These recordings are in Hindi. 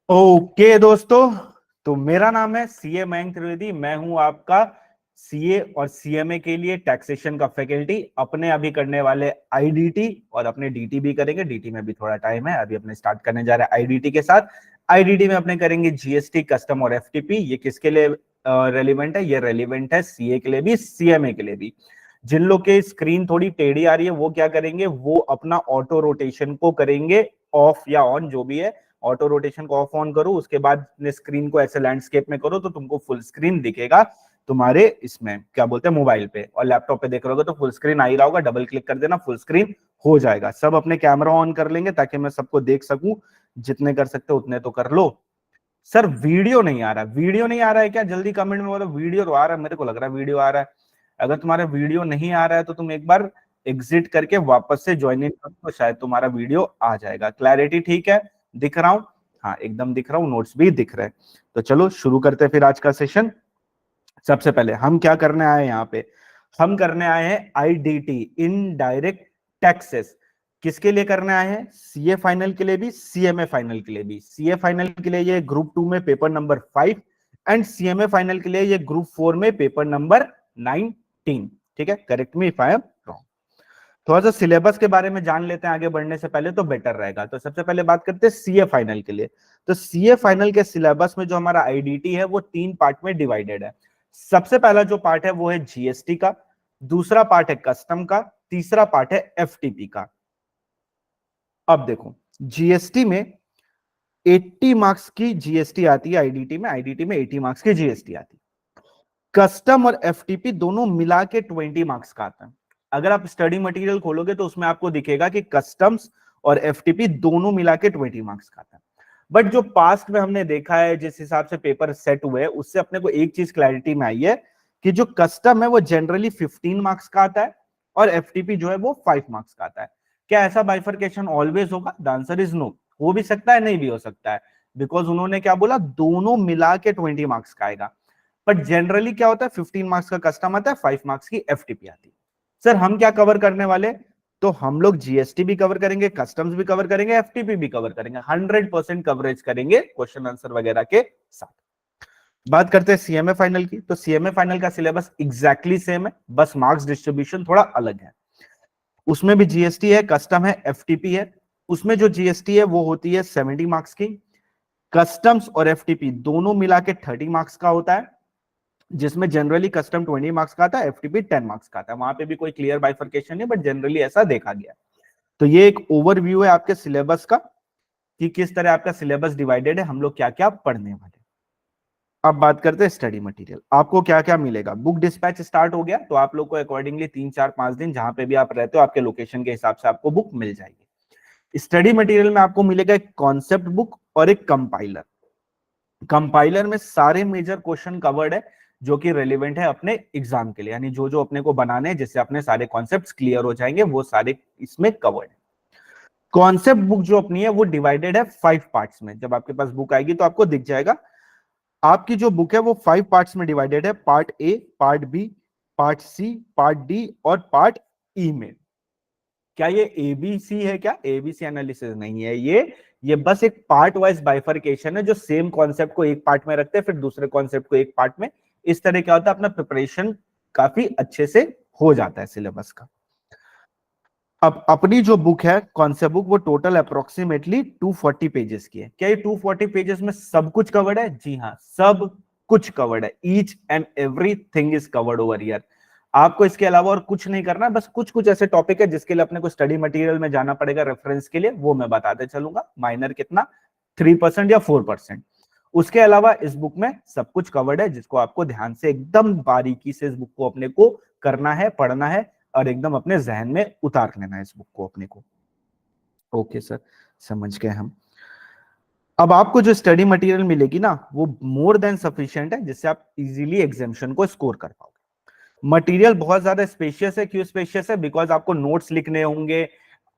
ओके दोस्तों, तो मेरा नाम है सीए मयंक त्रिवेदी। मैं हूं आपका सीए और सीएमए के लिए टैक्सेशन का फैकल्टी। अपने अभी करने वाले आईडीटी और अपने डीटी भी करेंगे। डीटी में भी थोड़ा टाइम है, अभी अपने स्टार्ट करने जा रहे हैं आईडीटी के साथ। आईडीटी में अपने करेंगे जीएसटी, कस्टम और एफटीपी। ये किसके लिए रेलिवेंट है? ये रेलिवेंट है सीए के लिए भी, सीएमए के लिए भी। जिन लोग के स्क्रीन थोड़ी टेढ़ी आ रही है वो क्या करेंगे, वो अपना ऑटो रोटेशन को करेंगे ऑफ या ऑन, जो भी है। ऑटो रोटेशन को ऑफ ऑन करो, उसके बाद स्क्रीन को ऐसे लैंडस्केप में करो तो तुमको फुल स्क्रीन दिखेगा तुम्हारे इसमें क्या बोलते हैं मोबाइल पे। और लैपटॉप पे देख रहे होगे तो फुल स्क्रीन आ ही रहा होगा, डबल क्लिक कर देना, फुल स्क्रीन हो जाएगा। सब अपने कैमरा ऑन कर लेंगे ताकि मैं सबको देख सकूं। जितने कर सकते हो उतने तो कर लो। सर वीडियो नहीं आ रहा, वीडियो नहीं आ रहा है क्या? जल्दी कमेंट में बोलो वीडियो तो आ रहा है, मेरे को लग रहा है वीडियो आ रहा है। अगर तुम्हारा वीडियो नहीं आ रहा है तो तुम एक बार एग्जिट करके वापस से ज्वाइन इन करो तो शायद तुम्हारा वीडियो आ जाएगा। क्लैरिटी ठीक है? दिख रहा हूं? हाँ एकदम दिख रहा हूँ, नोट्स भी दिख रहे हैं। तो चलो शुरू करते हैं फिर आज का सेशन। सबसे पहले हम क्या करने आए हैं यहाँ पे? हम करने आए हैं आईडीटी, इनडायरेक्ट टैक्सेस। किसके लिए करने आए हैं? सीए फाइनल के लिए भी, सीएमए फाइनल के लिए भी। सीए फाइनल के लिए ये ग्रुप 2 में paper number 5 and CMA final के लिए ये ग्रुप 4 में पेपर नंबर 19। ठीक है, correct me if I am wrong. थोड़ा सा सिलेबस के बारे में जान लेते हैं आगे बढ़ने से पहले तो बेटर रहेगा। तो सबसे पहले बात करते हैं सीए फाइनल के लिए। तो सीए फाइनल के सिलेबस में जो हमारा आईडीटी है वो 3 पार्ट में डिवाइडेड है। सबसे पहला जो पार्ट है वो है जीएसटी का, दूसरा पार्ट है कस्टम का, तीसरा पार्ट है एफटीपी का। अब देखो, जीएसटी में 80 मार्क्स की जीएसटी आती है आईडीटी में, आईडीटी में 80 मार्क्स की जीएसटी आती है। कस्टम और एफटीपी दोनों मिला के 20 मार्क्स का आता है। अगर आप स्टडी मटेरियल खोलोगे तो उसमें आपको दिखेगा कि कस्टम्स और एफटीपी दोनों मिला के 20 मार्क्स का आता है। बट जो पास्ट में हमने देखा है, जिस हिसाब से पेपर सेट हुए, उससे अपने को एक चीज क्लैरिटी में आई है कि जो कस्टम है वो जनरली 15 मार्क्स का आता है और एफटीपी जो है वो 5 मार्क्स का आता है। क्या ऐसा बाइफर्केशन ऑलवेज होगा? The answer is no. हो भी सकता है, नहीं भी हो सकता है, बिकॉज उन्होंने क्या बोला, दोनों मिला के 20 मार्क्स का आएगा। बट जनरली क्या होता है, 15 मार्क्स का कस्टम आता है, 5 मार्क्स की एफटीपी आती है। सर हम क्या कवर करने वाले? तो हम लोग जीएसटी भी कवर करेंगे, कस्टम्स भी कवर करेंगे, एफटीपी भी कवर करेंगे। 100% कवरेज करेंगे क्वेश्चन आंसर वगैरह के साथ। बात करते हैं सीएमए फाइनल की। तो सीएमए फाइनल का सिलेबस एग्जैक्टली सेम है, बस मार्क्स डिस्ट्रीब्यूशन थोड़ा अलग है। उसमें भी जीएसटी है, कस्टम है, एफटीपी है। उसमें जो जीएसटी है वो होती है 70 मार्क्स की। कस्टम्स और एफटीपी दोनों मिला के 30 मार्क्स का होता है, जिसमें जनरली कस्टम 20 मार्क्स का आता है, एफटीपी 10 मार्क्स का आता है। वहां पे भी कोई क्लियर बाइफर्केशन नहीं, बट जनरली ऐसा देखा गया। तो ये एक ओवरव्यू है आपके सिलेबस का कि किस तरह आपका सिलेबस डिवाइडेड है, हम लोग क्या क्या पढ़ने वाले। अब बात करते हैं स्टडी मटेरियल। आपको क्या क्या मिलेगा? बुक डिस्पैच स्टार्ट हो गया, तो आप लोग को अकॉर्डिंगली 3 4 5 दिन जहां पे भी आप रहते हो आपके लोकेशन के हिसाब से आपको बुक मिल जाएगी। स्टडी मटेरियल में आपको मिलेगा एक कॉन्सेप्ट बुक और एक कंपाइलर। कंपाइलर में सारे मेजर क्वेश्चन कवर्ड है जो कि रेलिवेंट है अपने एग्जाम के लिए, यानी जो जो अपने को बनाने हैं जिससे अपने सारे कॉन्सेप्ट्स क्लियर हो जाएंगे, वो सारे इसमें कवर्ड है। कॉन्सेप्ट बुक जो अपनी है वो डिवाइडेड है 5 पार्ट्स में। जब आपके पास बुक आएगी तो आपको दिख जाएगा। आपकी जो बुक है वो 5 पार्ट्स में डिवाइडेड है, part A, part B, part C, part D और पार्ट ई में। क्या ये एबीसी है? क्या एबीसी एनालिसिस नहीं है ये बस एक पार्ट वाइज बाइफर्केशन है, जो सेम कॉन्सेप्ट को एक पार्ट में रखते हैं फिर दूसरे कॉन्सेप्ट को एक पार्ट में। इस तरह क्या होता है, अपना प्रिपरेशन काफी अच्छे से हो जाता है सिलेबस का। अब अपनी जो बुक है कॉन्सेप्ट बुक, वो टोटल अप्रोक्सीमेटली 240 पेजेस की है। क्या ये 240 पेजेस में सब कुछ कवर्ड है? जी हाँ, सब कुछ कवर्ड है। Each and everything is covered over here. आपको इसके अलावा और कुछ नहीं करना है, बस कुछ कुछ ऐसे टॉपिक है जिसके लिए अपने को स्टडी मटेरियल में जाना पड़ेगा रेफरेंस के लिए, वो मैं बताते चलूंगा। माइनर कितना, 3% या 4%। उसके अलावा इस बुक में सब कुछ कवर्ड है, जिसको आपको ध्यान से एकदम बारीकी से इस बुक को अपने को करना है, पढ़ना है और एकदम अपने जहन में उतार लेना है इस बुक को अपने को। ओके सर, समझ गए हम। अब आपको जो स्टडी मटेरियल मिलेगी ना, वो मोर देन सफिशिएंट है जिससे आप इजीली एग्जामिनेशन को स्कोर कर पाओगे। मटेरियल बहुत ज्यादा स्पेशियस है। क्यों स्पेशियस है? बिकॉज आपको नोट्स लिखने होंगे,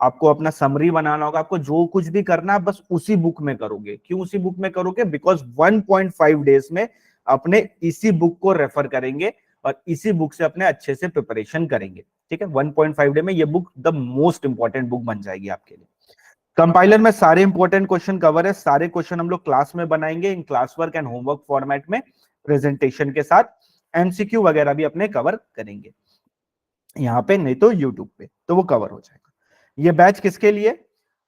आपको अपना समरी बनाना होगा, आपको जो कुछ भी करना है बस उसी बुक में करोगे। क्यों उसी बुक में करोगे? बिकॉज 1.5 डेज में अपने इसी बुक को रेफर करेंगे और इसी बुक से अपने अच्छे से प्रिपरेशन करेंगे। ठीक है, 1.5 डे में ये book the most important book बन जाएगी आपके लिए। कंपाइलर में सारे इंपॉर्टेंट क्वेश्चन कवर है, सारे क्वेश्चन हम लोग क्लास में बनाएंगे in class work and homework format में प्रेजेंटेशन के साथ। एमसीक्यू वगैरह भी अपने कवर करेंगे यहाँ पे, नहीं तो यूट्यूब पे, तो वो कवर हो जाएगा। ये बैच किसके लिए?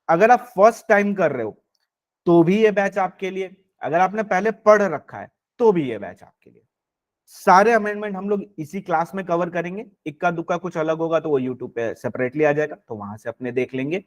अगर आप फर्स्ट टाइम कर रहे हो तो भी ये बैच आपके लिए, अगर आपने पहले पढ़ रखा है तो भी ये बैच आपके लिए। सारे अमेंडमेंट हम लोग इसी क्लास में कवर करेंगे, इक्का दुक्का कुछ अलग होगा तो वो यूट्यूब पे सेपरेटली आ जाएगा, तो वहां से अपने देख लेंगे।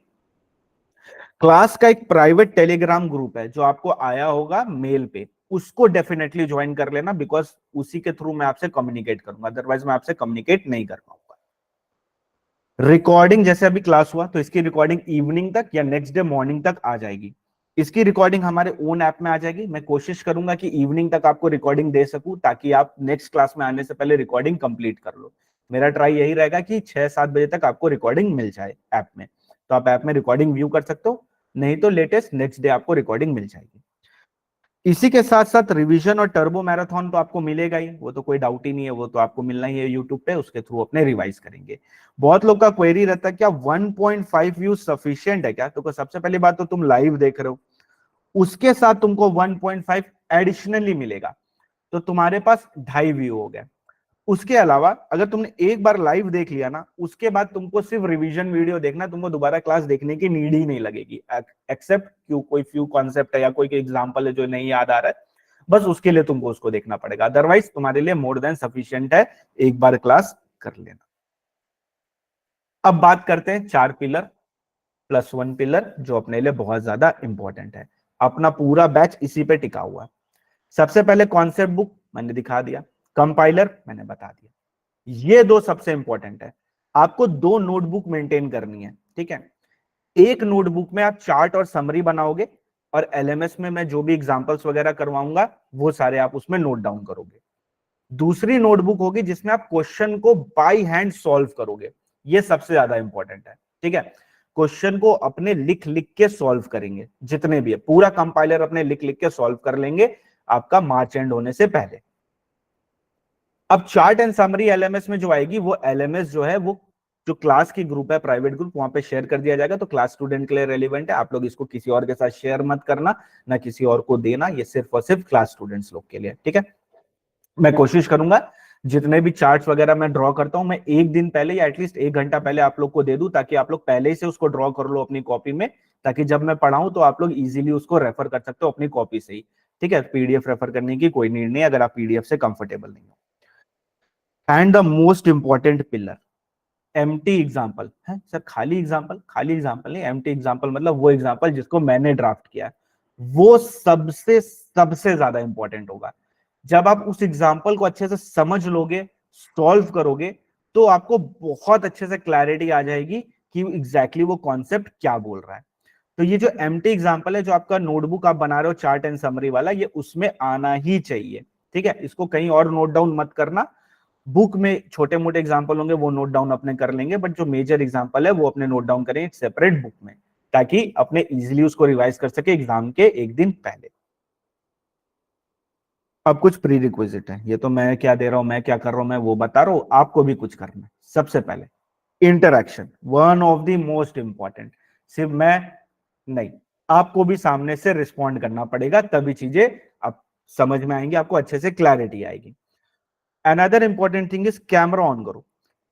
क्लास का एक प्राइवेट टेलीग्राम ग्रुप है जो आपको आया होगा मेल पे, उसको डेफिनेटली ज्वाइन कर लेना, बिकॉज उसी के थ्रू मैं आपसे कम्युनिकेट करूंगा, अदरवाइज मैं आपसे कम्युनिकेट नहीं कर पाऊंगा। रिकॉर्डिंग जैसे अभी क्लास हुआ तो इसकी रिकॉर्डिंग इवनिंग तक या नेक्स्ट डे मॉर्निंग तक आ जाएगी। इसकी रिकॉर्डिंग हमारे ओन ऐप में आ जाएगी। मैं कोशिश करूंगा कि इवनिंग तक आपको रिकॉर्डिंग दे सकूं ताकि आप नेक्स्ट क्लास में आने से पहले रिकॉर्डिंग कंप्लीट कर लो। मेरा ट्राई यही रहेगा कि 6-7 बजे तक आपको रिकॉर्डिंग मिल जाए ऐप में, तो आप ऐप में रिकॉर्डिंग व्यू कर सकते हो, नहीं तो लेटेस्ट नेक्स्ट डे आपको रिकॉर्डिंग मिल जाएगी। इसी के साथ साथ रिवीजन और टर्बो मैराथन तो आपको मिलेगा ही, वो तो कोई डाउट ही नहीं है, वो तो आपको मिलना ही है यूट्यूब पे, उसके थ्रू अपने रिवाइज करेंगे। बहुत लोग का क्वेरी रहता है क्या 1.5 व्यू सफिशिएंट है क्या? तो सबसे पहली बात तो तुम लाइव देख रहे हो, उसके साथ तुमको 1.5 एडिशनली मिलेगा, तो तुम्हारे पास 2.5 व्यू हो गया। उसके अलावा अगर तुमने एक बार लाइव देख लिया ना, उसके बाद तुमको सिर्फ रिवीजन वीडियो देखना, तुमको दोबारा क्लास देखने की नीड ही नहीं लगेगी, एक्सेप्ट क्यों कोई फ्यू कॉन्सेप्ट है या कोई एग्जांपल है जो नहीं याद आ रहा है, बस उसके लिए तुमको उसको देखना पड़ेगा, अदरवाइज तुम्हारे लिए मोर देन सफिशिएंट है एक बार क्लास कर लेना। अब बात करते हैं 4 पिलर प्लस 1 पिलर जो अपने लिए बहुत ज्यादा इंपॉर्टेंट है। अपना पूरा बैच इसी पे टिका हुआ है। सबसे पहले कॉन्सेप्ट बुक मैंने दिखा दिया, कंपाइलर मैंने बता दिया, ये दो सबसे इंपॉर्टेंट है। आपको 2 नोटबुक मेंटेन करनी है, ठीक है? एक नोटबुक में आप चार्ट और समरी बनाओगे, और एलएमएस में मैं जो भी एग्जांपल्स वगैरह करवाऊंगा वो सारे आप उसमें नोट डाउन करोगे। दूसरी नोटबुक होगी जिसमें आप क्वेश्चन को बाय हैंड सॉल्व करोगे, ये सबसे ज्यादा इंपॉर्टेंट है, ठीक है? क्वेश्चन को अपने लिख लिख के सॉल्व करेंगे, जितने भी है पूरा कंपाइलर अपने लिख लिख के सॉल्व कर लेंगे आपका मार्च एंड होने से पहले। अब चार्ट एंड समरी एलएमएस में जो आएगी, वो एलएमएस जो है वो जो क्लास की ग्रुप है, प्राइवेट ग्रुप, वहां पे शेयर कर दिया जाएगा, तो क्लास स्टूडेंट के लिए रेलिवेंट है। आप लोग इसको किसी और के साथ शेयर मत करना, ना किसी और को देना, ये सिर्फ और सिर्फ क्लास स्टूडेंट्स लोग के लिए, ठीक है? मैं कोशिश करूंगा जितने भी चार्ट्स वगैरह मैं ड्रॉ करता हूं, मैं एक दिन पहले या एटलीस्ट 1 घंटा पहले आप लोग को दे दूं, ताकि आप लोग पहले ही से उसको ड्रॉ कर लो अपनी कॉपी में, ताकि जब मैं पढ़ाऊं तो आप लोग इजीली उसको रेफर कर सकते हो अपनी कॉपी से ही, ठीक है? पीडीएफ रेफर करने की कोई नीड नहीं है अगर आप पीडीएफ से कंफर्टेबल नहीं हो। And the most important pillar, empty example है। सर खाली एग्जाम्पल? खाली एग्जाम्पल नहीं, एम्प्टी एग्जाम्पल मतलब वो एग्जाम्पल जिसको मैंने ड्राफ्ट किया है, वो सबसे सबसे ज्यादा इंपॉर्टेंट होगा। जब आप उस एग्जाम्पल को अच्छे से समझ लोगे, सॉल्व करोगे, तो आपको बहुत अच्छे से क्लैरिटी आ जाएगी कि एग्जैक्टली वो कॉन्सेप्ट क्या बोल रहा है। तो ये जो एम्प्टी एग्जाम्पल है, जो आपका नोटबुक आप बना रहे हो चार्ट एंड समरी वाला, ये उसमें आना ही चाहिए, ठीक है? इसको कहीं और नोट डाउन मत करना। बुक में छोटे मोटे एग्जाम्पल होंगे वो नोट डाउन अपने कर लेंगे, बट जो मेजर एग्जाम्पल है वो अपने नोट डाउन करें सेपरेट बुक में, ताकि अपने इजीली उसको रिवाइज कर सके एग्जाम के एक दिन पहले। अब कुछ प्री रिक्विजिट है, ये तो मैं क्या दे रहा हूं, मैं क्या कर रहा हूं, मैं वो बता रहा हूं, आपको भी कुछ करना है। सबसे पहले interaction, one of the most important. सिर्फ मैं नहीं, आपको भी सामने से रिस्पॉन्ड करना पड़ेगा, तभी चीजें आप समझ में आएंगी, आपको अच्छे से क्लैरिटी आएगी। Another important thing is camera on करो,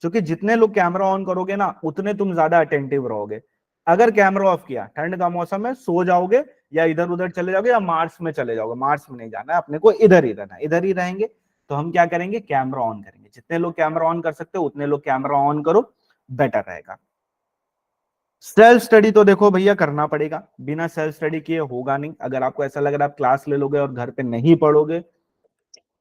क्योंकि जितने लोग कैमरा ऑन करोगे ना, उतने तुम ज्यादा अटेंटिव रहोगे। अगर कैमरा ऑफ किया, ठंड का मौसम है, सो जाओगे या इधर उधर चले जाओगे या मार्स में चले जाओगे, मार्स में नहीं जाना है अपने को, इधर ही रहना, इधर ही रहेंगे। तो हम क्या करेंगे, कैमरा ऑन करेंगे। जितने लोग कैमरा ऑन कर सकते हो उतने लोग कैमरा ऑन करो, बेटर रहेगा। सेल्फ स्टडी तो देखो भैया करना पड़ेगा, बिना सेल्फ स्टडी किए होगा नहीं। अगर आपको ऐसा लग रहा है आप क्लास ले लोगे और घर पे नहीं पढ़ोगे,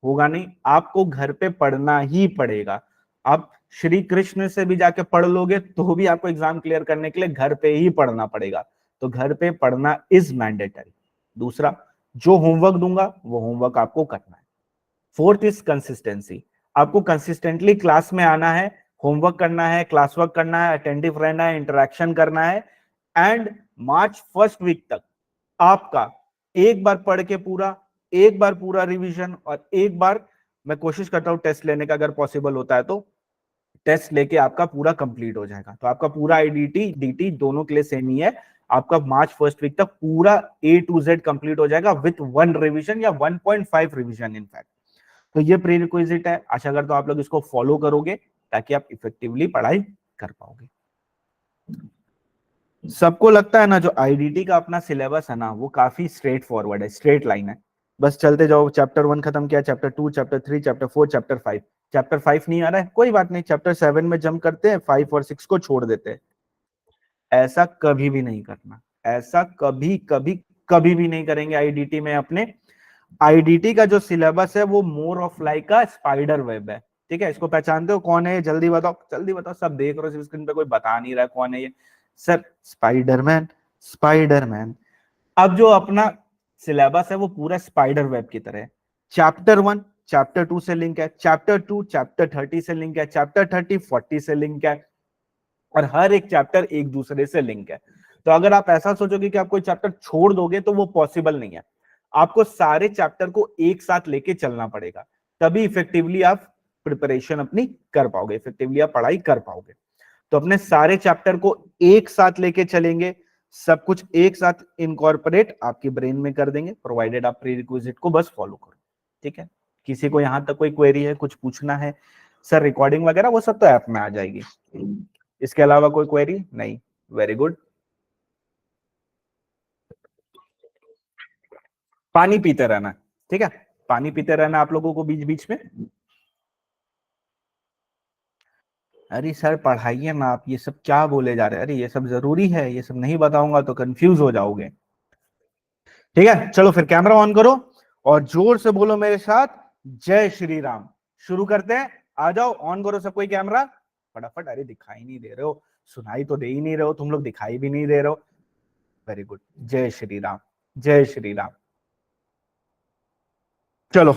होगा नहीं, आपको घर पे पढ़ना ही पड़ेगा। आप श्री कृष्ण से भी जाके पढ़ लोगे तो भी आपको एग्जाम क्लियर करने के लिए घर पे ही पढ़ना पड़ेगा, तो घर पे पढ़ना इज मैंडेटरी। दूसरा, जो होमवर्क दूंगा वो होमवर्क आपको करना है। फोर्थ इज कंसिस्टेंसी, आपको कंसिस्टेंटली क्लास में आना है, होमवर्क करना है, क्लास वर्क करना है, अटेंटिव रहना है, इंटरेक्शन करना है। एंड मार्च फर्स्ट वीक तक आपका एक बार पढ़ के पूरा, एक बार पूरा रिवीजन, और एक बार मैं कोशिश करता हूं टेस्ट लेने का, अगर पॉसिबल होता है तो टेस्ट लेके आपका पूरा कंप्लीट हो जाएगा। तो आपका पूरा आईडीटी डीटी दोनों के लिए सेम ही है, आपका मार्च फर्स्ट वीक तक पूरा A to Z कंप्लीट हो जाएगा विथ 1 रिवीजन या 1.5 रिवीजन इनफैक्ट। तो ये प्री रिक्विजिट है, आशा करता हूं आप लोग इसको फॉलो करोगे ताकि आप इफेक्टिवली पढ़ाई कर पाओगे। सबको लगता है ना जो आईडीटी का अपना सिलेबस है ना वो काफी स्ट्रेट फॉरवर्ड है, स्ट्रेट लाइन है, बस चलते जाओ। चैप्टर 1 खत्म किया, chapter 2, chapter 3, chapter 4, chapter 5। Chapter 5 नहीं आ रहा है, कोई बात नहीं, चैप्टर 7 में जंप करते हैं, 5 और 6 को छोड़ देते हैं। ऐसा कभी भी नहीं करना, ऐसा कभी कभी कभी भी नहीं करेंगे आईडीटी में अपने। आईडीटी का जो सिलेबस है वो more of like a spider web है, ठीक है। इसको पहचानते हो कौन है ये? जल्दी बताओ, जल्दी बताओ, सब देख रहे हो स्क्रीन पे, कोई बता नहीं रहा है कौन है ये। Sir Spiderman, Spiderman. अब जो अपना सिलेबस है वो पूरा स्पाइडर वेब की तरह है। चैप्टर 1 चैप्टर 2 से लिंक है, चैप्टर 2 चैप्टर 30 से लिंक है, चैप्टर 30 40 से लिंक है, और हर एक चैप्टर एक दूसरे से लिंक है। तो अगर आप ऐसा सोचोगे कि आप कोई चैप्टर छोड़ दोगे तो वो पॉसिबल नहीं है। आपको सारे चैप्टर को एक साथ लेके चलना पड़ेगा, तभी इफेक्टिवली आप प्रिपरेशन अपनी कर पाओगे, इफेक्टिवली आप पढ़ाई कर पाओगे। तो अपने सारे चैप्टर को एक साथ लेके चलेंगे, सब कुछ एक साथ इनकॉर्पोरेट आपकी ब्रेन में कर देंगे, प्रोवाइडेड आप प्री रिक्विजिट को बस फॉलो करो, ठीक है। किसी को यहां तक कोई क्वेरी है, कुछ पूछना है? सर रिकॉर्डिंग वगैरह वो सब तो ऐप में आ जाएगी, इसके अलावा कोई क्वेरी नहीं? Very good. पानी पीते रहना, ठीक है, पानी पीते रहना आप लोगों को बीच बीच में। अरे सर पढ़ाइए ना आप, ये सब क्या बोले जा रहे हैं? अरे ये सब जरूरी है, ये सब नहीं बताऊंगा तो कंफ्यूज हो जाओगे, ठीक है। चलो फिर कैमरा ऑन करो और जोर से बोलो मेरे साथ, जय श्री राम। शुरू करते हैं, आ जाओ, ऑन करो सब कोई कैमरा फटाफट। अरे दिखाई नहीं दे रहे हो, सुनाई तो दे ही नहीं रहे हो तुम लोग, दिखाई भी नहीं दे रहे हो। वेरी गुड, जय श्री राम, जय श्री राम। चलो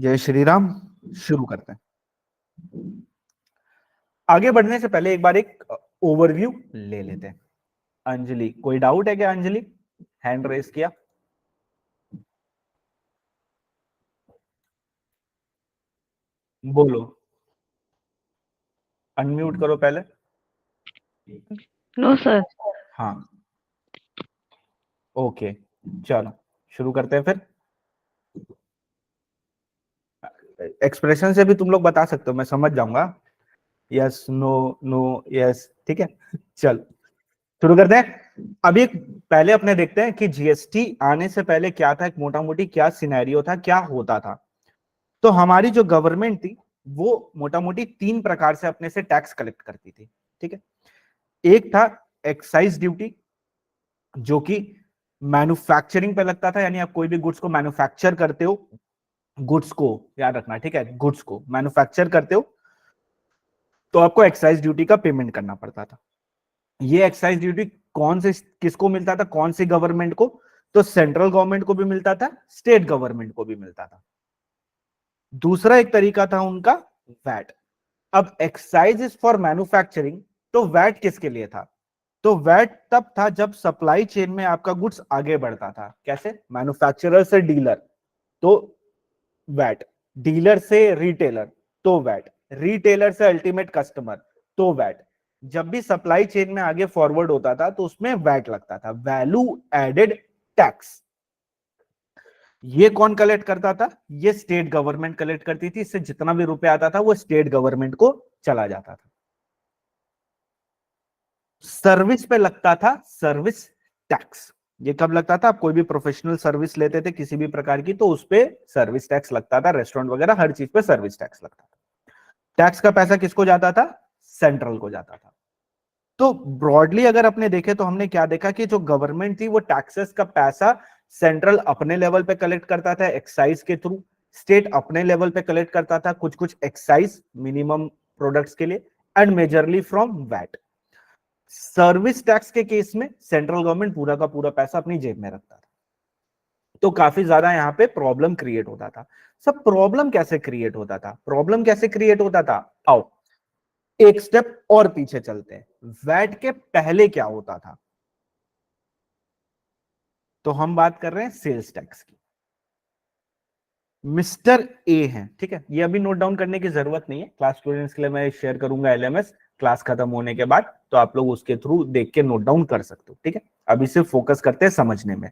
जय श्री राम, शुरू करते हैं। आगे बढ़ने से पहले एक बार एक ओवरव्यू ले लेते हैं। अंजलि, कोई डाउट है क्या? अंजलि हैंड रेस किया, बोलो, अनम्यूट करो पहले। No sir. हाँ ओके, चलो शुरू करते हैं फिर। एक्सप्रेशन से भी तुम लोग बता सकते हो, मैं समझ जाऊंगा। यस नो, नो यस, ठीक है। चल शुरू करते हैं। अभी पहले अपने देखते हैं कि जीएसटी आने से पहले क्या था, एक मोटा मोटी क्या सिनेरियो था, क्या होता था। तो हमारी जो गवर्नमेंट थी वो मोटा मोटी 3 प्रकार से अपने से टैक्स कलेक्ट करती थी, ठीक है। एक था एक्साइज ड्यूटी, जो कि मैन्युफैक्चरिंग पे लगता था, यानी आप कोई भी गुड्स को मैन्युफैक्चर करते हो, गुड्स को याद रखना, ठीक है, गुड्स को मैन्युफैक्चर करते हो तो आपको एक्साइज ड्यूटी का पेमेंट करना पड़ता था। ये एक्साइज ड्यूटी कौन से किसको मिलता था, कौन सी गवर्नमेंट को? तो सेंट्रल गवर्नमेंट को भी मिलता था, स्टेट गवर्नमेंट को भी मिलता था। दूसरा एक तरीका था उनका वैट। अब एक्साइज इज फॉर मैन्युफैक्चरिंग, तो वैट किसके लिए था? तो वैट तब था जब सप्लाई चेन में आपका गुड्स आगे बढ़ता था। कैसे? मैन्युफैक्चरर से डीलर तो वैट, डीलर से रिटेलर तो वैट, रिटेलर से अल्टीमेट कस्टमर तो वैट। जब भी सप्लाई चेन में आगे फॉरवर्ड होता था तो उसमें वैट लगता था, वैल्यू एडेड टैक्स। ये कौन कलेक्ट करता था? ये स्टेट गवर्नमेंट कलेक्ट करती थी। इससे जितना भी रुपए आता था वो स्टेट गवर्नमेंट को चला जाता था। सर्विस पे लगता था सर्विस टैक्स। ये कब लगता था? आप कोई भी प्रोफेशनल सर्विस लेते थे किसी भी प्रकार की तो उस पे सर्विस टैक्स लगता था, रेस्टोरेंट वगैरह हर चीज पे सर्विस टैक्स लगता था। टैक्स का पैसा किसको जाता था? सेंट्रल को जाता था। तो ब्रॉडली अगर अपने देखे तो हमने क्या देखा कि जो गवर्नमेंट थी वो टैक्सेस का पैसा सेंट्रल अपने लेवल पे कलेक्ट करता था एक्साइज के थ्रू, स्टेट अपने लेवल पे कलेक्ट करता था कुछ कुछ एक्साइज मिनिमम प्रोडक्ट्स के लिए, and majorly from VAT. Service tax के केस में सेंट्रल गवर्नमेंट पूरा का पूरा पैसा अपनी जेब में रखता था। तो काफी ज्यादा यहाँ पे प्रॉब्लम क्रिएट होता था। सब प्रॉब्लम कैसे क्रिएट होता था? प्रॉब्लम कैसे क्रिएट होता था? आओ एक स्टेप और पीछे चलते हैं। वैट के पहले क्या होता था? तो हम बात कर रहे हैं सेल्स टैक्स की। मिस्टर ए है, ठीक है, ये अभी नोट डाउन करने की जरूरत नहीं है, क्लास स्टूडेंट्स के लिए मैं शेयर करूंगा एलएमएस, क्लास खत्म होने के बाद, तो आप लोग उसके थ्रू देख के नोट डाउन कर सकते हो, ठीक है। अभी सिर्फ फोकस करते हैं समझने में।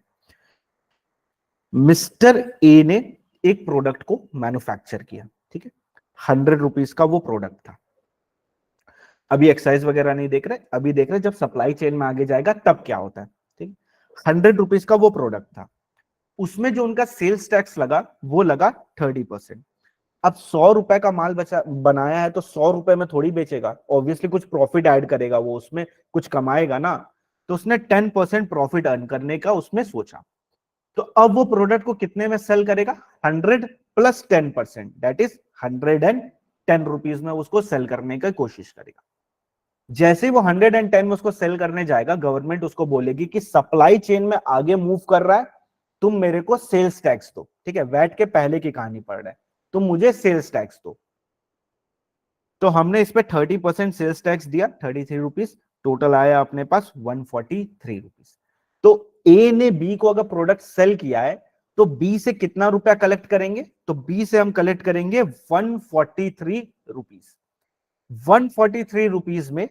मिस्टर ए ने एक प्रोडक्ट को मैन्युफैक्चर किया, ठीक है, 100 रुपीज का वो प्रोडक्ट था। अभी एक्साइज वगैरह नहीं देख रहे, अभी देख रहे जब सप्लाई चेन में आगे जाएगा तब क्या होता है, ठीक। 100 रुपीज का वो प्रोडक्ट था, उसमें जो उनका सेल्स टैक्स लगा वो लगा 30%। अब 100 रुपए का माल बचा बनाया है तो 100 रुपए में थोड़ी बेचेगा, ऑब्वियसली कुछ प्रॉफिट ऐड करेगा, वो उसमें कुछ कमाएगा ना। तो उसने 10% प्रॉफिट अर्न करने का उसमें सोचा। तो अब वो प्रोडक्ट को कितने में सेल करेगा, 100 + 10%, दैट इज 110 रुपीज में उसको सेल करने की कोशिश करेगा। जैसे ही वो 110 में उसको सेल करने जाएगा, गवर्नमेंट उसको बोलेगी कि सप्लाई चेन में आगे मूव कर रहा है, तुम मेरे को सेल्स टैक्स दो, ठीक है, वैट के पहले की कहानी पड़ रहा है, तुम मुझे सेल्स टैक्स दो। तो हमने इस पे 30% सेल्स टैक्स दिया, 33 रुपीज, टोटल आया अपने पास 143 रुपीज। तो ए ने बी को अगर प्रोडक्ट सेल किया है तो बी से कितना रुपया कलेक्ट करेंगे, तो बी से हम कलेक्ट करेंगे 143 रुपीज। 143 रुपीज में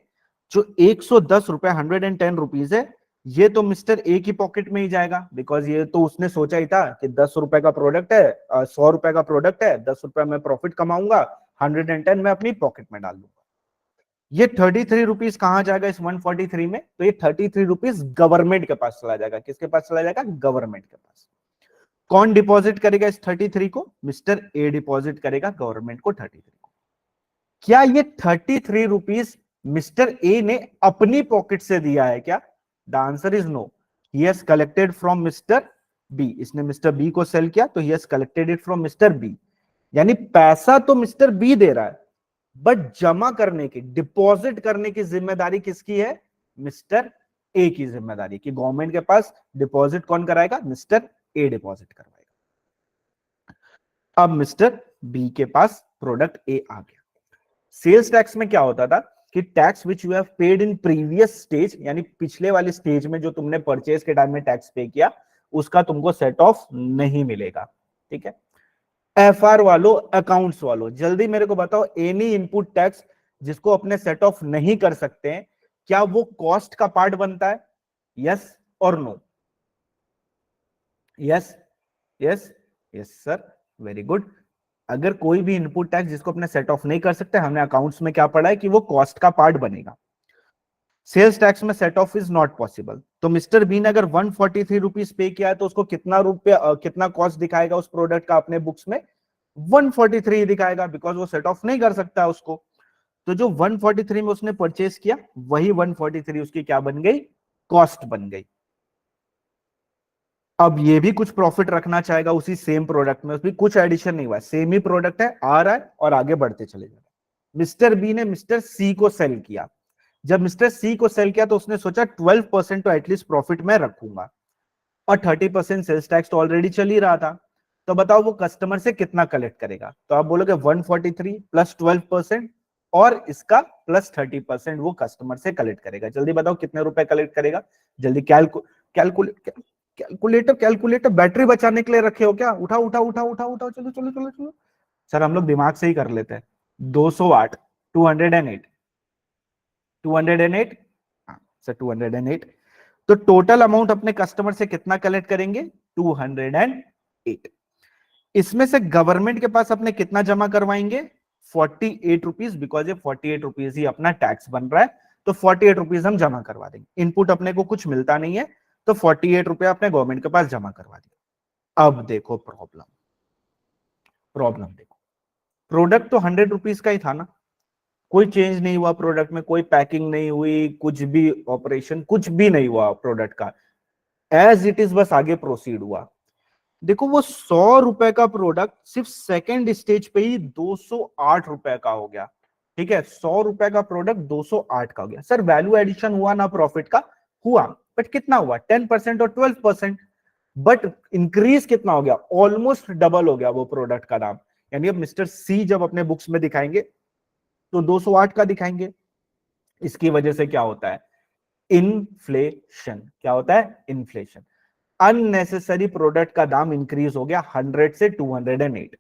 जो 110 रुपए, 110 रुपीज है, ये तो मिस्टर ए की पॉकेट में ही जाएगा, बिकॉज ये तो उसने सोचा ही था कि 10 रुपए का प्रोडक्ट है, 100 रुपए का प्रोडक्ट है, 10 रुपए में प्रॉफिट कमाऊंगा, 110 में अपनी पॉकेट में डाल दूंगा। ये 33 रुपीज कहां जाएगा इस 143 में, तो ये 33 रुपीज गवर्नमेंट के पास चला जाएगा। किसके पास चला जाएगा, गवर्नमेंट के पास। कौन डिपॉजिट करेगा इस 33 को, मिस्टर ए डिपॉजिट करेगा गवर्नमेंट को 33 को। क्या ये 33 रुपीज मिस्टर ए ने अपनी पॉकेट से दिया है क्या, the answer is no. He has collected from mister B, इसने मिस्टर बी को सेल किया तो he has collected it from mister B. यानी पैसा तो मिस्टर बी दे रहा है, बट जमा करने की, डिपॉजिट करने की जिम्मेदारी किसकी है, मिस्टर ए की जिम्मेदारी, कि गवर्नमेंट के पास डिपॉजिट कौन कराएगा, मिस्टर ए डिपॉजिट करवाएगा। अब मिस्टर बी के पास प्रोडक्ट ए आ गया। सेल्स टैक्स में क्या होता था कि tax which you have paid in previous stage, यानी पिछले वाले स्टेज में जो तुमने परचेज के टाइम में टैक्स पे किया, उसका तुमको सेट ऑफ नहीं मिलेगा, ठीक है। एफआर वालों, अकाउंट्स वालों, जल्दी मेरे को बताओ, एनी इनपुट टैक्स जिसको अपने सेट ऑफ नहीं कर सकते हैं, क्या वो कॉस्ट का पार्ट बनता है, यस और no, yes yes yes sir, very good. अगर कोई भी इनपुट टैक्स जिसको अपने सेट ऑफ नहीं कर सकते, हमने अकाउंट्स में क्या पढ़ा है कि वो कॉस्ट का पार्ट बनेगा। सेल्स टैक्स में set of is not possible. तो मिस्टर बी ने अगर 143 रुपीज पे किया है तो उसको कितना रुपया, कितना कॉस्ट दिखाएगा उस प्रोडक्ट का अपने बुक्स में, 143 दिखाएगा, बिकॉज वो सेट ऑफ नहीं कर सकता उसको। तो जो 143 में उसने परचेज किया, वही 143 उसकी क्या बन गई, कॉस्ट बन गई। अब ये भी कुछ प्रॉफिट रखना चाहेगा उसी सेम प्रोडक्ट में, उसमें कुछ एडिशन नहीं हुआ, सेम ही प्रोडक्ट है, आ रहा है और आगे बढ़ते चले जा रहा है। मिस्टर बी ने मिस्टर सी को सेल किया। जब मिस्टर सी को सेल किया तो उसने सोचा 12% तो एटलीस्ट प्रॉफिट में रखूंगा, और 30% सेल्स टैक्स तो ऑलरेडी चल ही रहा था। तो बताओ वो कस्टमर से कितना कलेक्ट करेगा, तो आप बोलोगे 143 + 12% और इसका +30% वो कस्टमर से कलेक्ट करेगा। जल्दी बताओ कितने रुपए कलेक्ट करेगा, जल्दी कैलकुलेटर कैलकुलेटर बैटरी बचाने के लिए रखे हो क्या, उठाओ उठाओ उठाओ उठाओ उठाओ, चलो चलो चलो चलो। सर हम लोग दिमाग से ही कर लेते हैं। 208, 208, 208, सर 208। तो टोटल अमाउंट अपने कस्टमर से कितना कलेक्ट करेंगे, 208। इसमें से गवर्नमेंट के पास अपने कितना जमा करवाएंगे, 48 रुपीज, बिकॉज ये 48 रुपीज ही अपना टैक्स बन रहा है, तो 48 रुपीज हम जमा करवा देंगे। इनपुट अपने को कुछ मिलता नहीं है, तो 48 रुपया अपने गवर्नमेंट के पास जमा करवा दिया। अब देखो प्रॉब्लम, प्रॉब्लम देखो, प्रोडक्ट तो 100 रुपीज का ही था ना, कोई चेंज नहीं हुआ प्रोडक्ट में, कोई पैकिंग नहीं हुई, कुछ भी ऑपरेशन कुछ भी नहीं हुआ प्रोडक्ट का, एज इट इज बस आगे प्रोसीड हुआ। देखो वो 100 रुपए का प्रोडक्ट सिर्फ सेकेंड स्टेज पे ही 208 रुपए का हो गया, ठीक है। 100 रुपए का प्रोडक्ट 208 का हो गया। सर वैल्यू एडिशन हुआ ना प्रॉफिट का, हुआ, बट कितना हुआ, 10% और 12%, बट इंक्रीज कितना हो गया, ऑलमोस्ट डबल हो गया वो प्रोडक्ट का दाम। यानी अब मिस्टर सी जब अपने बुक्स में दिखाएंगे तो 208 का दिखाएंगे। इसकी वजह से क्या होता है, इन्फ्लेशन। क्या होता है, इन्फ्लेशन। अननेसेसरी प्रोडक्ट का दाम इंक्रीज हो गया 100 से 208।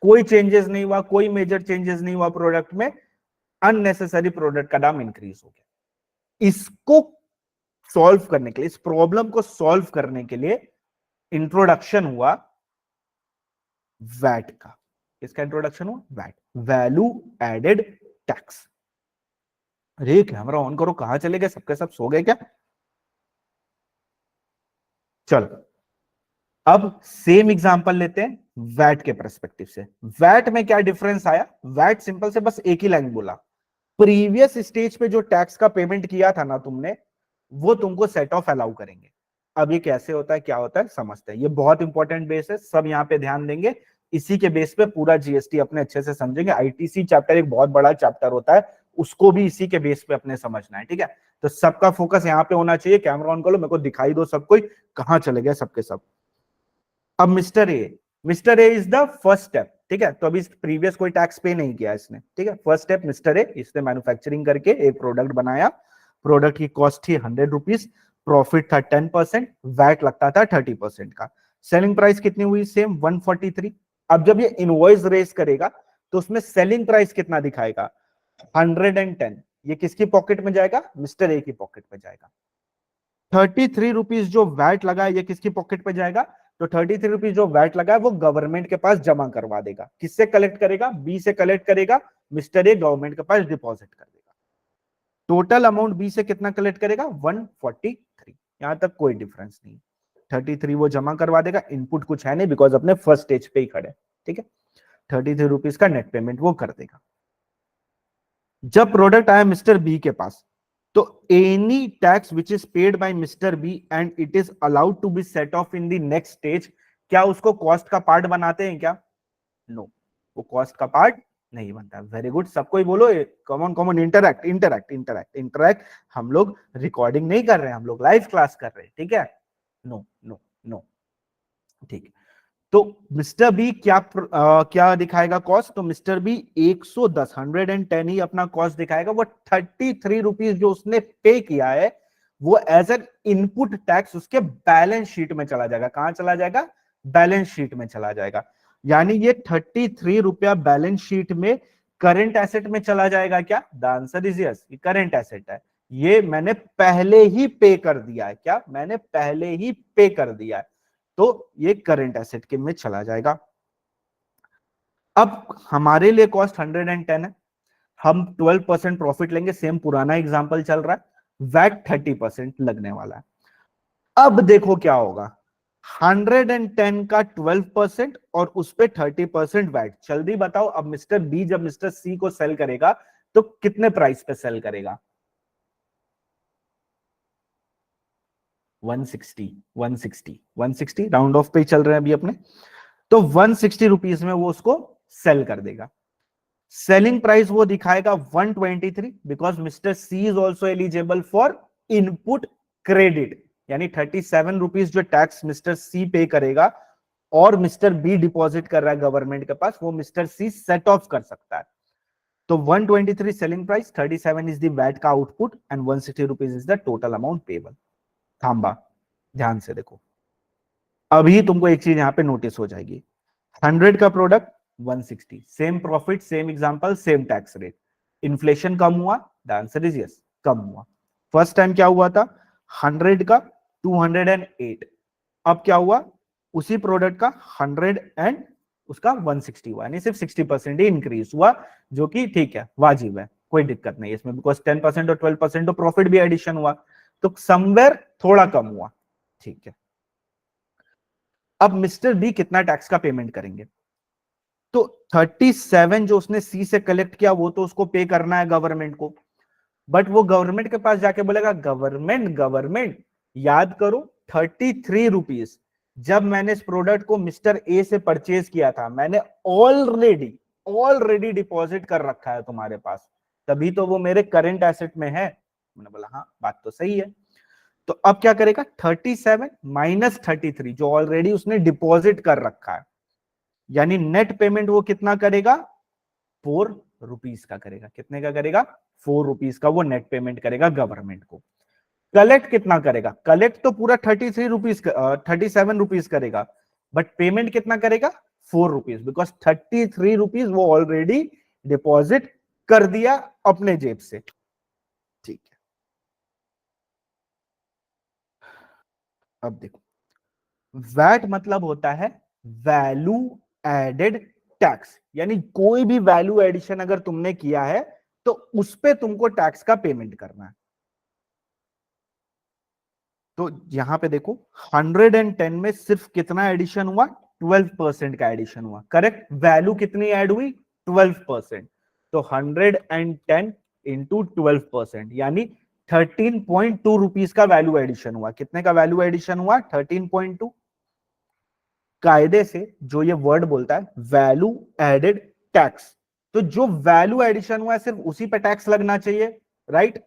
कोई चेंजेस नहीं हुआ, कोई मेजर चेंजेस नहीं हुआ प्रोडक्ट में, अननेसेसरी प्रोडक्ट का दाम इंक्रीज हो गया। इसको सॉल्व करने के लिए, इस प्रॉब्लम को सॉल्व करने के लिए इंट्रोडक्शन हुआ वैट का। इसका इंट्रोडक्शन हुआ वैट, वैल्यू एडेड टैक्स। अरे कैमरा ऑन करो, कहां चले गए, सबके सब सो गए क्या? चलो अब सेम एग्जांपल लेते हैं वैट के पर्सपेक्टिव से। वैट में क्या डिफरेंस आया? वैट सिंपल से बस एक ही लाइन बोला, प्रीवियस स्टेज पे जो टैक्स का पेमेंट किया था ना तुमने, वो तुमको सेट ऑफ अलाउ करेंगे। अब ये कैसे होता है, क्या होता है, समझते हैं। ये बहुत इंपॉर्टेंट बेस है, सब यहाँ पे ध्यान देंगे। इसी के बेस पे पूरा जीएसटी अपने अच्छे से समझेंगे। आईटीसी चैप्टर एक बहुत बड़ा चैप्टर होता है, उसको भी इसी के बेस पे अपने समझना है, ठीक है? तो सबका फोकस यहाँ पे होना चाहिए। कैमरा ऑन करो, मेरे को दिखाई दो सब कोई, कहाँ चले गए सबके सब। अब mister A is the first step, ठीक है? तो अभी प्रीवियस कोई टैक्स पे नहीं किया इसने, ठीक है? फर्स्ट स्टेप मिस्टर ए, इसने मैन्युफैक्चरिंग करके एक प्रोडक्ट बनाया। प्रोडक्ट की कॉस्ट थी 100 रुपीज, प्रॉफिट था 10%, वैट लगता था 30% का। सेलिंग प्राइस कितनी हुई? सेम 143। अब जब ये इनवॉइस रेज करेगा तो उसमें सेलिंग प्राइस कितना दिखाएगा? 110। ये किसकी पॉकेट में जाएगा? मिस्टर ए की पॉकेट में जाएगा। 33 रुपीज जो वैट लगा है, ये किसकी पॉकेट पे जाएगा? तो 33 रुपीज जो वैट लगा है वो गवर्नमेंट के पास जमा करवा देगा। किससे कलेक्ट करेगा? बी से कलेक्ट करेगा। मिस्टर ए गवर्नमेंट के पास डिपॉजिट कर देगा। टोटल अमाउंट बी से कितना कलेक्ट करेगा? 143। यहां तक कोई डिफरेंस नहीं। 33 वो जमा करवा देगा, इनपुट कुछ है नहीं बिकॉज अपने फर्स्ट स्टेज पे ही खड़े, ठीक है? 33 रुपीज का नेट पेमेंट वो कर देगा। जब प्रोडक्ट आया मिस्टर बी के पास, तो any tax which is paid by mister B and it is allowed to be set off in the next stage, क्या उसको कॉस्ट का पार्ट बनाते हैं क्या? नो, वो कॉस्ट का पार्ट नहीं बनता। वेरी गुड, सबको ही बोलो, common common, interact interact interact interact. हम लोग रिकॉर्डिंग नहीं कर रहे हैं, हम लोग लाइव क्लास कर रहे हैं, ठीक है? नो नो नो, ठीक। तो मिस्टर बी क्या दिखाएगा कॉस्ट? तो मिस्टर बी 110, 110 ही अपना कॉस्ट दिखाएगा। वो 33 रुपीज जो उसने पे किया है वो एज एन इनपुट टैक्स उसके बैलेंस शीट में चला जाएगा। कहां चला जाएगा? बैलेंस शीट में चला जाएगा। यानी ये 33 रुपया बैलेंस शीट में करंट एसेट में चला जाएगा क्या? द आंसर इज यस, ये करंट एसेट है। ये मैंने पहले ही पे कर दिया है। क्या? मैंने पहले ही पे कर दिया है, तो ये करंट एसेट के में चला जाएगा। अब हमारे लिए कॉस्ट 110 है, हम 12% प्रॉफिट लेंगे। सेम पुराना एग्जांपल चल रहा है, वैट 30% लगने वाला है। अब देखो क्या होगा, 110 का 12% और उस पे 30% वैट। जल्दी बताओ, अब मिस्टर बी जब मिस्टर सी को सेल करेगा तो कितने प्राइस पे सेल करेगा? 160, 160, 160 राउंड ऑफ पे चल रहे हैं अभी अपने। तो 160 रुपीज में वो उसको सेल कर देगा। सेलिंग प्राइस वो दिखाएगा 123 because mister C is also eligible for input credit. यानी 37 रुपीज जो टैक्स मिस्टर सी पे करेगा और मिस्टर बी डिपॉजिट कर रहा है गवर्नमेंट के पास, वो मिस्टर सी सेट ऑफ कर सकता है। तो 123 selling price, 37 is the VAT का output and 160 rupees is the total amount payable. थांबा, ध्यान से देखो, अभी तुमको एक चीज यहां पे नोटिस हो जाएगी। 100 का product 160, same profit, same example, same tax rate. Inflation कम हुआ? द आंसर इज यस, कम हुआ। फर्स्ट टाइम क्या हुआ था? 100 का 208, अब क्या हुआ? उसी प्रोडक्ट का 100 एंड उसका 160 हुआ, यानी सिर्फ 60% ही इंक्रीज हुआ, जो कि ठीक है, वाजिब है, कोई दिक्कत नहीं इसमें, बिकॉज 10% और 12% तो प्रॉफिट भी एडिशन हुआ, तो समवेयर थोड़ा कम हुआ, ठीक है। अब मिस्टर बी कितना टैक्स का पेमेंट करेंगे? तो 37 जो उसने सी से कलेक्ट किया वो तो उसको पे करना है गवर्नमेंट को, बट वो गवर्नमेंट के पास जाके बोलेगा, गवर्नमेंट गवर्नमेंट याद करो 33 रुपीज जब मैंने इस प्रोडक्ट को मिस्टर ए से परचेज किया था, मैंने ऑलरेडी ऑलरेडी डिपॉजिट कर रखा है तुम्हारे पास, तभी तो वो मेरे करंट एसेट में है। मैंने बोला हाँ बात तो सही है। तो अब क्या करेगा? 37 माइनस 33 जो ऑलरेडी उसने डिपॉजिट कर रखा है, यानी नेट पेमेंट वो कितना करेगा? 4 रुपीज का करेगा। कितने का करेगा? 4 रुपीज का वो नेट पेमेंट करेगा गवर्नमेंट को। कलेक्ट कितना करेगा? कलेक्ट तो पूरा 33 रुपीज 37 रुपीज करेगा, बट पेमेंट कितना करेगा? 4 रुपीज, बिकॉज 33 रुपीज वो ऑलरेडी डिपॉजिट कर दिया अपने जेब से। ठीक है, अब देखो, वैट मतलब होता है वैल्यू एडेड टैक्स, यानी कोई भी वैल्यू एडिशन अगर तुमने किया है तो उस पे तुमको टैक्स का पेमेंट करना है। तो यहां पे देखो 110 में सिर्फ कितना एडिशन हुआ, 12% का एडिशन हुआ, करेक्ट। वैल्यू कितनी ऐड हुई, 12%। तो 110 इंटू 12%, यानी 13.2 रुपीज का वैल्यू एडिशन हुआ। कितने का वैल्यू एडिशन हुआ, 13.2। कायदे से जो ये वर्ड बोलता है वैल्यू एडेड टैक्स, तो जो वैल्यू एडिशन हुआ है सिर्फ उसी पे टैक्स लगना चाहिए, राइट।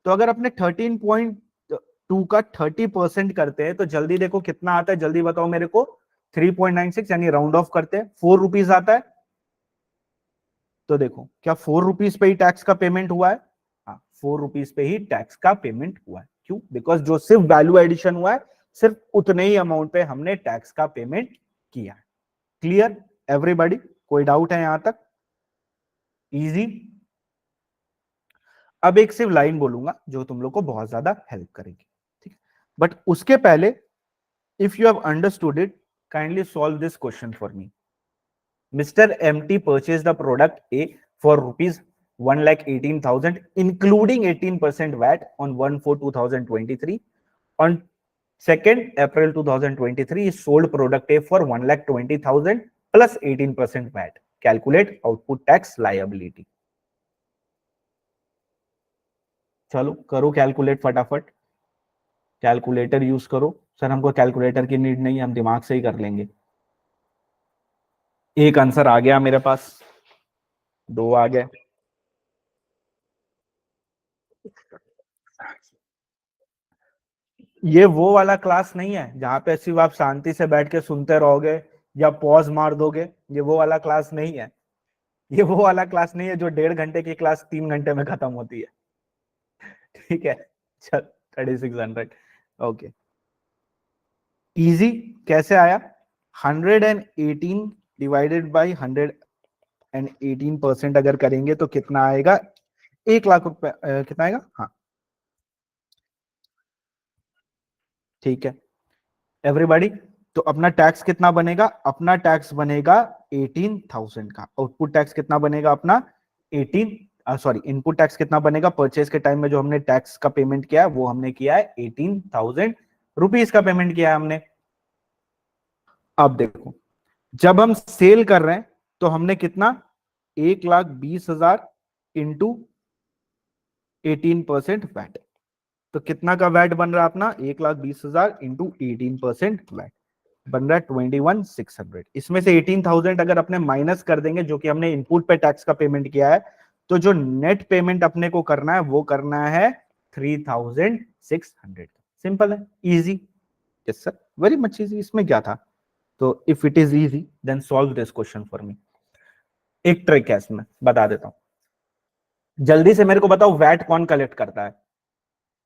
तो अगर अपने 13.2 का 30% करते हैं तो जल्दी देखो कितना आता है, जल्दी बताओ मेरे को। 3.96, यानी राउंड ऑफ करते हैं, 4 रुपीज आता है। तो देखो क्या 4 रुपीज पे ही टैक्स का पेमेंट हुआ है, हाँ 4 रुपीज पे ही टैक्स का पेमेंट हुआ है। क्यों, बिकॉज जो सिर्फ वैल्यू एडिशन हुआ है सिर्फ उतने ही अमाउंट पे हमने टैक्स का पेमेंट किया है। क्लियर एवरीबॉडी, कोई डाउट है यहां तक, इजी। अब एक सिर्फ लाइन बोलूंगा जो तुम लोग को बहुत ज्यादा हेल्प करेगी, ठीक है। बट उसके पहले, if you have understood it, kindly solve this question for me. Mister MT purchased the product A for rupees 1,18,000 including 18% VAT on 1/4/2023. On 2nd April 2023 he sold product A for 1,20,000 plus 18% VAT. Calculate output tax liability. चलो करो कैलकुलेट फटाफट, कैलकुलेटर यूज करो। सर हमको कैलकुलेटर की नीड नहीं है, हम दिमाग से ही कर लेंगे। एक आंसर आ गया मेरे पास, दो आ गए। ये वो वाला क्लास नहीं है जहां पे सिर्फ आप शांति से बैठ के सुनते रहोगे या पॉज मार दोगे, ये वो वाला क्लास नहीं है। ये वो वाला क्लास नहीं है जो 1.5 घंटे की क्लास 3 घंटे में खत्म होती है। ठीक है, चल 3600, ओके। इजी कैसे आया, 118 डिवाइडेड बाई 118% अगर करेंगे तो कितना आएगा, 1 लाख रुपए, कितना आएगा, हाँ ठीक है एवरीबॉडी। तो अपना टैक्स कितना बनेगा, अपना टैक्स बनेगा 18,000 का। आउटपुट टैक्स कितना बनेगा अपना 18, सॉरी इनपुट टैक्स कितना बनेगा, परचेज के टाइम में जो हमने टैक्स का पेमेंट किया है वो हमने किया है 18,000 रुपीज का पेमेंट किया है हमने। अब देखो जब हम सेल कर रहे हैं तो हमने कितना, 1,20,000 इंटू 18% वैट। तो कितना का वैट बन रहा है अपना, 1,20,000 इंटू 18% वैट, बन रहा है 21,600। इसमें से 18,000 अगर अपने माइनस कर देंगे जो कि हमने इनपुट पे टैक्स का पेमेंट किया है, तो जो नेट पेमेंट अपने को करना है वो करना है 3,600। सिंपल है, easy. Yes sir, very much easy, इसमें क्या था। तो if it is easy then solve this question for me. एक ट्रिक है इसमें, बता देता हूं, जल्दी से मेरे को बताओ वैट कौन कलेक्ट करता है,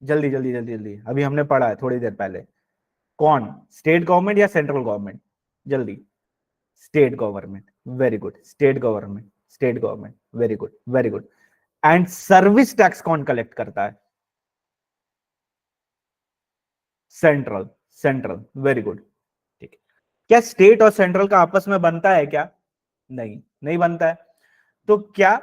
जल्दी जल्दी जल्दी जल्दी, अभी हमने पढ़ा है थोड़ी देर पहले। कौन, स्टेट गवर्नमेंट या सेंट्रल गवर्नमेंट, जल्दी। State government, very good, state government, state government, very good very good. And service tax कौन कलेक्ट करता है, सेंट्रल, सेंट्रल, वेरी गुड, ठीक है। क्या स्टेट और सेंट्रल का आपस में बनता है क्या, नहीं नहीं बनता है। तो क्या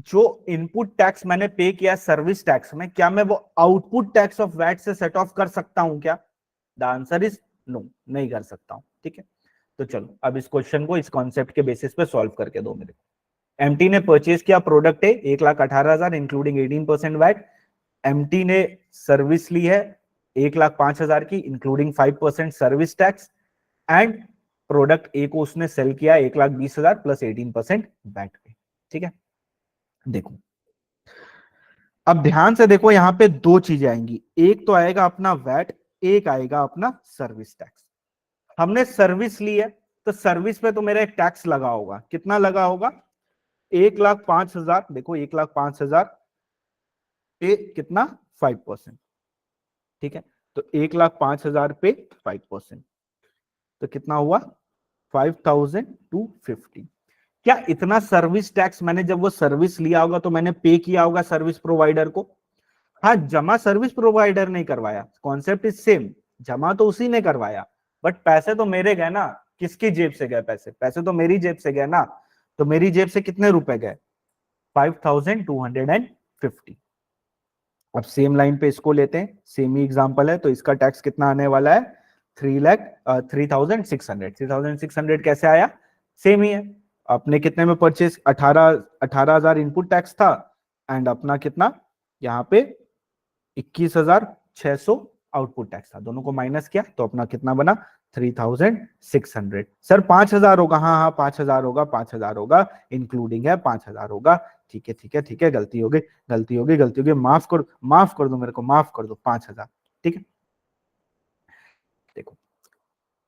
जो इनपुट टैक्स मैंने पे किया सर्विस टैक्स में, क्या मैं वो आउटपुट टैक्स ऑफ वैट से सेट ऑफ कर सकता हूं क्या, द आंसर इज नो, नहीं कर सकता हूं, ठीक है। तो चलो अब इस क्वेश्चन को इस कॉन्सेप्ट के बेसिस पे सॉल्व करके दो मेरे को। एमटी ने परचेज किया प्रोडक्ट है 1,18,000 इंक्लूडिंग 18% वैट। एमटी ने सर्विस ली है 1,05,000 की including 5% service tax, and product ए को उसने सेल किया 1,20,000 प्लस 18% वैट पे, ठीक है। देखो अब ध्यान से देखो, यहां पे दो चीजें आएंगी, एक तो आएगा अपना वैट, एक आएगा अपना सर्विस टैक्स। हमने सर्विस ली है तो सर्विस पे तो मेरा एक टैक्स लगा होगा, कितना लगा होगा, 1,05,000, देखो 1,05,000 पे कितना, 5%, ठीक है। तो 1,05,000 पे 5%, तो कितना हुआ 5,250। क्या इतना सर्विस टैक्स मैंने जब वो सर्विस लिया होगा तो मैंने पे किया होगा सर्विस प्रोवाइडर को? हाँ, जमा सर्विस प्रोवाइडर नहीं करवाया, कॉन्सेप्ट इज सेम, जमा तो उसी ने करवाया, बट पैसे तो मेरे गए ना। किसकी जेब से गए पैसे? पैसे तो मेरी जेब से गए ना। तो मेरी जेब से कितने रुपए गए? 5250। अब सेम लाइन पे इसको लेते हैं, सेम ही एग्जांपल है, तो इसका टैक्स कितना आने वाला है? 3600। कैसे आया? सेम ही है। अपने कितने में परचेज? 18,000 इनपुट टैक्स था, एंड अपना कितना यहाँ पे 21,600 आउटपुट टैक्स था। दोनों को माइनस किया तो अपना कितना बना? 3,600। सर 5,000 होगा? हाँ हाँ 5,000 होगा, 5,000 होगा, इंक्लूडिंग है, 5,000 होगा। ठीक है ठीक है ठीक है, गलती हो गई, गलती हो गई, गलती हो गई, माफ कर दो मेरे को, माफ कर दो, 5,000। ठीक है, देखो,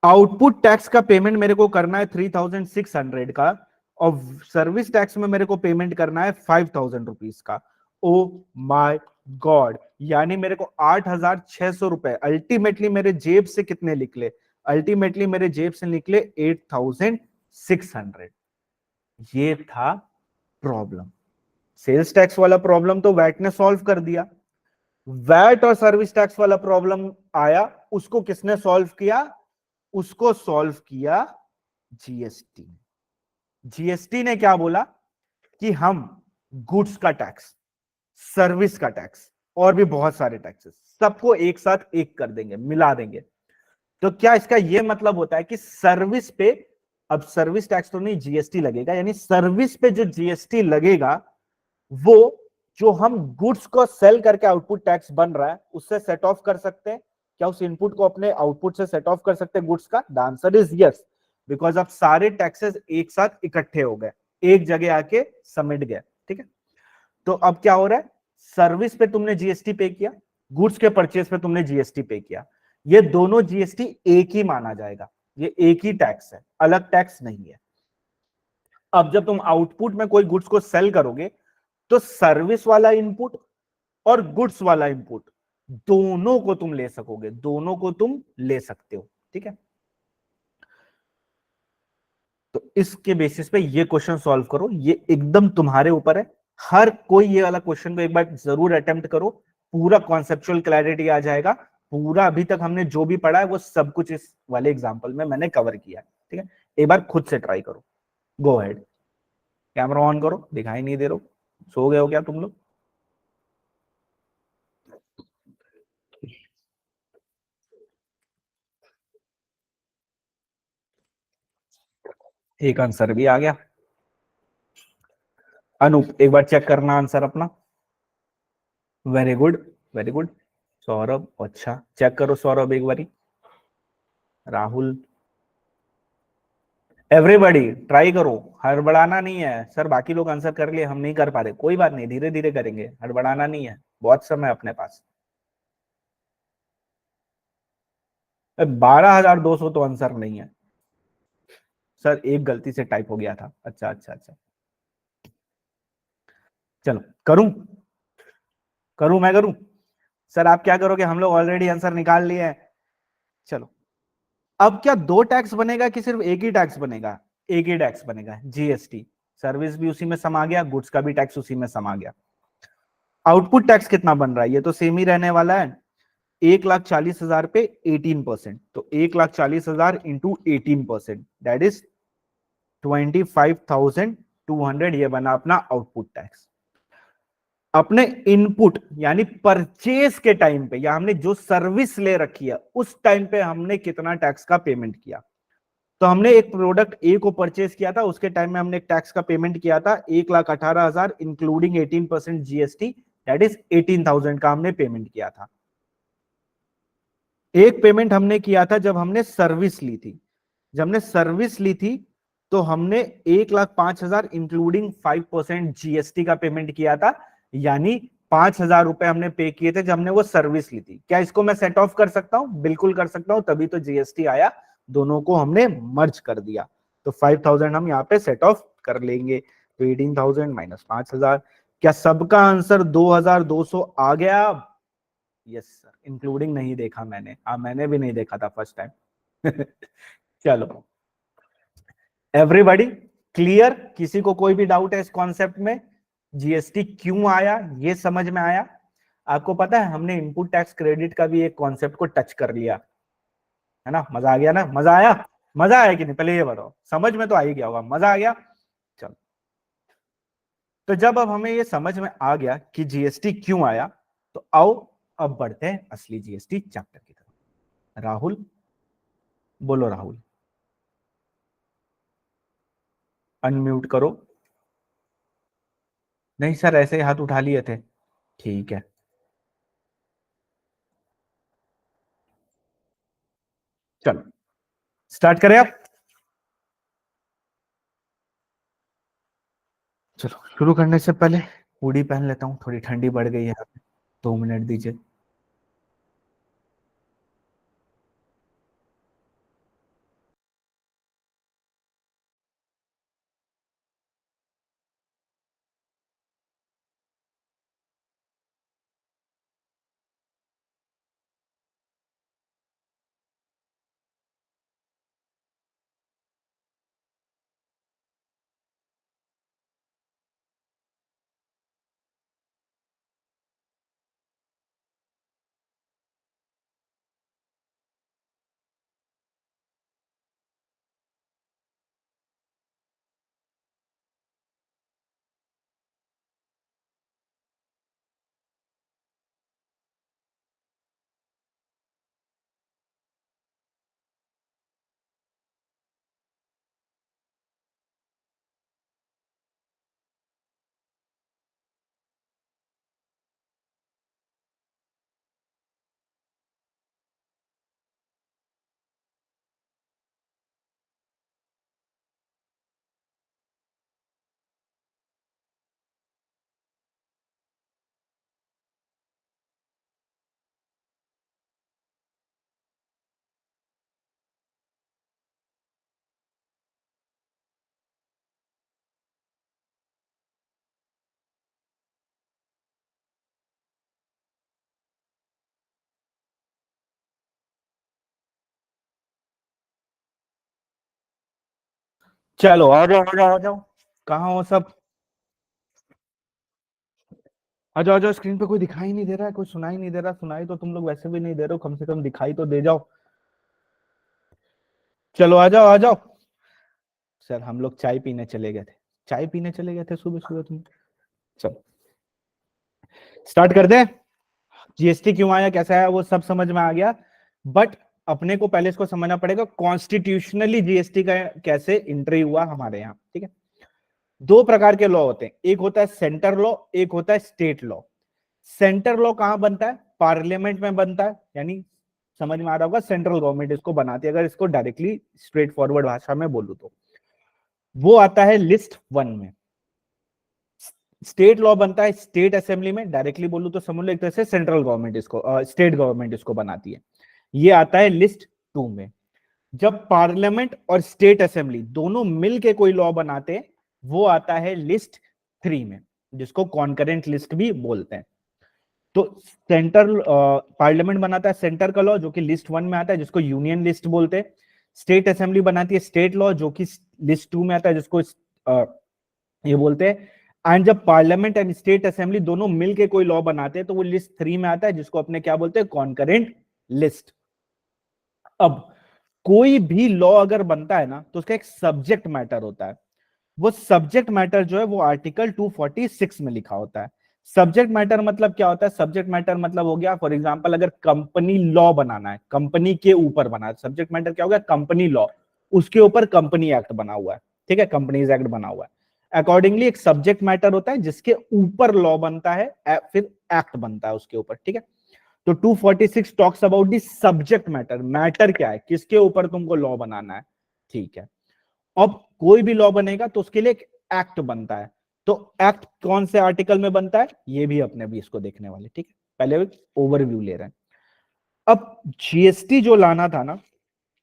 आउटपुट टैक्स का पेमेंट मेरे को करना है 3,600 का, और सर्विस टैक्स में मेरे को पेमेंट करना है 5,000 रुपीज का। ओ माय गॉड, यानी मेरे को 8,600 रुपए अल्टीमेटली मेरे जेब से कितने निकले? अल्टीमेटली मेरे जेब से निकले 8,600। ये था प्रॉब्लम। सेल्स टैक्स वाला प्रॉब्लम तो वैट ने सॉल्व कर दिया। वैट और सर्विस टैक्स वाला प्रॉब्लम आया, उसको किसने सॉल्व किया? उसको सॉल्व किया जीएसटी। जीएसटी ने क्या बोला कि हम गुड्स का टैक्स, सर्विस का टैक्स और भी बहुत सारे टैक्सेस सबको एक साथ एक कर देंगे, मिला देंगे। तो क्या इसका यह मतलब होता है कि सर्विस पे अब सर्विस टैक्स तो नहीं, जीएसटी लगेगा, यानी सर्विस पे जो जीएसटी लगेगा वो जो हम गुड्स को सेल करके आउटपुट टैक्स बन रहा है उससे सेट ऑफ कर सकते हैं? क्या उस इनपुट को अपने आउटपुट से सेट ऑफ कर सकते हैं गुड्स का? The answer is yes, because अब सारे टैक्सेस एक साथ इकट्ठे हो गए, एक जगह आके समेट गए। ठीक है, तो अब क्या हो रहा है? सर्विस पे तुमने जीएसटी पे किया, गुड्स के परचेज पे तुमने जीएसटी पे किया, ये दोनों जीएसटी एक ही माना जाएगा, ये एक ही टैक्स है, अलग टैक्स नहीं है। अब जब तुम आउटपुट में कोई गुड्स को सेल करोगे तो सर्विस वाला इनपुट और गुड्स वाला इनपुट दोनों को तुम ले सकोगे, दोनों को तुम ले सकते हो। ठीक है, तो इसके बेसिस पे ये क्वेश्चन सॉल्व करो, ये एकदम तुम्हारे ऊपर है। हर कोई ये वाला क्वेश्चन को एक बार जरूर अटेम्प्ट करो, पूरा कॉन्सेप्चुअल क्लैरिटी आ जाएगा। पूरा अभी तक हमने जो भी पढ़ा है वो सब कुछ इस वाले एग्जांपल में मैंने कवर किया है। ठीक है, एक बार खुद से ट्राई करो। गो अहेड, कैमरा ऑन करो, दिखाई नहीं दे रहा, सो गए हो क्या तुम लोग? एक आंसर भी आ गया। अनूप एक बार चेक करना आंसर अपना। Very good, very good. Saurabh, अच्छा चेक करो सौरभ एक बारी। राहुल, एवरीबॉडी ट्राई करो, हड़बड़ाना नहीं है। सर बाकी लोग आंसर कर लिए, हम नहीं कर पा रहे, कोई बात नहीं, धीरे धीरे करेंगे, हड़बड़ाना नहीं है, बहुत समय अपने पास। 12,200 तो आंसर नहीं है सर, एक गलती से टाइप हो गया था। अच्छा अच्छा अच्छा, चलो करूं, करूं मैं करूं? सर आप क्या करोगे, हम लोग ऑलरेडी आंसर निकाल लिए हैं। चलो, अब क्या दो टैक्स बनेगा कि सिर्फ एक ही टैक्स बनेगा? एक ही टैक्स बनेगा, जीएसटी। सर्विस भी उसी में समा गया, गुड्स का भी टैक्स उसी में समा गया। आउटपुट टैक्स कितना बन रहा है? ये तो सेम ही रहने वाला है, 1,40,000 पे 18%, तो 1,40,000 इंटू 18%, दैट इज 25,200। ये बना अपना आउटपुट टैक्स। अपने इनपुट यानी परचेज के टाइम पे, या हमने जो सर्विस ले रखी है उस टाइम पे हमने कितना टैक्स का पेमेंट किया? तो हमने एक प्रोडक्ट ए को परचेज किया था, उसके टाइम में हमने एक टैक्स का पेमेंट किया था 1,18,000 इंक्लूडिंग 18% जीएसटी, दैट इज 18,000 का हमने पेमेंट किया था। एक पेमेंट हमने किया था जब हमने सर्विस ली थी, जब हमने सर्विस ली थी तो हमने 1,05,000 इंक्लूडिंग 5% जीएसटी का पेमेंट किया था, यानी 5,000 रुपए हमने पे किए थे जब हमने वो सर्विस ली थी। क्या इसको मैं सेट ऑफ कर सकता हूं? बिल्कुल कर सकता हूं, तभी तो जीएसटी आया, दोनों को हमने मर्ज कर दिया। तो 5,000 हम यहाँ पे सेट ऑफ कर लेंगे, तो 18,000 माइनस 5,000। क्या सबका आंसर 2,200 आ गया? यस सर, इंक्लूडिंग नहीं देखा मैंने, हाँ मैंने भी नहीं देखा था फर्स्ट टाइम। चलो एवरीबॉडी क्लियर? किसी को कोई भी डाउट है इस कॉन्सेप्ट में? जीएसटी क्यों आया ये समझ में आया? आपको पता है हमने इनपुट टैक्स क्रेडिट का भी एक कॉन्सेप्ट को टच कर लिया है ना। मजा आ गया ना? मजा आया? मजा आया कि नहीं पहले ये बताओ, समझ में तो आ ही गया होगा, मजा आ गया। चलो, तो जब अब हमें ये समझ में आ गया कि जीएसटी क्यों आया, तो आओ अब बढ़ते हैं असली जीएसटी चैप्टर की तरफ। राहुल, बोलो राहुल, अनम्यूट करो। नहीं सर, ऐसे ही हाथ उठा लिए थे। ठीक है, चलो स्टार्ट करें आप। चलो शुरू करने से पहले हुडी पहन लेता हूँ, थोड़ी ठंडी बढ़ गई है। 2 मिनट दीजिए। चलो आ जाओ आ जाओ आ जाओ। कहाँ हो सब? आ जाओ आ जाओ। स्क्रीन पे कोई दिखाई नहीं दे रहा है, कोई सुनाई नहीं दे रहा। सुनाई तो तुम लोग वैसे भी नहीं दे रहे हो, कम से कम दिखाई तो दे जाओ। चलो आ जाओ आ जाओ। सर हम लोग चाय पीने चले गए थे। चाय पीने चले गए थे सुबह सुबह तुम। चलो स्टार्ट कर दे। जीएसटी क्यों आया, कैसा आया, वो सब समझ में आ गया। बट अपने को पहले इसको समझना पड़ेगा कॉन्स्टिट्यूशनली जीएसटी का कैसे एंट्री हुआ हमारे यहाँ। ठीक है, 2 प्रकार के लॉ होते हैं, एक होता है सेंटर लॉ, एक होता है स्टेट लॉ। सेंटर लॉ कहां बनता है? पार्लियामेंट में बनता है, यानी समझ में आ रहा होगा, सेंट्रल गवर्नमेंट इसको बनाती है, अगर इसको डायरेक्टली स्ट्रेट फॉरवर्ड भाषा में बोलूं तो। वो आता है लिस्ट 1 में। स्टेट लॉ बनता है स्टेट असेंबली में, डायरेक्टली बोलूं तो समझ लो एक तरह से सेंट्रल गवर्नमेंट इसको, स्टेट गवर्नमेंट इसको बनाती है। ये आता है लिस्ट 2 में। जब पार्लियामेंट और स्टेट असेंबली दोनों मिलके कोई लॉ बनाते हैं, वो आता है लिस्ट 3 में, जिसको कॉन्करेंट लिस्ट भी बोलते हैं। तो सेंट्रल पार्लियामेंट बनाता है सेंटर का लॉ, जो कि लिस्ट 1 में आता है, जिसको यूनियन लिस्ट बोलते हैं। स्टेट असेंबली बनाती है स्टेट लॉ, जो कि लिस्ट 2 में आता है, जिसको ये बोलते हैं। एंड जब पार्लियामेंट एंड स्टेट असेंबली दोनों मिलके कोई लॉ बनाते हैं, तो वो लिस्ट 3 में आता है, जिसको अपने क्या बोलते हैं? Concurrent list. अब कोई भी लॉ अगर बनता है ना, तो उसका एक सब्जेक्ट मैटर होता है। वो सब्जेक्ट मैटर जो है वो आर्टिकल 246 में लिखा होता है। सब्जेक्ट मैटर मतलब क्या होता है? सब्जेक्ट मैटर मतलब हो गया, फॉर एग्जांपल अगर कंपनी लॉ बनाना है, कंपनी के ऊपर बना है, सब्जेक्ट मैटर क्या हो गया? Company law. उसके ऊपर कंपनी एक्ट बना हुआ है, ठीक है, कंपनीज एक्ट बना हुआ है। अकॉर्डिंगली एक सब्जेक्ट मैटर होता है जिसके ऊपर लॉ बनता है, फिर एक्ट बनता है उसके ऊपर, ठीक है। तो 246 talks about the subject matter. Matter क्या है? किसके ऊपर तुमको लॉ बनाना है, ठीक है। अब कोई भी लॉ बनेगा तो उसके लिए एक एक्ट बनता है। तो एक्ट कौन से आर्टिकल में बनता है, ये भी अपने भी इसको देखने वाले, ठीक है। पहले ओवरव्यू ले रहे हैं। अब जीएसटी जो लाना था ना,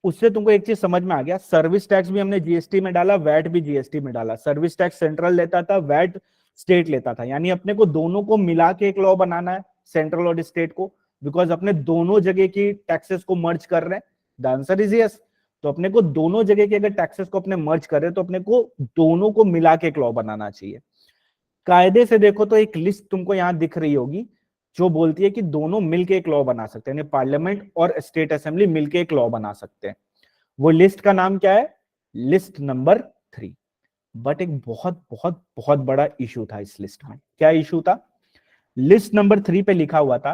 उससे तुमको एक चीज समझ में आ गया। सर्विस टैक्स भी हमने जीएसटी में डाला, वैट भी जीएसटी में डाला। सर्विस टैक्स सेंट्रल लेता था, वैट स्टेट लेता था, यानी अपने को दोनों को मिला के एक लॉ बनाना है, सेंट्रल और स्टेट को, बिकॉज अपने दोनों जगह की टैक्सेस को मर्ज कर रहे हैं। The answer is yes. तो अपने को दोनों जगह के अगर टैक्सेस को अपने मर्ज करें तो अपने को दोनों को मिला के एक लॉ बनाना चाहिए। कायदे से देखो तो एक लिस्ट तुमको यहां दिख रही होगी जो बोलती है कि दोनों मिलके एक लॉ बना सकते हैं, पार्लियामेंट और स्टेट असेंबली मिलके एक लॉ बना सकते हैं। वो लिस्ट का नाम क्या है? List number 3। बट एक बहुत बहुत बहुत बड़ा इशू था इस लिस्ट में। क्या इशू था? लिस्ट नंबर 3 पे लिखा हुआ था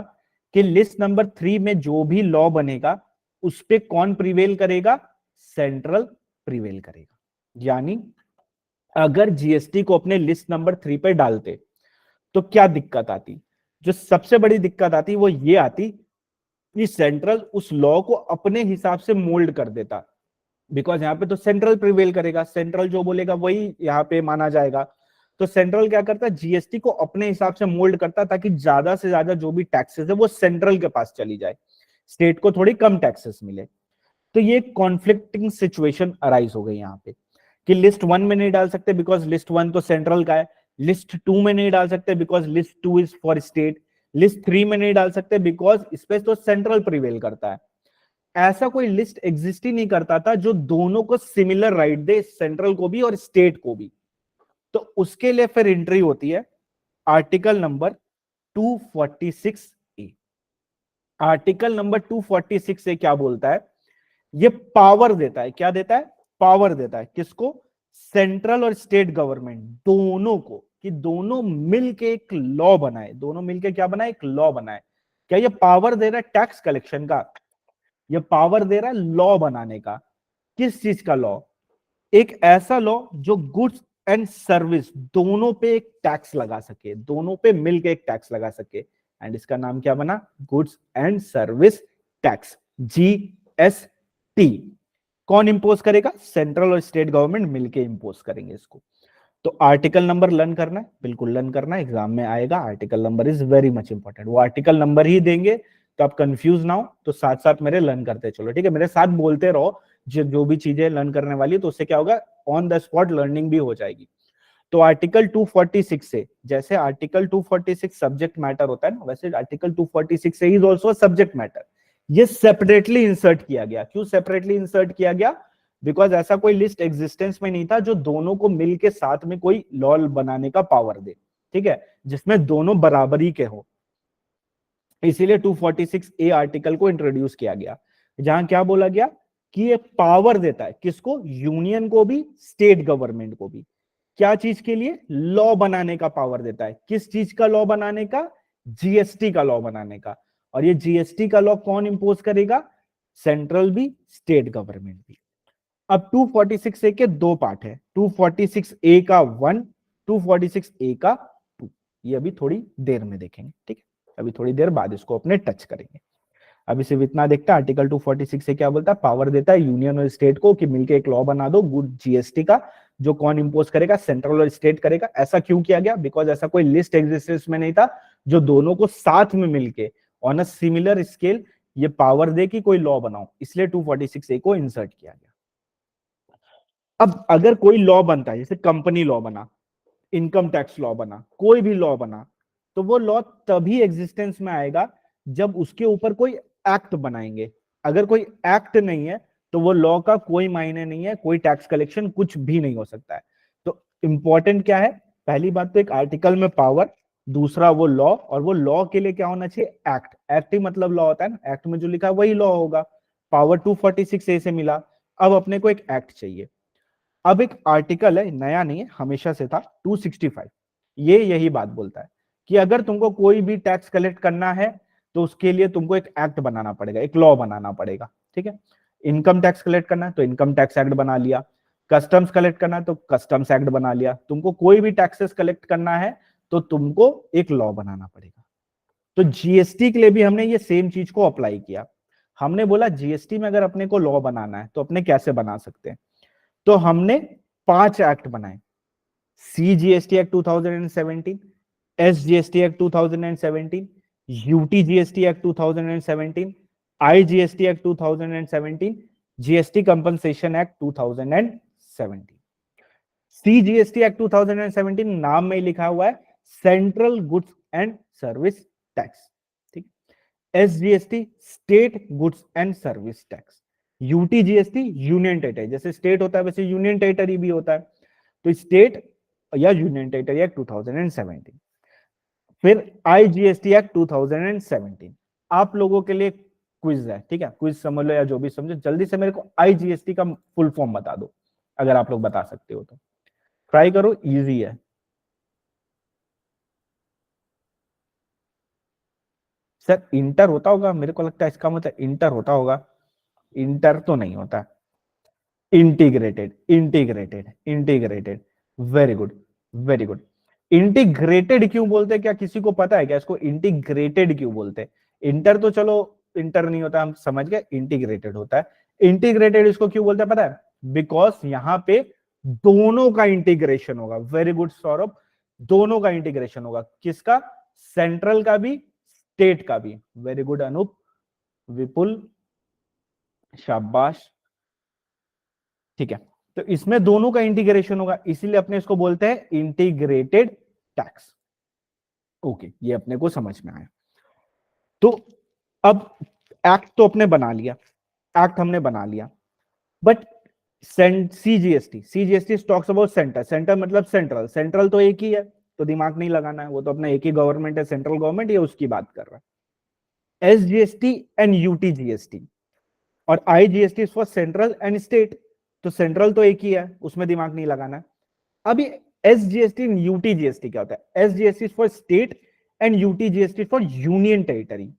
कि लिस्ट नंबर 3 में जो भी लॉ बनेगा उस पे कौन प्रिवेल करेगा? सेंट्रल प्रिवेल करेगा। यानी अगर जीएसटी को अपने लिस्ट नंबर 3 पे डालते तो क्या दिक्कत आती? जो सबसे बड़ी दिक्कत आती वो ये आती कि सेंट्रल उस लॉ को अपने हिसाब से मोल्ड कर देता। बिकॉज यहाँ पे तो सेंट्रल प्रिवेल करेगा, सेंट्रल जो बोलेगा वही यहाँ पे माना जाएगा। तो सेंट्रल क्या करता है? जीएसटी को अपने हिसाब से मोल्ड करता ताकि ज्यादा से ज्यादा जो भी टैक्सेस है वो सेंट्रल के पास चली जाए, स्टेट को थोड़ी कम टैक्सेस मिले। तो ये कॉन्फ्लिक्टिंग सिचुएशन अराइज हो गई यहाँ पे कि लिस्ट 1 में नहीं डाल सकते बिकॉज लिस्ट 1 तो सेंट्रल का है, लिस्ट 2 में नहीं डाल सकते because list 2 is for state, list 3 में नहीं डाल सकते बिकॉज इस पे तो सेंट्रल प्रिवेल करता है। ऐसा कोई लिस्ट एग्जिस्ट ही नहीं करता था जो दोनों को सिमिलर राइट दे, सेंट्रल को भी और स्टेट को भी। तो उसके लिए फिर एंट्री होती है आर्टिकल नंबर 246 ए। आर्टिकल नंबर 246 ए क्या बोलता है? ये पावर देता है। क्या देता है? पावर देता है। किसको? सेंट्रल और स्टेट गवर्नमेंट दोनों को, कि दोनों मिलके एक लॉ बनाए। दोनों मिलके क्या बनाए? एक लॉ बनाए। क्या ये पावर दे रहा है टैक्स कलेक्शन का? ये पावर दे रहा है लॉ बनाने का। किस चीज का लॉ? एक ऐसा लॉ जो गुड्स एंड सर्विस दोनों पे एक टैक्स लगा सके, दोनों पे मिलके एक टैक्स लगा सके। एंड इसका नाम क्या बना? Goods and service tax, GST. कौन इंपोज करेगा? सेंट्रल और स्टेट गवर्नमेंट मिलके इंपोज करेंगे इसको। तो आर्टिकल नंबर लर्न करना है, बिल्कुल लर्न करना है, एग्जाम में आएगा। Article number is very much important. वो आर्टिकल नंबर ही देंगे तो आप कंफ्यूज ना हो, तो साथ साथ मेरे लर्न करते चलो, ठीक है? मेरे साथ बोलते रहो जो भी चीजें लर्न करने वाली है, तो उससे क्या होगा? ऑन द स्पॉट लर्निंग भी हो जाएगी। तो आर्टिकल 246 से, जैसे आर्टिकल 246 सब्जेक्ट मैटर होता है ना, वैसे आर्टिकल 246 से इज ऑल्सो सब्जेक्ट मैटर। ये सेपरेटली इंसर्ट किया गया। क्यों सेपरेटली इंसर्ट किया गया? बिकॉज ऐसा कोई लिस्ट एग्जिस्टेंस में नहीं था जो दोनों को मिलके साथ में कोई लॉ बनाने का पावर दे, ठीक है, जिसमें दोनों बराबरी के हो। इसीलिए 246 ए आर्टिकल को इंट्रोड्यूस किया गया, जहां क्या बोला गया कि ये पावर देता है किसको? यूनियन को भी, स्टेट गवर्नमेंट को भी। क्या चीज के लिए? लॉ बनाने का पावर देता है। किस चीज का लॉ बनाने का? जीएसटी का लॉ बनाने का। और ये जीएसटी का लॉ कौन इंपोज करेगा? सेंट्रल भी, स्टेट गवर्नमेंट भी। अब 246 ए के दो पार्ट है, 246 ए का 1, 246 ए का 2। ये अभी थोड़ी देर में देखेंगे, ठीक है? अभी थोड़ी देर बाद इसको अपने टच करेंगे। अभी सिर्फ इतना देखता है आर्टिकल 246 से क्या बोलता है? पावर देता है यूनियन और स्टेट को कि मिलके एक लॉ बना दो गुड जीएसटी का, जो कौन इंपोज करेगा? सेंट्रल और स्टेट करेगा। ऐसा क्यों किया गया? बिकॉज ऐसा कोई लिस्ट एग्जिस्टेंस में नहीं था जो दोनों को साथ में मिलके ऑन अ सिमिलर स्केल ये पावर दे कि कोई लॉ बनाओ, इसलिए 246 ए को इंसर्ट किया गया। अब अगर कोई लॉ बनता है, जैसे कंपनी लॉ बना, इनकम टैक्स लॉ बना, कोई भी लॉ बना, तो वो लॉ तभी एग्जिस्टेंस में आएगा जब उसके ऊपर कोई एक्ट बनाएंगे। अगर कोई एक्ट नहीं है तो वो लॉ का कोई मायने नहीं है, कोई टैक्स कलेक्शन कुछ भी नहीं हो सकता है। तो इंपॉर्टेंट क्या है? पहली बात तो एक आर्टिकल में पावर, दूसरा वो लॉ, और वो लॉ के लिए क्या होना चाहिए? एक्ट। एक्ट ही मतलब लॉ होता है ना, एक्ट में जो लिखा है वही लॉ होगा। पावर 246 ए से मिला, अब अपने को एक एक्ट चाहिए। अब एक आर्टिकल है, नया नहीं है, हमेशा से था, 265। ये यही बात बोलता है कि अगर तुमको कोई भी टैक्स कलेक्ट करना है तो उसके लिए तुमको एक एक्ट बनाना पड़ेगा, एक लॉ बनाना पड़ेगा, ठीक है? इनकम टैक्स कलेक्ट करना है तो इनकम टैक्स एक्ट बना लिया, कस्टम्स कलेक्ट करना है तो कस्टम्स एक्ट बना लिया, तुमको कोई भी टैक्सेस कलेक्ट करना है तो तुमको एक लॉ बनाना पड़ेगा। तो जीएसटी के लिए भी हमने ये सेम चीज को अप्लाई किया। हमने बोला जीएसटी में अगर अपने को लॉ बनाना है तो अपने कैसे बना सकते हैं? तो हमने 5 एक्ट बनाए। CGST act 2017, SGST act 2017, UTGST act 2017, IGST act 2017, GST compensation act 2017। CGST act 2017 नाम में लिखा हुआ है central goods and service tax, ठीक? SGST state goods and service tax. UT GST union territory, जैसे स्टेट होता है वैसे यूनियन टेरिटरी भी होता है, तो स्टेट या यूनियन टेरिटरी एक्ट 2017। फिर आईजीएसटी एक्ट 2017। आप लोगों के लिए क्विज है, ठीक है, क्विज समझ लो या जो भी समझो, जल्दी से मेरे को आईजीएसटी का फुल फॉर्म बता दो, अगर आप लोग बता सकते हो तो ट्राई करो, इजी है। सर इंटर होता होगा, मेरे को लगता है इसका मतलब इंटर होता होगा, इंटर तो नहीं होता। Integrated, integrated, integrated, very good, very good. Integrated क्यों बोलते हैं, क्या किसी को पता है क्या इसको इंटीग्रेटेड क्यों बोलते हैं? इंटर तो चलो, इंटर नहीं होता हम समझ गए, इंटीग्रेटेड होता है। इंटीग्रेटेड इसको क्यों बोलते हैं पता है? बिकॉज यहां पे दोनों का इंटीग्रेशन होगा। वेरी गुड सौरभ, दोनों का इंटीग्रेशन होगा, किसका? सेंट्रल का भी, स्टेट का भी। वेरी गुड अनूप, विपुल, शाबाश, ठीक है। तो इसमें दोनों का इंटीग्रेशन होगा, इसीलिए अपने इसको बोलते हैं इंटीग्रेटेड टैक्स। ओके, ये अपने को समझ में आया। तो अब एक्ट तो अपने बना लिया, एक्ट हमने बना लिया, but CGST, CGST talks about centre, centre मतलब सेंट्रल, सेंट्रल तो एक ही है, तो दिमाग नहीं लगाना है, वो तो अपना एक ही गवर्नमेंट है, सेंट्रल गवर्नमेंट, ये उसकी बात कर रहा है। एसजीएसटी एंड यूटीजीएसटी और IGST for central and state, तो सेंट्रल तो एक ही है, उसमें दिमाग नहीं लगाना है। अभी एसजीएसटी एंड यूटीजीएसटी क्या होता है? SGST for state and UTGST for union territory.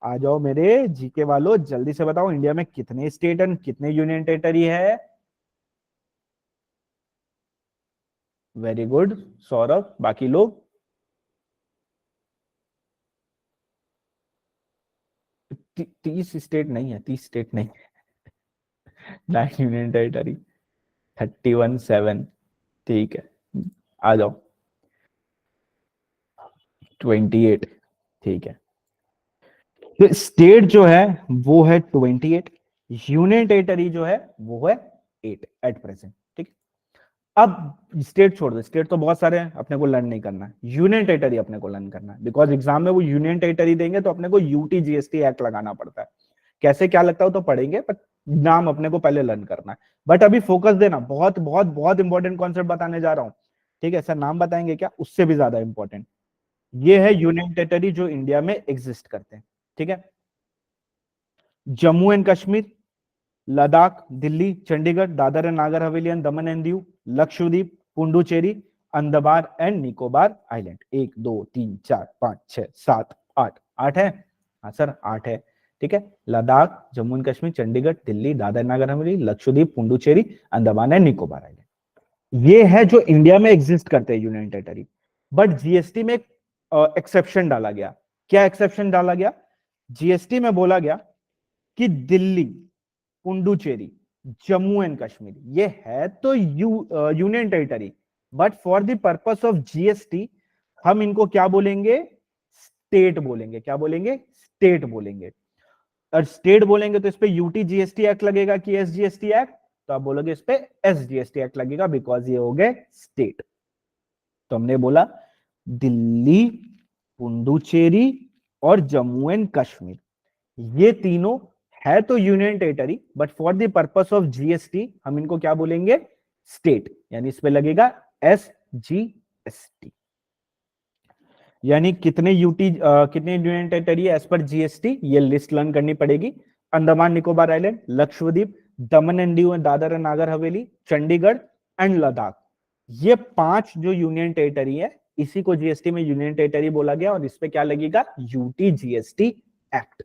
आ जाओ मेरे जीके वालों, जल्दी से बताओ इंडिया में कितने स्टेट एंड कितने यूनियन टेरिटरी है? वेरी गुड सौरभ, बाकी लोग? 30 स्टेट नहीं है, 30 स्टेट नहीं, 9 यूनियन टेरिटरी, 31 7, ठीक है। आ जाओ, 28, ठीक है। तो स्टेट जो है वो है 28, यूनियन टेरिटरी जो है वो है 8 एट प्रेजेंट, ठीक। अब स्टेट छोड़ दो, स्टेट तो बहुत सारे हैं, अपने को लर्न नहीं करना है, यूनियन टेरिटरी अपने को लर्न करना है, बिकॉज एग्जाम में वो यूनियन टेरिटरी देंगे तो अपने को यूटी जीएसटी एक्ट लगाना पड़ता है। कैसे क्या लगता है तो पढ़ेंगे, बट नाम अपने को पहले लर्न करना है। बट अभी फोकस देना, बहुत बहुत बहुत इंपॉर्टेंट कॉन्सेप्ट बताने जा रहा हूं, ठीक है। सर नाम बताएंगे क्या? उससे भी ज्यादा इंपॉर्टेंट, ये है यूनियन टेरिटरी जो इंडिया में एग्जिस्ट करते हैं, ठीक है। Jammu and Kashmir, Ladakh, Delhi, Chandigarh, Dadar and Nagar Haveli and Daman and Diu, Lakshadweep, Puducherry, Andaman and Nicobar island. 1 2 3 4 5 6 7 8, 8 है? हाँ सर 8 है, ठीक है। Ladakh, Jammu and Kashmir, Chandigarh, Delhi, Dadar Nagar Haveli, Lakshadweep, Puducherry, Andaman and Nicobar island, ये है जो इंडिया में एग्जिस्ट करते हैं यूनियन टेरिटरी। बट जीएसटी में एक एक्सेप्शन डाला गया। क्या एक्सेप्शन डाला गया? जीएसटी में बोला गया कि दिल्ली, पुडुचेरी, जम्मू एंड कश्मीर, ये है तो union territory, but for the purpose of GST हम इनको क्या बोलेंगे? स्टेट बोलेंगे। क्या बोलेंगे? स्टेट बोलेंगे। और स्टेट बोलेंगे तो इस पे यूटी जीएसटी एक्ट लगेगा कि एसजीएसटी एक्ट? तो आप बोलोगे इस पे एसजीएसटी एक्ट लगेगा, बिकॉज ये हो गए स्टेट। तो हमने बोला दिल्ली, पुडुचेरी और जम्मू एंड कश्मीर, ये तीनों है तो union territory, but for the purpose of GST हम इनको क्या बोलेंगे? स्टेट, यानी इस पे लगेगा एस जी एस टी। यानी कितने कितने यूनियन टेरिटरी है एज पर जीएसटी, ये लिस्ट लर्न करनी पड़ेगी। Andaman Nicobar island, Lakshadweep, Daman and Diu, Dadar and Nagar Haveli, Chandigarh and Ladakh, ये 5 जो यूनियन टेरिटरी है, इसी को जीएसटी में यूनियन टेरिटरी बोला गया, और इस पे क्या लगेगा? UT GST act.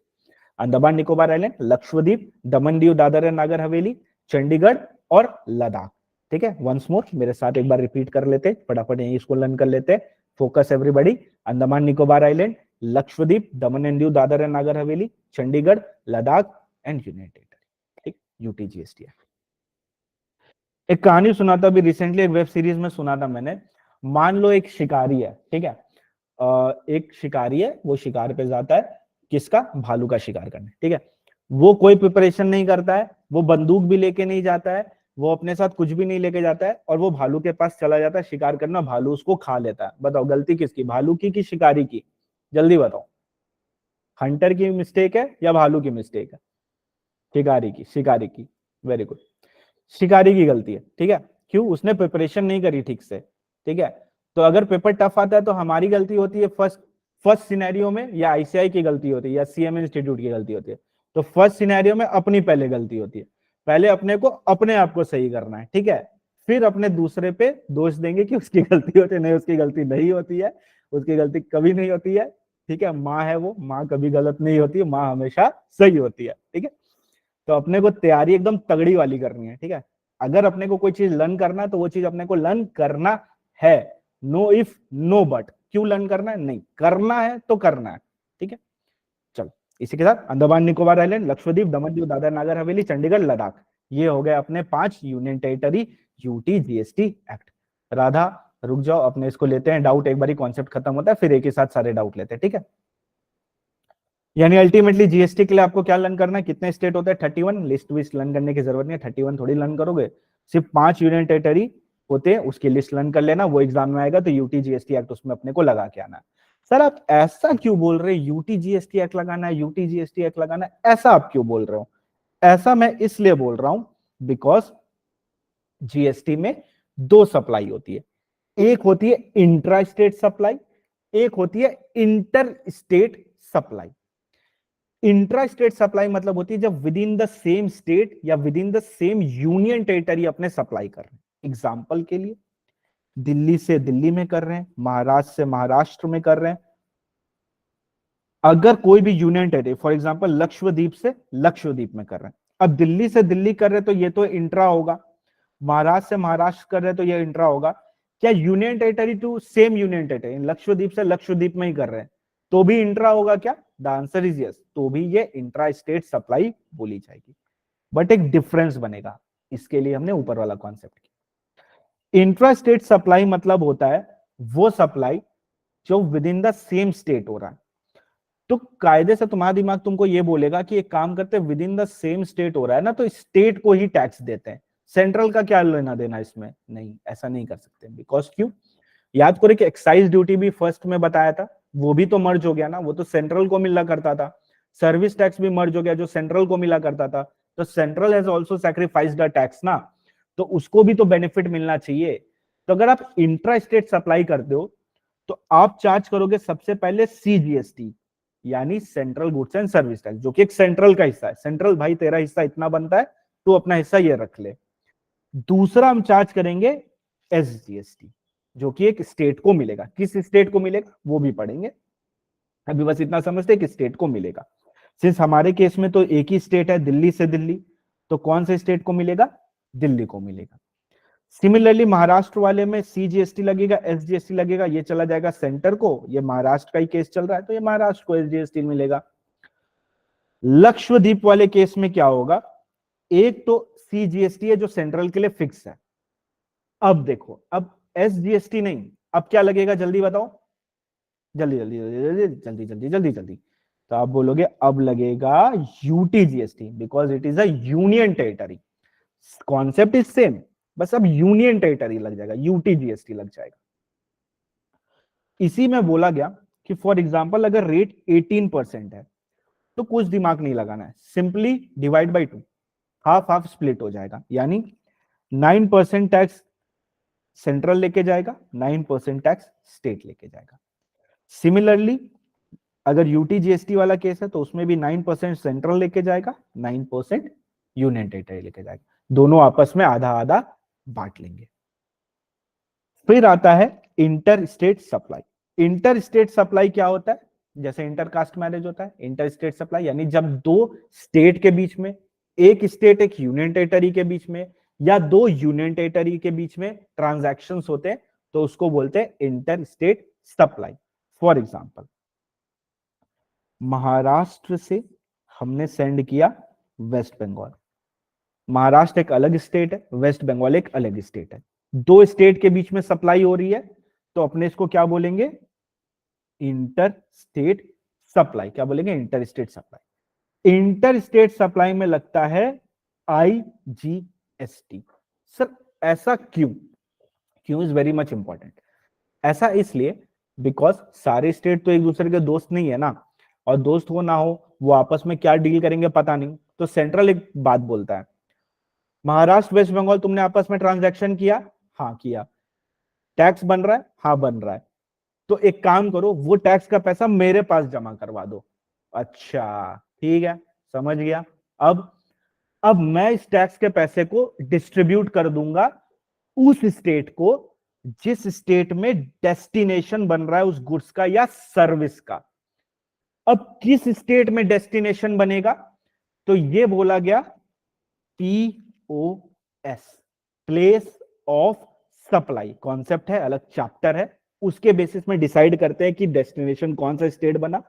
Andaman Nicobar island, Lakshadweep, Daman Diu, Dadar and Nagar Haveli, Chandigarh और लद्दाख, ठीक है। वंस मोर मेरे साथ एक बार रिपीट कर लेते, फटाफट यही इसको लर्न कर लेते। Focus everybody, Andaman Nicobar island, Lakshadweep, Daman and Diu, Dadar and Nagar Haveli, Chandigarh, Ladakh and union territory, ठीक, यूटीजीएसटी। एक कहानी सुना था अभी रिसेंटली, एक वेब सीरीज में सुना था मैंने। मान लो एक शिकारी है, ठीक है, एक शिकारी है, वो शिकार पे जाता है, किसका? भालू का शिकार करने, ठीक है। वो कोई प्रिपरेशन नहीं करता है, वो बंदूक भी लेके नहीं जाता है, वो अपने साथ कुछ भी नहीं लेके जाता है, और वो भालू के पास चला जाता है शिकार करना, भालू उसको खा लेता है। बताओ गलती किसकी, भालू की कि शिकारी की? जल्दी बताओ, हंटर की मिस्टेक है या भालू की मिस्टेक है? शिकारी की, वेरी गुड, शिकारी की गलती है, ठीक है। क्यों? उसने प्रिपरेशन नहीं करी ठीक से, ठीक है। तो अगर पेपर टफ आता है तो हमारी गलती होती है फर्स्ट फर्स्ट सिनेरियो में, या आईसीआई की गलती होती है, या सीएम इंस्टीट्यूट की गलती होती है। तो फर्स्ट सिनेरियो में अपनी पहले गलती होती है, पहले अपने को अपने आप को सही करना है, ठीक है। फिर अपने दूसरे पे दोष देंगे कि उसकी गलती होती है, नहीं उसकी गलती नहीं होती है, उसकी गलती कभी नहीं होती है, ठीक है। माँ है वो, माँ कभी गलत नहीं होती है, माँ हमेशा सही होती है, ठीक है। तो अपने को तैयारी एकदम तगड़ी वाली करनी है, ठीक है। अगर अपने को कोई चीज लर्न करना है तो वो चीज अपने को लर्न करना है, नो इफ नो बट। क्यों लर्न करना है? नहीं, करना है तो करना है, ठीक है। चलो, इसी के साथ अंडमान निकोबार आइलैंड, लक्षद्वीप, दमन दीव, दादरा नागर हवेली, चंडीगढ़, लद्दाख, ये हो गए अपने 5 union territory UT GST act. Radha रुक जाओ, अपने इसको लेते हैं डाउट, एक बार कॉन्सेप्ट खत्म होता है फिर एक ही साथ सारे डाउट लेते हैं, ठीक है। यानी अल्टीमेटली जीएसटी के लिए आपको क्या लर्न करना है? कितने स्टेट होते हैं? 31। लिस्ट विस्ट लर्न करने की जरूरत नहीं है, 31 थोड़ी लर्न करोगे, सिर्फ 5 यूनियन टेरिटरी होते हैं, उसकी लिस्ट लर्न कर लेना, वो एग्जाम में आएगा तो यूटी जीएसटी एक्ट उसमें अपने को लगा के आना है। सर आप ऐसा क्यों बोल रहे हैं यूटी जीएसटी एक्ट लगाना है, यूटी जीएसटी एक्ट लगाना है, ऐसा आप क्यों बोल रहे हो? ऐसा मैं इसलिए बोल रहा हूं बिकॉज जीएसटी में 2 सप्लाई होती है, एक होती है इंट्रा स्टेट सप्लाई, एक होती है inter state supply. Intra state supply मतलब होती है जब within the same state या within the same union territory अपने सप्लाई कर रहे हैं। एग्जाम्पल के लिए दिल्ली से दिल्ली में कर रहे हैं, महाराष्ट्र से महाराष्ट्र में कर रहे हैं। अगर कोई भी union territory, for example Lakshadweep से लक्षद्वीप में कर रहे हैं, अब दिल्ली से दिल्ली कर रहे हैं तो ये तो इंट्रा होगा, महाराष्ट्र से महाराष्ट्र कर रहे हैं तो ये इंट्रा होगा। क्या union territory to same union territory, Lakshadweep से लक्षद्वीप में ही कर रहे हैं तो भी इंट्रा होगा क्या? द आंसर इज यस, तो भी ये इंट्रा स्टेट सप्लाई बोली जाएगी, बट एक डिफरेंस बनेगा, इसके लिए हमने ऊपर वाला कॉन्सेप्ट किया। इंट्रा स्टेट सप्लाई मतलब होता है वो सप्लाई जो with in the same state हो रहा है। तो कायदे से तुम्हारा दिमाग तुमको ये बोलेगा कि एक काम करते, with in the same state हो रहा है ना तो स्टेट को ही टैक्स देते हैं, सेंट्रल का क्या लेना देना इसमें? नहीं, ऐसा नहीं कर सकते। बिकॉज क्यों? याद करें कि एक्साइज ड्यूटी भी फर्स्ट में बताया था, वो भी तो मर्ज हो गया ना, वो तो सेंट्रल को मिला करता था। सर्विस टैक्स भी मर्ज हो गया जो सेंट्रल को मिला करता था, तो central has also sacrificed the tax ना, तो उसको भी तो बेनिफिट मिलना चाहिए। तो अगर आप इंट्रा स्टेट सप्लाई करते हो तो आप चार्ज करोगे सबसे पहले सीजीएसटी, यानी central goods and service tax, जो कि एक सेंट्रल का हिस्सा है। सेंट्रल भाई तेरा हिस्सा इतना बनता है, तो अपना हिस्सा ये रख ले। दूसरा हम चार्ज करेंगे एसजीएसटी, जो कि एक स्टेट को मिलेगा। किस स्टेट को मिलेगा वो भी पढ़ेंगे, अभी बस इतना समझते हैं कि स्टेट को मिलेगा। सिंस हमारे केस में तो एक ही स्टेट है, दिल्ली से दिल्ली, तो कौन से स्टेट को मिलेगा? दिल्ली को मिलेगा। सिमिलरली महाराष्ट्र वाले में सीजीएसटी लगेगा, एसजीएसटी लगेगा, ये चला जाएगा सेंटर को, ये महाराष्ट्र का ही केस चल रहा है तो ये महाराष्ट्र को एसजीएसटी मिलेगा। लक्षद्वीप वाले केस में क्या होगा? एक तो सीजीएसटी है जो सेंट्रल के लिए फिक्स है। अब देखो, अब एसजीएसटी नहीं, अब क्या लगेगा जल्दी बताओ, जल्दी जल्दी जल्दी जल्दी जल्दी जल्दी जल्दी। तो आप बोलोगे अब लगेगा UT GST, because it is a union territory. Concept is same, बस अब यूनियन टेरिटरी लग जाएगा, यूटी जीएसटी लग जाएगा। इसी में बोला गया कि फॉर एग्जांपल अगर रेट 18% है तो कुछ दिमाग नहीं लगाना है, simply divide by 2, half half split हो जाएगा, यानी 9% टैक्स सेंट्रल लेके जाएगा, 9% टैक्स स्टेट लेके जाएगा। सिमिलरली अगर यूटी जीएसटी वाला केस है तो उसमें भी 9% सेंट्रल लेके जाएगा, 9% यूनियन टेरिटरी लेके जाएगा, दोनों आपस में आधा आधा बांट लेंगे। फिर आता है inter state supply. Inter state supply क्या होता है? जैसे इंटर कास्ट मैरिज होता है, इंटर स्टेट सप्लाई यानी जब 2 स्टेट के बीच में, एक स्टेट एक यूनियन टेरिटरी के बीच में, या 2 यूनियन टेरिटरी के बीच में ट्रांजैक्शंस होते हैं, तो उसको बोलते हैं inter state supply. For example Maharashtra से हमने सेंड किया वेस्ट बंगाल, महाराष्ट्र एक अलग स्टेट है, वेस्ट बंगाल एक अलग स्टेट है, 2 स्टेट के बीच में सप्लाई हो रही है, तो अपने इसको क्या बोलेंगे? Inter state supply. क्या बोलेंगे? Inter state supply. Inter state supply में लगता है आईजीएसटी। सर ऐसा क्यों? क्यों इज वेरी मच इंपॉर्टेंट। ऐसा इसलिए बिकॉज सारे स्टेट तो एक दूसरे के दोस्त नहीं है ना, और दोस्त हो ना हो वो आपस में क्या डील करेंगे पता नहीं, तो सेंट्रल एक बात बोलता है, महाराष्ट्र वेस्ट बंगाल तुमने आपस में ट्रांजैक्शन किया, हाँ किया, टैक्स बन रहा है, हाँ बन रहा है, तो एक काम करो, वो टैक्स का पैसा मेरे पास जमा करवा दो। अच्छा ठीक है, समझ गया। अब अब मैं इस टैक्स के पैसे को डिस्ट्रीब्यूट कर दूंगा उस स्टेट को जिस स्टेट में डेस्टिनेशन बन रहा है उस गुड्स का या सर्विस का। अब किस स्टेट में डेस्टिनेशन बनेगा, तो ये बोला गया POS, place of supply, concept है, अलग चैप्टर है, उसके बेसिस में डिसाइड करते हैं कि डेस्टिनेशन कौन सा स्टेट बना।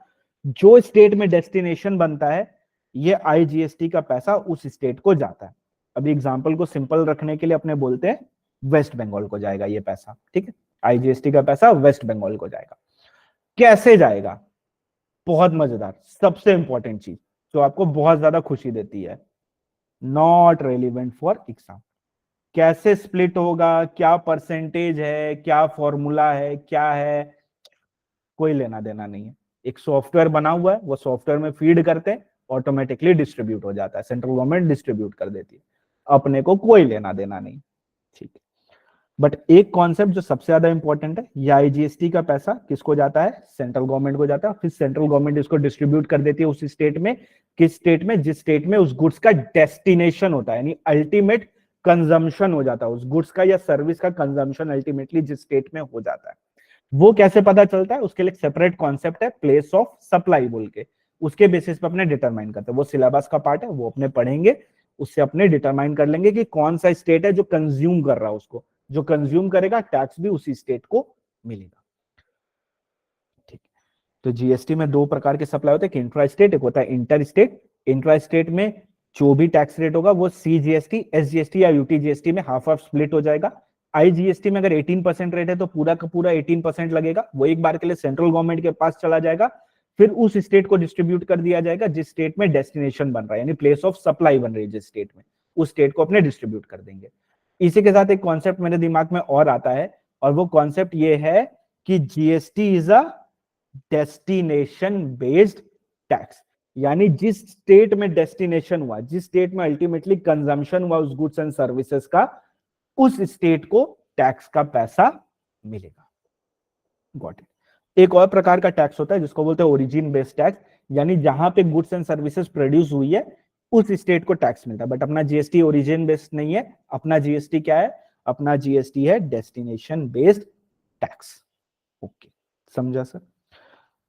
जो स्टेट में डेस्टिनेशन बनता है ये IGST का पैसा उस स्टेट को जाता है। अभी एग्जांपल को सिंपल रखने के लिए अपने बोलते हैं वेस्ट बंगाल को जाएगा ये पैसा, ठीक है, IGST का पैसा वेस्ट बंगाल को जाएगा। कैसे जाएगा, बहुत मजेदार, सबसे इंपॉर्टेंट चीज जो आपको बहुत ज्यादा खुशी देती है, नॉट रेलिवेंट फॉर एग्जाम। कैसे स्प्लिट होगा, क्या परसेंटेज है, क्या फॉर्मूला है, क्या है, कोई लेना देना नहीं है। एक सॉफ्टवेयर बना हुआ है, वो सॉफ्टवेयर में फीड करते हैं, ऑटोमेटिकली डिस्ट्रीब्यूट हो जाता है, सेंट्रल गवर्नमेंट डिस्ट्रीब्यूट कर देती है, अपने को कोई लेना देना नहीं, ठीक है। बट एक कॉन्सेप्ट जो सबसे ज्यादा इंपॉर्टेंट है, ये IGST का पैसा किसको जाता है, सेंट्रल गवर्नमेंट को जाता है, फिर सेंट्रल गवर्नमेंट इसको डिस्ट्रीब्यूट कर देती है उस स्टेट में, किस स्टेट में, जिस स्टेट में उस गुड्स का डेस्टिनेशन होता है, यानी अल्टीमेट कंजम्पशन हो जाता है उस गुड्स का या सर्विस का, कंजम्पशन अल्टीमेटली जिस स्टेट में हो जाता है। वो कैसे पता चलता है, उसके लिए सेपरेट कॉन्सेप्ट है, प्लेस ऑफ सप्लाई बोल के, उसके बेसिस पे अपने डिटरमाइन करते हैं, वो सिलेबस का पार्ट है, वो अपने पढ़ेंगे, उससे अपने डिटरमाइन कर लेंगे कि कौन सा स्टेट है जो कंज्यूम कर रहा है उसको, जो कंज्यूम करेगा टैक्स भी उसी स्टेट को मिलेगा, ठीक। तो GST में दो प्रकार के सप्लाई होते हैं, इंट्रा स्टेट, एक होता है इंटर स्टेट। इंट्रा स्टेट में जो भी टैक्स रेट होगा वो CGST, SGST या UTGST में हाफ हाफ स्प्लिट हो जाएगा। IGST में अगर 18% रेट है तो पूरा का पूरा 18% लगेगा, वो एक बार के लिए सेंट्रल गवर्नमेंट के पास चला जाएगा, फिर उस स्टेट को डिस्ट्रीब्यूट कर दिया जाएगा जिस स्टेट में डेस्टिनेशन बन रहा है, यानी प्लेस ऑफ सप्लाई बन रही है जिस स्टेट में, उस स्टेट को अपने डिस्ट्रीब्यूट कर देंगे। इसी के साथ एक कॉन्सेप्ट मेरे दिमाग में और आता है, और वो कॉन्सेप्ट ये है कि GST is a destination based tax, यानी जिस स्टेट में डेस्टिनेशन हुआ, जिस स्टेट में अल्टीमेटली कंजम्पशन हुआ उस गुड्स एंड सर्विसेज का, उस स्टेट को टैक्स का पैसा मिलेगा। Got it. एक और प्रकार का टैक्स होता है जिसको बोलते हैं ओरिजिन बेस्ड टैक्स, यानी जहां पे गुड्स एंड सर्विसेज प्रोड्यूस हुई है उस स्टेट को टैक्स मिलता है। बट अपना GST ओरिजिन बेस्ड नहीं है, अपना GST क्या है, अपना GST है डेस्टिनेशन बेस्ड टैक्स। ओके, समझा sir.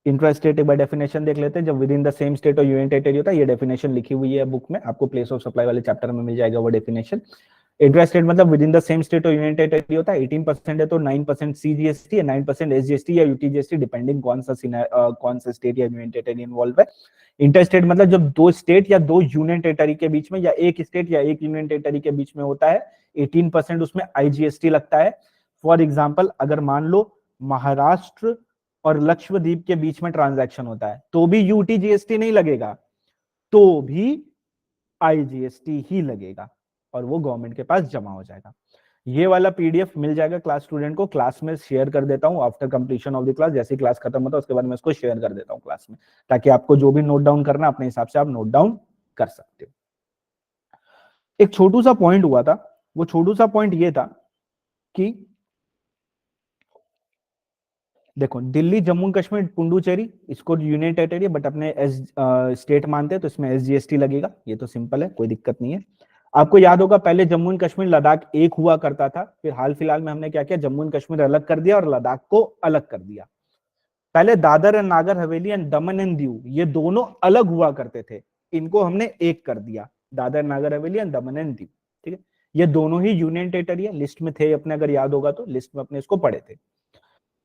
Intra state by definition देख लेते हैं, जब within the same state और यूनियन टेरिटरी होता है, ये डेफिनेशन लिखी हुई है बुक में, आपको प्लेस ऑफ सप्लाई वाले चैप्टर में मिल जाएगा वो डेफिनेशन। इंट्रा स्टेट मतलब with in the same state और यूनियन टेरिटरी होता है, 18% है तो 9% CGST या 9% SGST या UTGST, डिपेंडिंग कौन सा स्टेट या यूनियन टेरिटरी इन्वॉल्व है। इंटर स्टेट मतलब जब दो स्टेट या दो यूनियन टेरिटरी के बीच में, या एक स्टेट या एक यूनियन टेरिटरी के बीच में होता है, 18% उसमें IGST लगता है। फॉर एग्जाम्पल अगर मान लो महाराष्ट्र और लक्षद्वीप के बीच में ट्रांजैक्शन होता है तो भी UTGST नहीं लगेगा, तो भी IGST ही लगेगा और वो गवर्नमेंट के पास जमा हो जाएगा। ये वाला PDF मिल जाएगा क्लास स्टूडेंट को, क्लास में शेयर कर देता हूं after completion of the class, जैसे क्लास खत्म होता है उसके बाद मैं इसको शेयर कर देता हूं क्लास में, ताकि आपको जो भी नोट डाउन करना अपने हिसाब से आप नोट डाउन कर सकते हो। एक छोटू सा पॉइंट हुआ था, वो छोटू सा पॉइंट ये था कि देखो दिल्ली जम्मू कश्मीर पुडुचेरी इसको यूनियन टेरिटरी, बट अपने स्टेट मानते हैं तो इसमें SGST लगेगा, ये तो सिंपल है, कोई दिक्कत नहीं है। आपको याद होगा पहले जम्मू एंड कश्मीर लद्दाख एक हुआ करता था, फिर हाल फिलहाल में हमने क्या किया, जम्मू एंड कश्मीर अलग कर दिया और लद्दाख को अलग कर दिया। पहले Dadar and Nagar Haveli and Daman and Diu ये दोनों अलग हुआ करते थे, इनको हमने एक कर दिया, Dadar Nagar Haveli and Daman and Diu, ठीक है। ये दोनों ही यूनियन टेरिटरी है, लिस्ट में थे अपने, अगर याद होगा तो लिस्ट में अपने इसको पढ़े थे।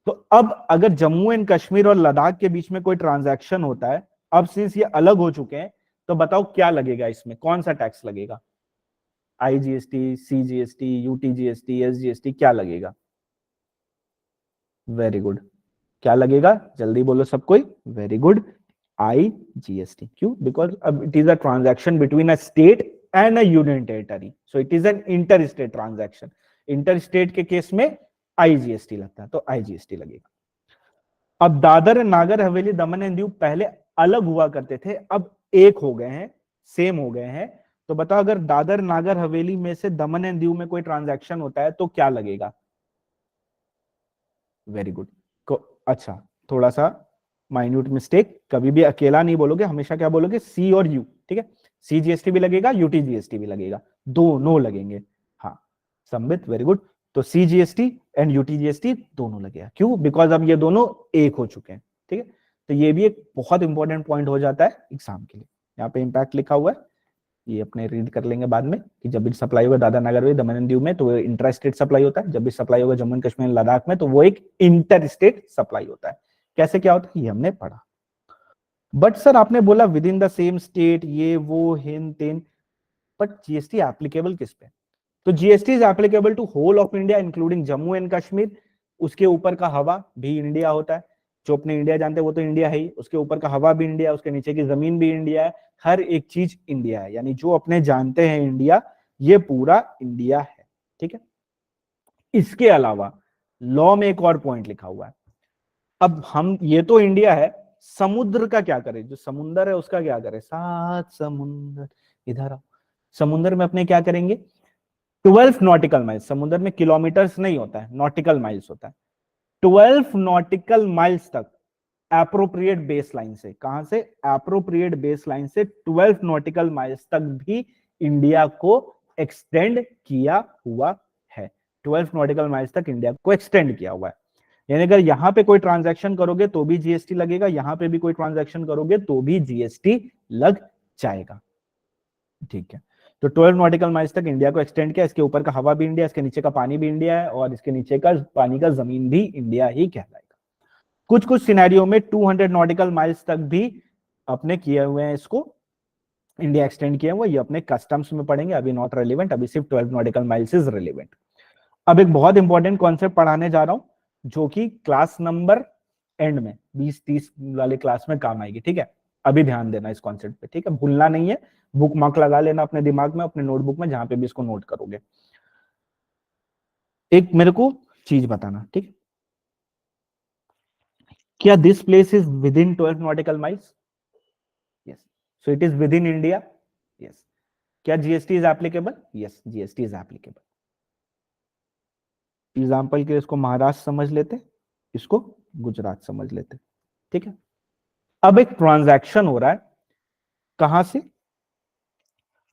तो अब अगर जम्मू एंड कश्मीर और लद्दाख के बीच में कोई ट्रांजैक्शन होता है, अब सिंस ये अलग हो चुके हैं, तो बताओ क्या लगेगा, इसमें कौन सा टैक्स लगेगा, IGST, CGST, UTGST, SGST, क्या लगेगा? वेरी गुड, क्या लगेगा, जल्दी बोलो सब कोई, वेरी गुड, IGST। क्यों? बिकॉज अब it is a transaction between a state and a union territory, so it is an inter state transaction. Inter state के केस में IGST लगता है, तो IGST लगेगा। अब दादर नागर हवेली दमन एंड दीव पहले अलग हुआ करते थे, अब एक हो गए हैं, सेम हो गए हैं, तो बताओ अगर दादर नागर हवेली में से दमन एंड दीव में कोई ट्रांजैक्शन होता है तो क्या लगेगा? Very good. अच्छा, थोड़ा सा माइन्यूट मिस्टेक, कभी भी अकेला नहीं बोलोगे, हमेशा क्या बोलोगे, सी और यू, ठीक है। सी जीएसटी भी लगेगा, यूटी जीएसटी भी लगेगा, दोनों लगेंगे। हाँ संबित, वेरी गुड। तो C GST and UT GST दोनों लगेगा, क्यों? बिकॉज अब ये दोनों एक हो चुके हैं, ठीक है। तो ये भी एक बहुत इंपॉर्टेंट पॉइंट हो जाता है एग्जाम के लिए। यहाँ पे इंपैक्ट लिखा हुआ है, ये अपने रीड कर लेंगे बाद में, कि जब भी सप्लाई होगा दादरा नगर में, दमन एंड दीव में, तो वो इंट्रा स्टेट सप्लाई होता है। जब भी सप्लाई होगा जम्मू एंड कश्मीर लद्दाख में, तो वो एक इंटर स्टेट सप्लाई होता है। कैसे क्या होता है ये हमने पढ़ा। बट सर आपने बोला with in the same state, ये वो हेन तेन, बट जीएसटी एप्लीकेबल किस पे? तो GST is applicable to whole of India including Jammu and Kashmir. उसके ऊपर का हवा भी इंडिया होता है, जो अपने इंडिया जानते हैं वो तो इंडिया है ही, उसके ऊपर का हवा भी इंडिया है, उसके नीचे की जमीन भी इंडिया है, हर एक चीज इंडिया है, यानी जो अपने जानते हैं इंडिया, ये पूरा इंडिया है, ठीक है। इसके अलावा लॉ में एक और पॉइंट लिखा हुआ है। अब हम, ये तो इंडिया है, समुद्र का क्या करें? जो समुद्र है उसका क्या करें? सात समुद्र इधर आओ। समुद्र में अपने क्या करेंगे? 12 नॉटिकल माइल्स, समुद्र में किलोमीटर्स नहीं होता है, नॉटिकल माइल्स होता है। 12 नॉटिकल माइल्स तक एप्रोप्रिएट बेस लाइन से, कहां से? एप्रोप्रिएट बेस लाइन से 12 नॉटिकल माइल्स तक भी इंडिया को एक्सटेंड किया हुआ है। 12 नॉटिकल माइल्स तक इंडिया को एक्सटेंड किया हुआ है, यानी अगर यहां पे कोई ट्रांजैक्शन करोगे तो भी जीएसटी लगेगा, यहां पे भी कोई ट्रांजैक्शन करोगे तो भी जीएसटी लग जाएगा, ठीक है। तो 12 नॉटिकल माइल्स तक इंडिया को एक्सटेंड किया, इसके ऊपर का हवा भी इंडिया, इसके नीचे का पानी भी इंडिया है, और इसके नीचे का पानी का जमीन भी इंडिया ही कहलाएगा। कुछ कुछ सिनेरियो में 200 नॉटिकल माइल्स तक भी अपने किए हुए हैं, इसको इंडिया एक्सटेंड किया हुआ, ये अपने कस्टम्स में पढ़ेंगे, अभी नॉट रेलिवेंट, अभी सिर्फ 12 नॉटिकल माइल्स इज रेलिवेंट। अब एक बहुत इंपॉर्टेंट कॉन्सेप्ट पढ़ाने जा रहा हूं, जो कि क्लास नंबर एंड में 20-30 वाले क्लास में काम आएगी, ठीक है। अभी ध्यान देना इस कॉन्सेप्ट पे, ठीक है, भूलना नहीं है। बुक मार्क लगा लेना अपने दिमाग में, अपने नोटबुक में, जहां पे भी इसको नोट करोगे। एक मेरे को चीज बताना, ठीक, क्या this place is within 12 nautical miles? Yes. So it is within India? Yes. क्या GST is applicable? Yes, GST is applicable. Example के इसको महाराष्ट्र समझ लेते, इसको गुजरात समझ लेते, ठीक है। अब एक ट्रांजैक्शन हो रहा है, कहां से?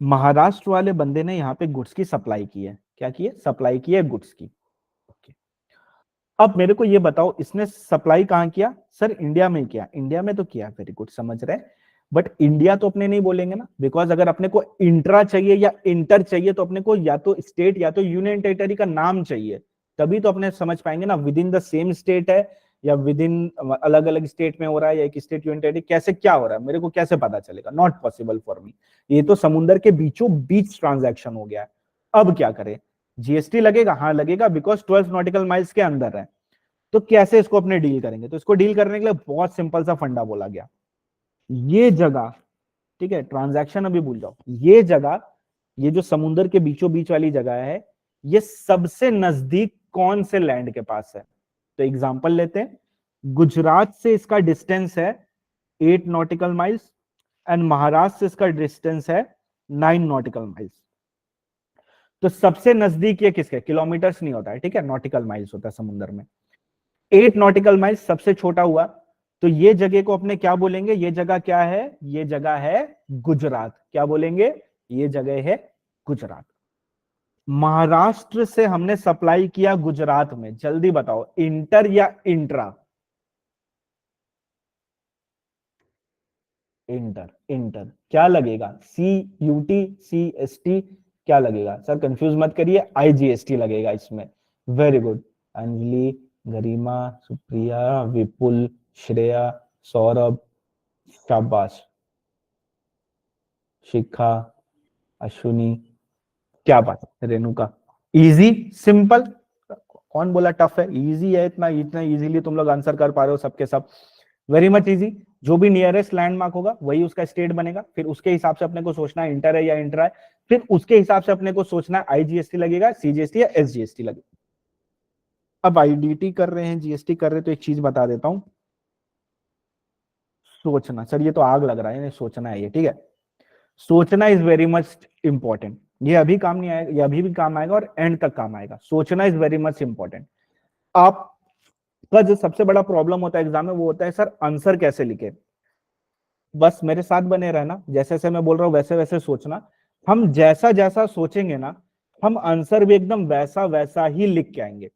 महाराष्ट्र वाले बंदे ने यहाँ पे गुड्स की सप्लाई की है, क्या की है? सप्लाई की है गुड्स की, ओके। अब मेरे को ये बताओ, इसने सप्लाई कहां किया? सर इंडिया में किया, इंडिया में तो किया, वेरी गुड, समझ रहे हैं। बट इंडिया तो अपने नहीं बोलेंगे ना, बिकॉज अगर अपने को इंट्रा चाहिए या इंटर चाहिए तो अपने को या तो स्टेट या तो यूनियन टेरिटरी का नाम चाहिए, तभी तो अपने समझ पाएंगे ना, with in the same state है या विद इन अलग अलग स्टेट में हो रहा है, या एक स्टेट यूनियन टेरिटरी, कैसे क्या हो रहा है मेरे को कैसे पता चलेगा? Not possible for me. ये तो समुद्र के बीचों बीच ट्रांजैक्शन हो गया है। अब क्या करें? जीएसटी लगेगा? हाँ लगेगा, बिकॉज 12 नॉटिकल माइल्स के अंदर है। तो कैसे इसको अपने डील करेंगे? तो इसको डील करने के लिए बहुत सिंपल सा फंडा बोला गया, ये जगह, ठीक है, ट्रांजैक्शन अभी भूल जाओ, ये जगह, ये जो समुद्र के बीचों बीच वाली जगह है, ये सबसे नजदीक कौन से लैंड के पास है? तो एग्जांपल लेते हैं, गुजरात से इसका डिस्टेंस है 8 नॉटिकल माइल्स एंड महाराष्ट्र से इसका डिस्टेंस है 9 नॉटिकल माइल्स। तो सबसे नजदीक ये किसके? किलोमीटर्स नहीं होता है, ठीक है, नॉटिकल माइल्स होता है समुद्र में। 8 नॉटिकल माइल्स सबसे छोटा हुआ, तो ये जगह को अपने क्या बोलेंगे? ये जगह क्या है? ये जगह है गुजरात। क्या बोलेंगे? ये जगह है गुजरात। महाराष्ट्र से हमने सप्लाई किया गुजरात में, जल्दी बताओ, इंटर या इंट्रा? Inter, inter. क्या लगेगा? C UT, C S T, क्या लगेगा? सर कंफ्यूज मत करिए, आईजीएसटी लगेगा इसमें। Very good. अंजलि, गरिमा, सुप्रिया, विपुल, श्रेया, सौरभ, शाबाश, शिखा, अश्विनी, क्या बात है, रेणुका। इजी, सिंपल, कौन बोला टफ है? इजी है, इतना इतना इजीली तुम लोग आंसर कर पा रहे हो सबके सब, वेरी मच इजी। जो भी नियरेस्ट लैंडमार्क होगा वही उसका स्टेट बनेगा, फिर उसके हिसाब से अपने को सोचना है इंटर है या इंट्रा है, फिर उसके हिसाब से अपने को सोचना है आईजीएसटी लगेगा, सीजीएसटी या एसजीएसटी लगेगा। अब आईडीटी कर रहे हैं, जीएसटी कर रहे हैं, तो एक चीज बता देता हूं, सोचना, सर ये तो आग लग रहा है, सोचना है ये, ठीक है। सोचना इज वेरी मच इंपॉर्टेंट। ये अभी काम नहीं आएगा, ये अभी भी काम आएगा और एंड तक काम आएगा। सोचना इज वेरी मच इंपॉर्टेंट। आपका जो सबसे बड़ा प्रॉब्लम होता है एग्जाम में वो होता है सर आंसर कैसे लिखे। बस मेरे साथ बने रहना, जैसे जैसे मैं बोल रहा हूँ वैसे वैसे सोचना। हम जैसा जैसा सोचेंगे ना, हम आंसर भी एकदम वैसा वैसा ही लिख के आएंगे।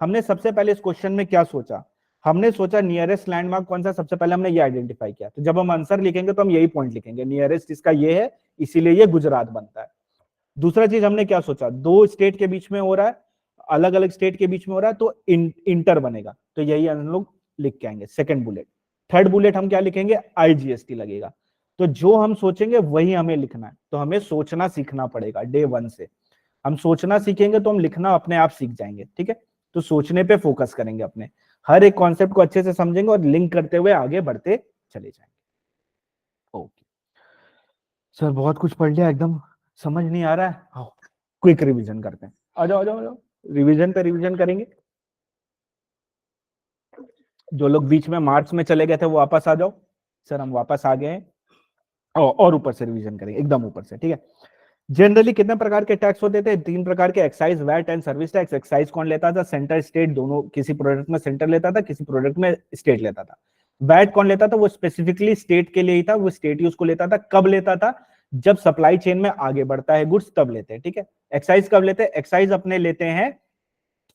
हमने सबसे पहले इस क्वेश्चन में क्या सोचा, हमने सोचा नियरेस्ट लैंडमार्क कौन सा, सबसे पहले हमने ये आइडेंटिफाई किया। तो जब हम आंसर लिखेंगे तो हम यही पॉइंट लिखेंगे, नियरेस्ट इसका ये है, इसीलिए ये गुजरात बनता है। दूसरा चीज हमने क्या सोचा, दो स्टेट के बीच में हो रहा है, अलग अलग स्टेट के बीच में हो रहा है, तो इंटर बनेगा, तो यही हम लोग लिख के आएंगे सेकंड बुलेट। थर्ड बुलेट हम क्या लिखेंगे, आईजीएसटी लगेगा। तो जो हम सोचेंगे वही हमें लिखना है। तो हमें सोचना सीखना पड़ेगा डे वन से। हम सोचना सीखेंगे तो हम लिखना अपने आप सीख जाएंगे, ठीक है। तो सोचने पे फोकस करेंगे, अपने हर एक कॉन्सेप्ट को अच्छे से समझेंगे और लिंक करते हुए आगे बढ़ते चले जाएंगे। ओके सर, बहुत कुछ पढ़ लिया, एकदम समझ नहीं आ रहा है। हाँ, क्विक रिवीजन करते हैं। आ जाओ आ जाओ आ जाओ, रिवीजन पे रिवीजन करेंगे। जो लोग बीच में मार्च में चले गए थे वो वापस आ जाओ। सर हम वापस आ गए हैं, और ऊपर से रिवीजन करेंगे, एकदम ऊपर से, ठीक है। जनरली कितने प्रकार के टैक्स होते थे, तीन प्रकार के, excise, VAT and service tax. Excise कौन लेता था, सेंटर स्टेट दोनों, किसी प्रोडक्ट में सेंटर लेता था, किसी प्रोडक्ट में स्टेट लेता था। वैट कौन लेता था, वो स्पेसिफिकली स्टेट के लिए ही था, वो स्टेट ही उसको लेता था। कब लेता था, जब सप्लाई चेन में आगे बढ़ता है गुड्स तब लेते हैं, ठीक है। एक्साइज कब लेते हैं, एक्साइज अपने लेते हैं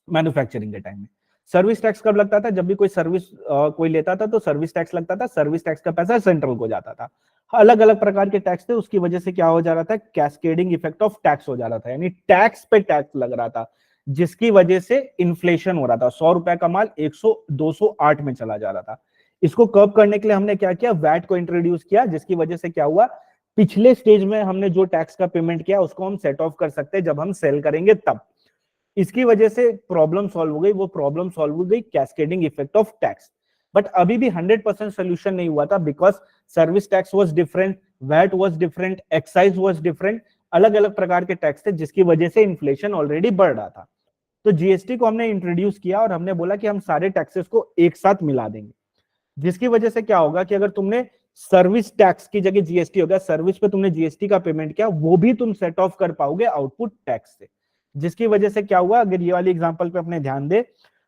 मैन्युफैक्चरिंग के टाइम में। सर्विस टैक्स कब लगता था, जब भी कोई सर्विस कोई लेता था तो सर्विस टैक्स लगता था, सर्विस टैक्स का पैसा सेंट्रल को जाता था। अलग अलग प्रकार के टैक्स थे, उसकी वजह से क्या हो जा रहा था, कैस्केडिंग इफेक्ट ऑफ टैक्स हो जा रहा था, यानी टैक्स पे टैक्स लग रहा था, जिसकी वजह से इन्फ्लेशन हो रहा था। 100 रुपए का माल 100 208 में चला जा रहा था। इसको कर्व करने के लिए हमने क्या किया, वैट को इंट्रोड्यूस किया, जिसकी वजह से क्या हुआ, पिछले स्टेज में हमने जो टैक्स का पेमेंट किया उसको हम सेट ऑफ कर सकते हैं जब हम सेल करेंगे तब। इसकी वजह से प्रॉब्लम सॉल्व हो गई, वो प्रॉब्लम सॉल्व हो गई cascading effect of tax. But अभी भी 100% सोल्यूशन नहीं हुआ था, because service tax was different, VAT was different, excise was different, अलग अलग प्रकार के टैक्स थे, जिसकी वजह से इन्फ्लेशन ऑलरेडी बढ़ रहा था। तो जीएसटी को हमने इंट्रोड्यूस किया और हमने बोला कि हम सारे टैक्सेस को एक साथ मिला देंगे, जिसकी वजह से क्या होगा कि अगर तुमने सर्विस टैक्स की जगह जीएसटी होगा, सर्विस पे तुमने जीएसटी का पेमेंट किया, वो भी तुम सेट ऑफ कर पाओगे आउटपुट टैक्स से। जिसकी वजह से क्या हुआ, अगर ये वाली एग्जांपल पे अपने ध्यान दे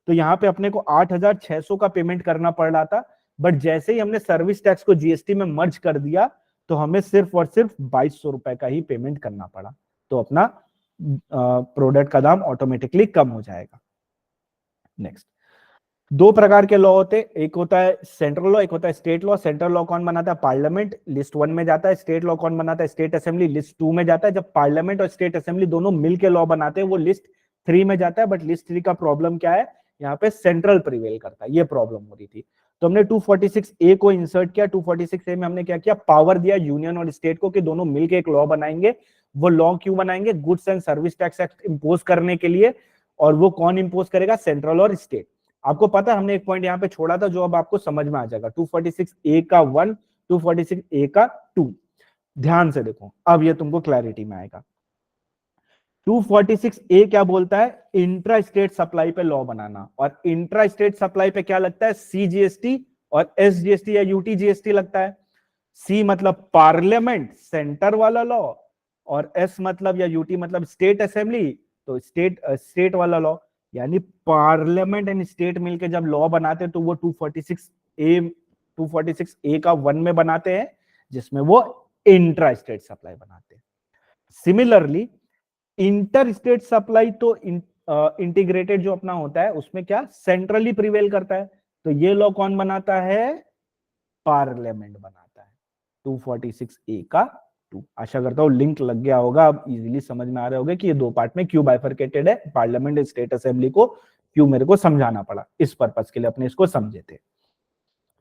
तो यहाँ पे अपने को 8,600 का पेमेंट करना पड़ रहा था, बट जैसे ही हमने सर्विस टैक्स को जीएसटी में मर्ज कर दिया तो हमें सिर्फ और सिर्फ 2,200 रुपए का ही पेमेंट करना पड़ा। तो अपना प्रोडक्ट का दाम ऑटोमेटिकली कम हो जाएगा। नेक्स्ट, दो प्रकार के लॉ होते हैं, एक होता है सेंट्रल लॉ, एक होता है स्टेट लॉ। सेंट्रल लॉ कौन बनाता है, पार्लियामेंट, लिस्ट 1 में जाता है। स्टेट लॉ कौन बनाता है, स्टेट असेंबली, लिस्ट 2 में जाता है। जब पार्लियामेंट और स्टेट असेंबली दोनों मिलकर लॉ बनाते हैं वो लिस्ट 3 में जाता है। बट लिस्ट 3 का प्रॉब्लम क्या है, यहाँ पे सेंट्रल प्रिवेल करता है, ये प्रॉब्लम हो रही थी। तो हमने 246A को इंसर्ट किया। 246A में हमने क्या किया, पावर दिया यूनियन और स्टेट को कि दोनों मिलकर एक लॉ बनाएंगे। वो लॉ क्यों बनाएंगे, goods and service tax act impose करने के लिए। और वो कौन इंपोज करेगा, सेंट्रल और स्टेट। आपको पता है हमने एक पॉइंट यहाँ पे छोड़ा था जो अब आपको समझ में आ जाएगा, 246A का 1, 246A का 2। ध्यान से देखो, अब ये तुमको क्लैरिटी में आएगा। 246A क्या बोलता है, इंट्रा स्टेट सप्लाई पे लॉ बनाना। और इंट्रा स्टेट सप्लाई पे क्या लगता है, CGST और SGST या UTGST लगता है। C मतलब पार्लियामेंट, सेंटर वाला लॉ, और S मतलब या UT मतलब स्टेट असेंबली, तो स्टेट वाला लॉ। यानी पार्लियामेंट एंड स्टेट मिलकर जब लॉ बनाते हैं तो वो 246A का 1 में बनाते हैं, जिसमें वो इंट्रा स्टेट सप्लाई बनाते हैं। सिमिलरली इंटर स्टेट सप्लाई तो इंटीग्रेटेड जो अपना होता है उसमें क्या सेंट्रली प्रिवेल करता है। तो ये लॉ कौन बनाता है, पार्लियामेंट बनाता है। 246A का 2। आशा करता हूं लिंक लग गया होगा, अब इजीली समझ में आ रहा होगा कि ये दो पार्ट में क्यों बाइफरकेटेड है। पार्लियामेंट एंड स्टेट असेंबली को क्यों मेरे को समझाना पड़ा, इस पर्पस के लिए अपने इसको समझे थे।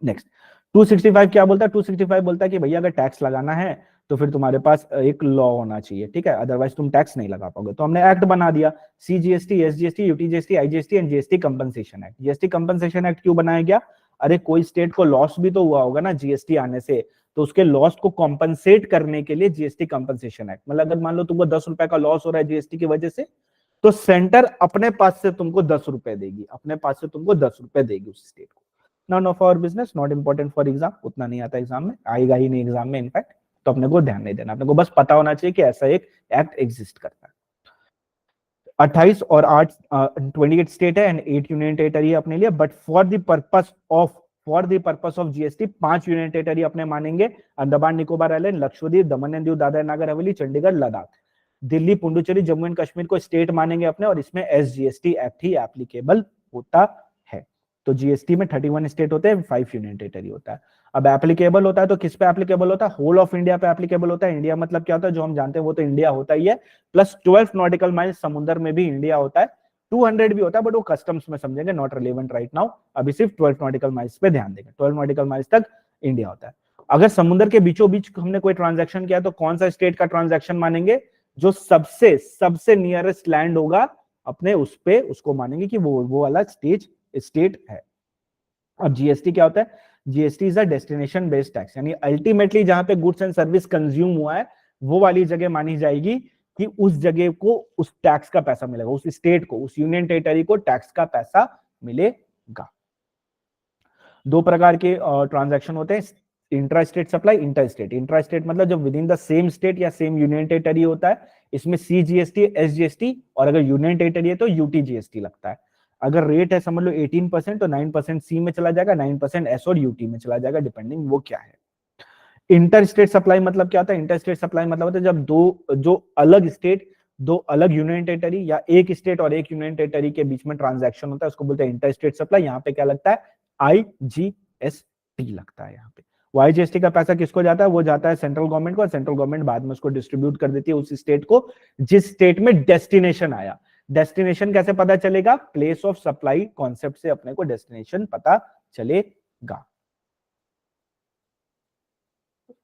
नेक्स्ट, 265 क्या बोलता है, 265 बोलता है कि भैया अगर टैक्स लगाना है तो फिर तुम्हारे पास एक लॉ होना चाहिए, ठीक है, अदरवाइज तुम टैक्स नहीं लगा पाओगे। तो हमने एक्ट बना दिया, CGST, SGST, UTGST, IGST and GST compensation act. GST compensation act क्यों बनाया गया, अरे कोई स्टेट को लॉस भी तो हुआ होगा ना जीएसटी आने से, तो उसके लॉस को कॉम्पनसेट करने के लिए जीएसटी कंपनसेशन एक्ट। मतलब अगर मान लो तुमको 10 रुपए का लॉस हो रहा है जीएसटी की वजह से, तो सेंटर अपने पास से तुमको 10 रुपए देगी, अपने पास से तुमको 10 रुपए देगी उस स्टेट को। None of our business, not important for exam, उतना नहीं आता एग्जाम में, आएगा ही नहीं एग्जाम में इनफैक्ट। तो अपने को ध्यान नहीं देना, अपने को बस पता होना चाहिए कि ऐसा एक एक्ट एग्जिस्ट करता है। 28 और 8 28 स्टेट है एंड 8 यूनियन टेरिटरी अपने लिए, but for the purpose of GST 5 union territory अपने मानेंगे, Andaman Nicobar island, Lakshadweep, Daman and Diu, Dadra Nagar Haveli, Chandigarh, Ladakh. Delhi, Puducherry, Jammu and Kashmir को स्टेट मानेंगे अपने, और इसमें एसजीएसटी एक्ट ही एप्लीकेबल होता है। तो जीएसटी में 31 स्टेट होते हैं, 5 यूनियन टेरिटरी होता है। अब एप्लीकेबल होता है तो किस पे एप्लीकेबल होता है? होल ऑफ इंडिया पे एप्लीकेबल होता है। इंडिया मतलब क्या होता है? जो हम जानते हैं वो तो इंडिया होता ही है, प्लस 12 नॉटिकल माइल्स समुद्र में भी इंडिया होता है, 200 भी होता है, बट वो कस्टम्स में समझेंगे, नॉट रिलेवेंट राइट नाउ। अभी सिर्फ 12 नॉटिकल माइल्स पे ध्यान देंगे, 12 नॉटिकल माइल्स तक इंडिया होता है। अगर समुद्र के बीचों बीच हमने कोई ट्रांजैक्शन किया तो कौन सा स्टेट का ट्रांजैक्शन मानेंगे? जो सबसे सबसे नियरेस्ट लैंड होगा अपने, उस पे उसको मानेंगे कि वो वाला स्टेट है। अब जीएसटी क्या होता है? GST is a destination based tax, यानी अल्टीमेटली जहां पे गुड्स एंड सर्विस कंज्यूम हुआ है वो वाली जगह मानी जाएगी कि उस जगह को उस टैक्स का पैसा मिलेगा, उस स्टेट को, उस यूनियन टेरिटरी को टैक्स का पैसा मिलेगा। दो प्रकार के ट्रांजैक्शन होते हैं, intra state supply, inter state. Intra state मतलब जब within the same state या सेम यूनियन टेरिटरी होता है, इसमें सीजीएसटी, एसजीएसटी, और अगर यूनियन टेरिटरी है तो यूटीजीएसटी लगता है। अगर रेट है समझ लो 18%, तो 9% सी में चला जाएगा, 9% एस और यूटी में चला जाएगा, डिपेंडिंग वो क्या है। इंटर स्टेट सप्लाई मतलब क्या होता है? इंटर स्टेट सप्लाई मतलब होता है जब जो अलग स्टेट, दो अलग यूनियन टेरिटरी या एक स्टेट और एक यूनियन टेरिटरी के बीच में ट्रांजैक्शन होता है, उसको बोलते हैं इंटर स्टेट सप्लाई। यहाँ पे क्या लगता है? आईजीएसटी लगता है। यहाँ पे आईजीएसटी का पैसा किसको जाता है? वो जाता है सेंट्रल गवर्नमेंट को, और सेंट्रल गवर्नमेंट बाद में उसको डिस्ट्रीब्यूट कर देती है उस स्टेट को जिस स्टेट में डेस्टिनेशन आया। डेस्टिनेशन कैसे पता चलेगा? प्लेस ऑफ सप्लाई कॉन्सेप्ट से अपने को डेस्टिनेशन पता चलेगा।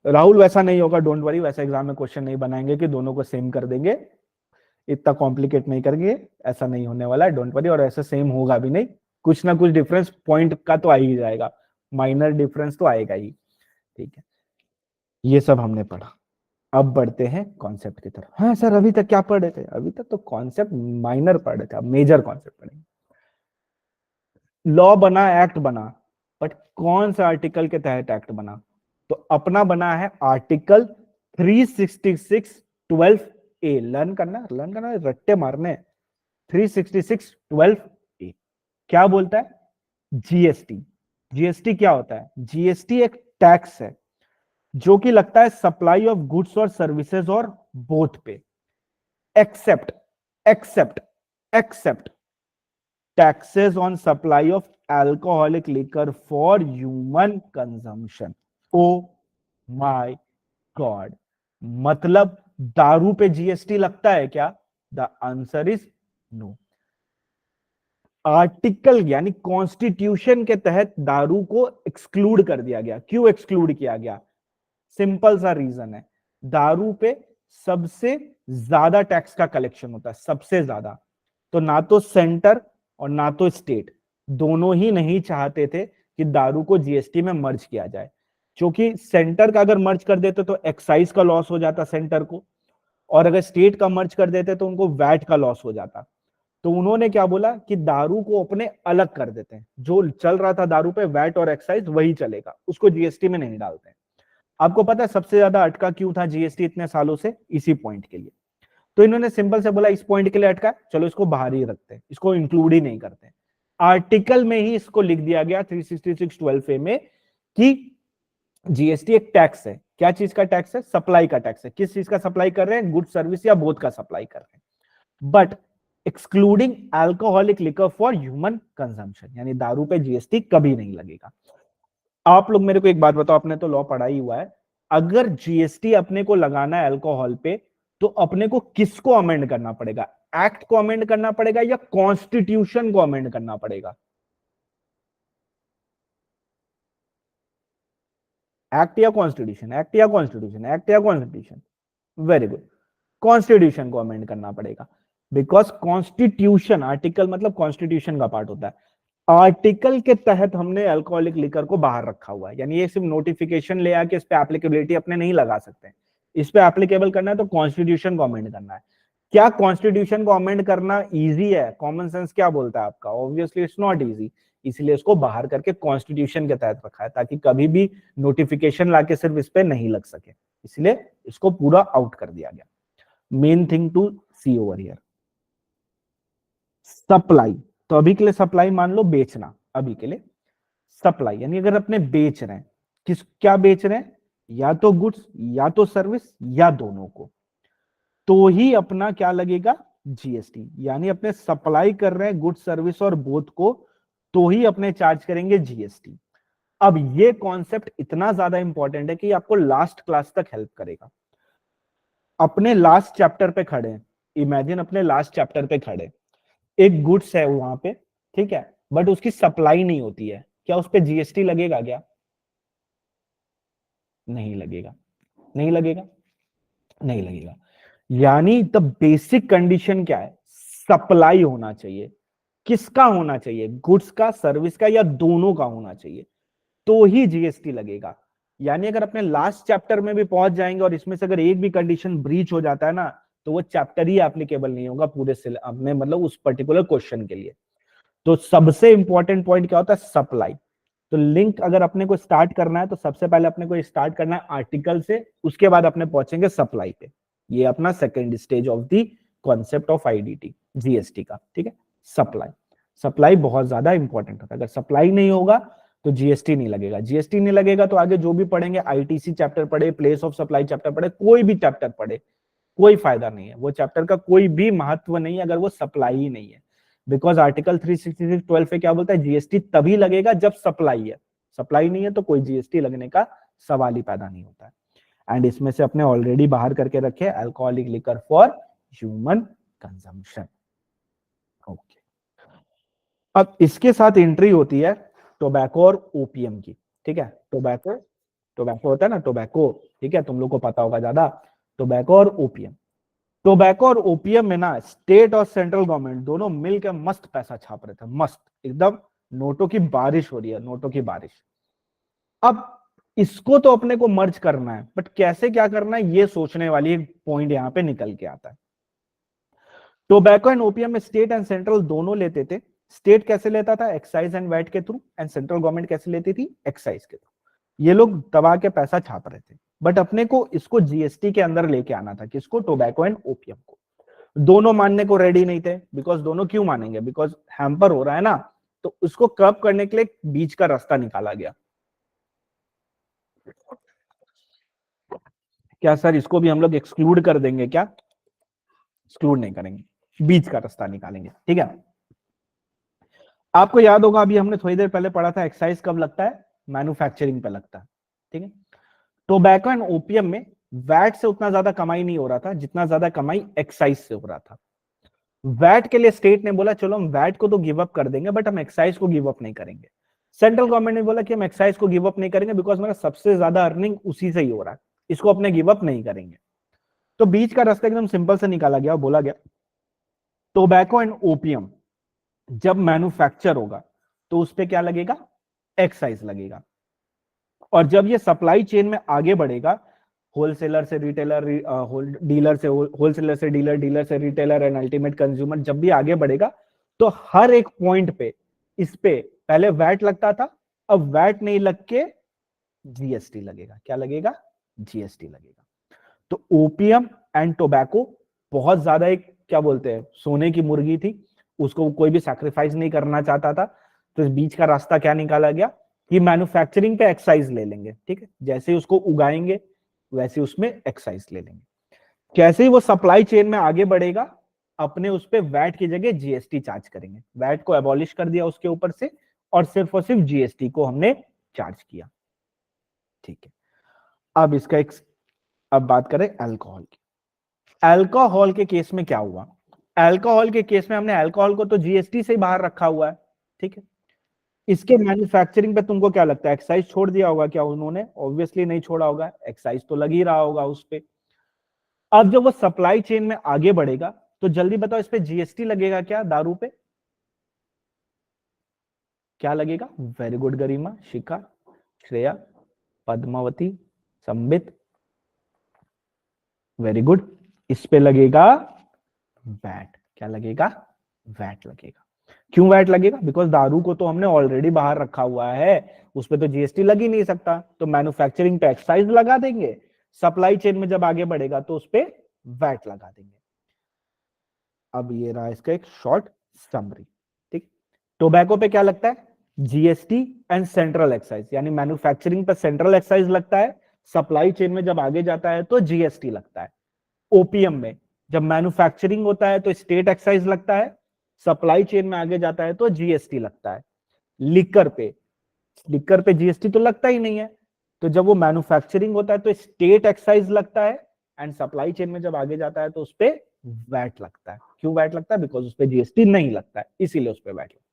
राहुल वैसा नहीं होगा, डोंट वरी, वैसा एग्जाम में क्वेश्चन नहीं बनाएंगे कि दोनों को सेम कर देंगे, इतना कॉम्प्लिकेट नहीं करेंगे, ऐसा नहीं होने वाला है, डोंट वरी। और ऐसा सेम होगा भी नहीं, कुछ ना कुछ डिफरेंस पॉइंट का तो आ ही जाएगा, माइनर डिफरेंस तो आएगा ही। ठीक है, ये सब हमने पढ़ा, अब बढ़ते हैं कॉन्सेप्ट की तरफ। हाँ सर, अभी तक क्या पढ़ रहे थे? अभी तक तो कॉन्सेप्ट माइनर पढ़ रहे थे, अब मेजर कॉन्सेप्ट पढ़ेंगे। लॉ बना, एक्ट बना, बट कौन सा आर्टिकल के तहत एक्ट बना? तो अपना बना है आर्टिकल 366(12)A। लर्न करना, रट्टे मारने। 366(12)A क्या बोलता है? जीएसटी। जीएसटी क्या होता है? जीएसटी एक टैक्स है जो कि लगता है सप्लाई ऑफ गुड्स और सर्विसेज और बोथ पे, except except except taxes on supply of alcoholic liquor for human consumption। Oh my god, मतलब दारू पे जीएसटी लगता है क्या? The answer is no. Article यानी कॉन्स्टिट्यूशन के तहत दारू को एक्सक्लूड कर दिया गया। क्यों एक्सक्लूड किया गया? सिंपल सा रीजन है, दारू पे सबसे ज्यादा टैक्स का कलेक्शन होता है, सबसे ज्यादा। तो ना तो सेंटर और ना तो स्टेट, दोनों ही नहीं चाहते थे कि दारू को जीएसटी में मर्ज किया जाए, क्योंकि सेंटर का अगर मर्ज कर देते तो एक्साइज का लॉस हो जाता सेंटर को, और अगर स्टेट का मर्ज कर देते तो उनको वैट का लॉस हो जाता। तो उन्होंने क्या बोला कि दारू को अपने अलग कर देते हैं, जो चल रहा था दारू पे वैट और एक्साइज वही चलेगा, उसको जीएसटी में नहीं डालते हैं। आपको पता है सबसे ज्यादा अटका क्यों था जीएसटी इतने सालों से? इसी पॉइंट के लिए। तो इन्होंने सिंपल से बोला इस पॉइंट के लिए अटका, चलो इसको बाहर ही रखते हैं, इसको इंक्लूड ही नहीं करते। आर्टिकल में ही इसको लिख दिया गया 366(12)A में कि जीएसटी एक टैक्स है। क्या चीज का टैक्स है? सप्लाई का टैक्स है। किस चीज का सप्लाई कर रहे हैं? गुड सर्विस या बोथ का सप्लाई कर रहे हैं, but excluding alcoholic liquor for human consumption, यानी दारू पे जीएसटी कभी नहीं लगेगा। आप लोग मेरे को एक बात बताओ, आपने तो लॉ पढ़ा ही हुआ है, अगर जीएसटी अपने को लगाना है अल्कोहल पे तो अपने को किसको अमेंड करना पड़ेगा? एक्ट को अमेंड करना पड़ेगा या कॉन्स्टिट्यूशन को अमेंड करना पड़ेगा? एक्ट या कॉन्स्टिट्यूशन, एक्ट या कॉन्स्टिट्यूशन, एक्ट या कॉन्स्टिट्यूशन? वेरी गुड, कॉन्स्टिट्यूशन को अमेंड करना पड़ेगा, बिकॉज कॉन्स्टिट्यूशन, आर्टिकल मतलब कॉन्स्टिट्यूशन का पार्ट होता है। आर्टिकल के तहत हमने अल्कोहलिक लिकर को बाहर रखा हुआ है, यानी ये सिर्फ नोटिफिकेशन ले आके इस पे एप्लीकेबिलिटी अपने नहीं लगा सकते। इस पे एप्लीकेबल करना है तो कॉन्स्टिट्यूशन को अमेंड करना है। क्या कॉन्स्टिट्यूशन को अमेंड करना इजी है? कॉमन सेंस क्या बोलता है आपका? ऑब्वियसली इट्स नॉट इजी, इसलिए इसको बाहर करके कॉन्स्टिट्यूशन के तहत रखा है ताकि कभी भी नोटिफिकेशन लाके सिर्फ इस पे नहीं लग सके। इसलिए इसको पूरा आउट कर दिया गया। Main thing to see over here, supply. तो अभी के लिए सप्लाई मान लो बेचना, अभी के लिए सप्लाई यानी अगर अपने बेच रहे हैं, किस क्या बेच रहे हैं, या तो गुड्स या तो सर्विस या दोनों को, तो ही अपना क्या लगेगा, जीएसटी। यानी अपने सप्लाई कर रहे हैं गुड्स सर्विस और बोथ को, तो ही अपने चार्ज करेंगे जीएसटी। अब ये कॉन्सेप्ट इतना ज्यादा इंपॉर्टेंट है कि आपको लास्ट क्लास तक हेल्प करेगा। अपने लास्ट चैप्टर पे खड़े हैं, इमेजिन अपने लास्ट चैप्टर पे खड़े, एक गुड्स है वहां पे, ठीक है, बट उसकी सप्लाई नहीं होती है, क्या उस पर जीएसटी लगेगा क्या? नहीं लगेगा, नहीं लगेगा, नहीं लगेगा। यानी द बेसिक कंडीशन क्या है, सप्लाई होना चाहिए। किसका होना चाहिए, गुड्स का, सर्विस का, या दोनों का होना चाहिए, तो ही जीएसटी लगेगा। यानी अगर अपने लास्ट चैप्टर में भी पहुंच जाएंगे और इसमें से अगर एक भी कंडीशन ब्रीच हो जाता है ना, तो वो चैप्टर ही एप्लीकेबल नहीं होगा पूरे अपने मतलब उस पर्टिकुलर क्वेश्चन के लिए। तो सबसे इंपॉर्टेंट पॉइंट क्या होता है, सप्लाई। तो लिंक अगर अपने को स्टार्ट करना है तो सबसे पहले अपने को स्टार्ट करना है आर्टिकल से, उसके बाद अपने पहुंचेंगे सप्लाई पे। ये अपना second stage of the concept of IDT, GST का, ठीक है। सप्लाई, सप्लाई बहुत ज्यादा इंपॉर्टेंट होता है। अगर सप्लाई नहीं होगा तो जीएसटी नहीं लगेगा, जीएसटी नहीं लगेगा तो आगे जो भी पढ़ेंगे, आईटीसी चैप्टर पढ़े, प्लेस ऑफ सप्लाई चैप्टर पढ़े, कोई भी चैप्टर पढ़े, कोई फायदा नहीं है। वो चैप्टर का कोई भी महत्व नहीं है अगर वो सप्लाई ही नहीं है। बिकॉज आर्टिकल 366(12) पे क्या बोलता है, जीएसटी तभी लगेगा जब सप्लाई है, सप्लाई नहीं है तो कोई जीएसटी लगने का सवाल ही पैदा नहीं होता है। एंड इसमें से अपने ऑलरेडी बाहर करके रखे alcoholic liquor for human consumption. Okay, अब इसके साथ एंट्री होती है टोबैको और ओपीएम की, ठीक है। टोबैको, टोबैको होता है ना, टोबैको, ठीक है, तुम लोग को पता होगा ज्यादा। टोबैको और ओपीएम, टोबैको और ओपीएम में ना स्टेट और सेंट्रल गवर्नमेंट दोनों मिलकर मस्त पैसा छाप रहे थे, मस्त एकदम, नोटों की बारिश हो रही है, नोटों की बारिश। अब इसको तो अपने को मर्ज करना है, बट कैसे क्या करना है ये सोचने वाली एक पॉइंट यहां पे निकल के आता है। टोबैको एंड ओपीएम में स्टेट एंड सेंट्रल दोनों लेते थे। स्टेट कैसे लेता था, एक्साइज एंड वैट के थ्रू, एंड सेंट्रल गवर्नमेंट कैसे लेती थी, एक्साइज के थ्रू। ये लोग दबा के पैसा छाप रहे थे, बट अपने को इसको जीएसटी के अंदर लेके आना था, किसको, टोबैको एंड ओपीएम को। दोनों मानने को रेडी नहीं थे, बिकॉज दोनों क्यों मानेंगे, बिकॉज हैम्पर हो रहा है ना, तो उसको कर्ब करने के लिए बीच का रास्ता निकाला गया। क्या सर इसको भी हम लोग एक्सक्लूड कर देंगे क्या? एक्सक्लूड नहीं करेंगे, बीच का रास्ता निकालेंगे, ठीक है। आपको याद होगा अभी हमने थोड़ी देर पहले पढ़ा था, एक्साइज कब लगता है, मैन्युफैक्चरिंग पे लगता है, ठीक है। टोबैको एंड ओपीएम में वैट से उतना ज्यादा कमाई नहीं हो रहा था जितना ज्यादा कमाई एक्साइज से हो रहा था। वैट के लिए स्टेट ने बोला चलो हम वैट को तो गिव अप कर देंगे, बट हम एक्साइज को गिव अप नहीं करेंगे। सेंट्रल गवर्नमेंट ने बोला कि हम एक्साइज को गिव अप नहीं करेंगे बिकॉज मेरा सबसे ज्यादा अर्निंग उसी से ही हो रहा है, इसको अपने गिव अप नहीं करेंगे। तो बीच का रास्ता एकदम सिंपल से निकाला गया, बोला गया टोबैको एंड ओपीएम जब मैन्युफैक्चर होगा तो उस पर क्या लगेगा, एक्साइज लगेगा। और जब ये सप्लाई चेन में आगे बढ़ेगा, होलसेलर से रिटेलर, डीलर से होलसेलर से डीलर, डीलर से रिटेलर एंड अल्टीमेट कंज्यूमर, जब भी आगे बढ़ेगा तो हर एक पॉइंट पे इस पे पहले वैट लगता था, अब वैट नहीं लग के जीएसटी लगेगा। क्या लगेगा, जीएसटी लगेगा। तो ओपीएम एंड टोबैको बहुत ज्यादा एक क्या बोलते हैं सोने की मुर्गी थी, उसको कोई भी सैक्रिफाइस नहीं करना चाहता था। तो इस बीच का रास्ता क्या निकाला गया कि मैन्युफैक्चरिंग पे एक्साइज ले लेंगे, ठीक है, जैसे ही उसको उगाएंगे वैसे उसमें एक्साइज ले लेंगे। कैसे ही वो सप्लाई चेन में आगे बढ़ेगा, अपने उस पे वैट की जगह जीएसटी चार्ज करेंगे। वैट को एबॉलिश कर दिया उसके ऊपर से और सिर्फ जीएसटी को हमने चार्ज किया, ठीक है। अब इसका एक, अब बात करें अल्कोहल की। अल्कोहल के केस में क्या हुआ, अल्कोहल के केस में हमने अल्कोहल को तो जीएसटी से बाहर रखा हुआ है, ठीक है। इसके मैन्युफैक्चरिंग पे तुमको क्या लगता है, एक्साइज छोड़ दिया होगा क्या उन्होंने? ऑब्वियसली नहीं छोड़ा होगा, एक्साइज तो लग ही रहा होगा उस पे। अब जब वो सप्लाई चेन में आगे बढ़ेगा तो जल्दी बताओ इस पे जीएसटी लगेगा क्या, दारू पे क्या लगेगा? वेरी गुड गरिमा, शिखा, श्रेया, पद्मावती, संबित, वेरी गुड। इस पे लगेगा वैट। क्या लगेगा, वैट लगेगा। क्यों वैट लगेगा? बिकॉज दारू को तो हमने ऑलरेडी बाहर रखा हुआ है, उस पे तो जीएसटी लग ही नहीं सकता, तो मैन्युफैक्चरिंग पे एक्साइज लगा देंगे, सप्लाई चेन में जब आगे बढ़ेगा तो उस पर वैट लगा देंगे। अब ये रहा इसका एक शॉर्ट समरी। ठीक, टोबैको पे क्या लगता है? जीएसटी एंड सेंट्रल एक्साइज, यानी मैन्युफैक्चरिंग पे सेंट्रल एक्साइज लगता है, सप्लाई चेन में जब आगे जाता है तो जीएसटी लगता है। ओपीएम में जब मैन्युफैक्चरिंग होता है तो स्टेट एक्साइज लगता है, सप्लाई चेन में आगे जाता है तो जीएसटी लगता है। लिकर पे जीएसटी तो लगता ही नहीं है, तो जब वो मैन्युफैक्चरिंग होता है तो स्टेट एक्साइज लगता है, एंड सप्लाई चेन में जब आगे जाता है तो उस पर वैट लगता है। क्यों वैट लगता है? बिकॉज उस पर जीएसटी नहीं लगता है, इसीलिए उस पर वैट लगता है।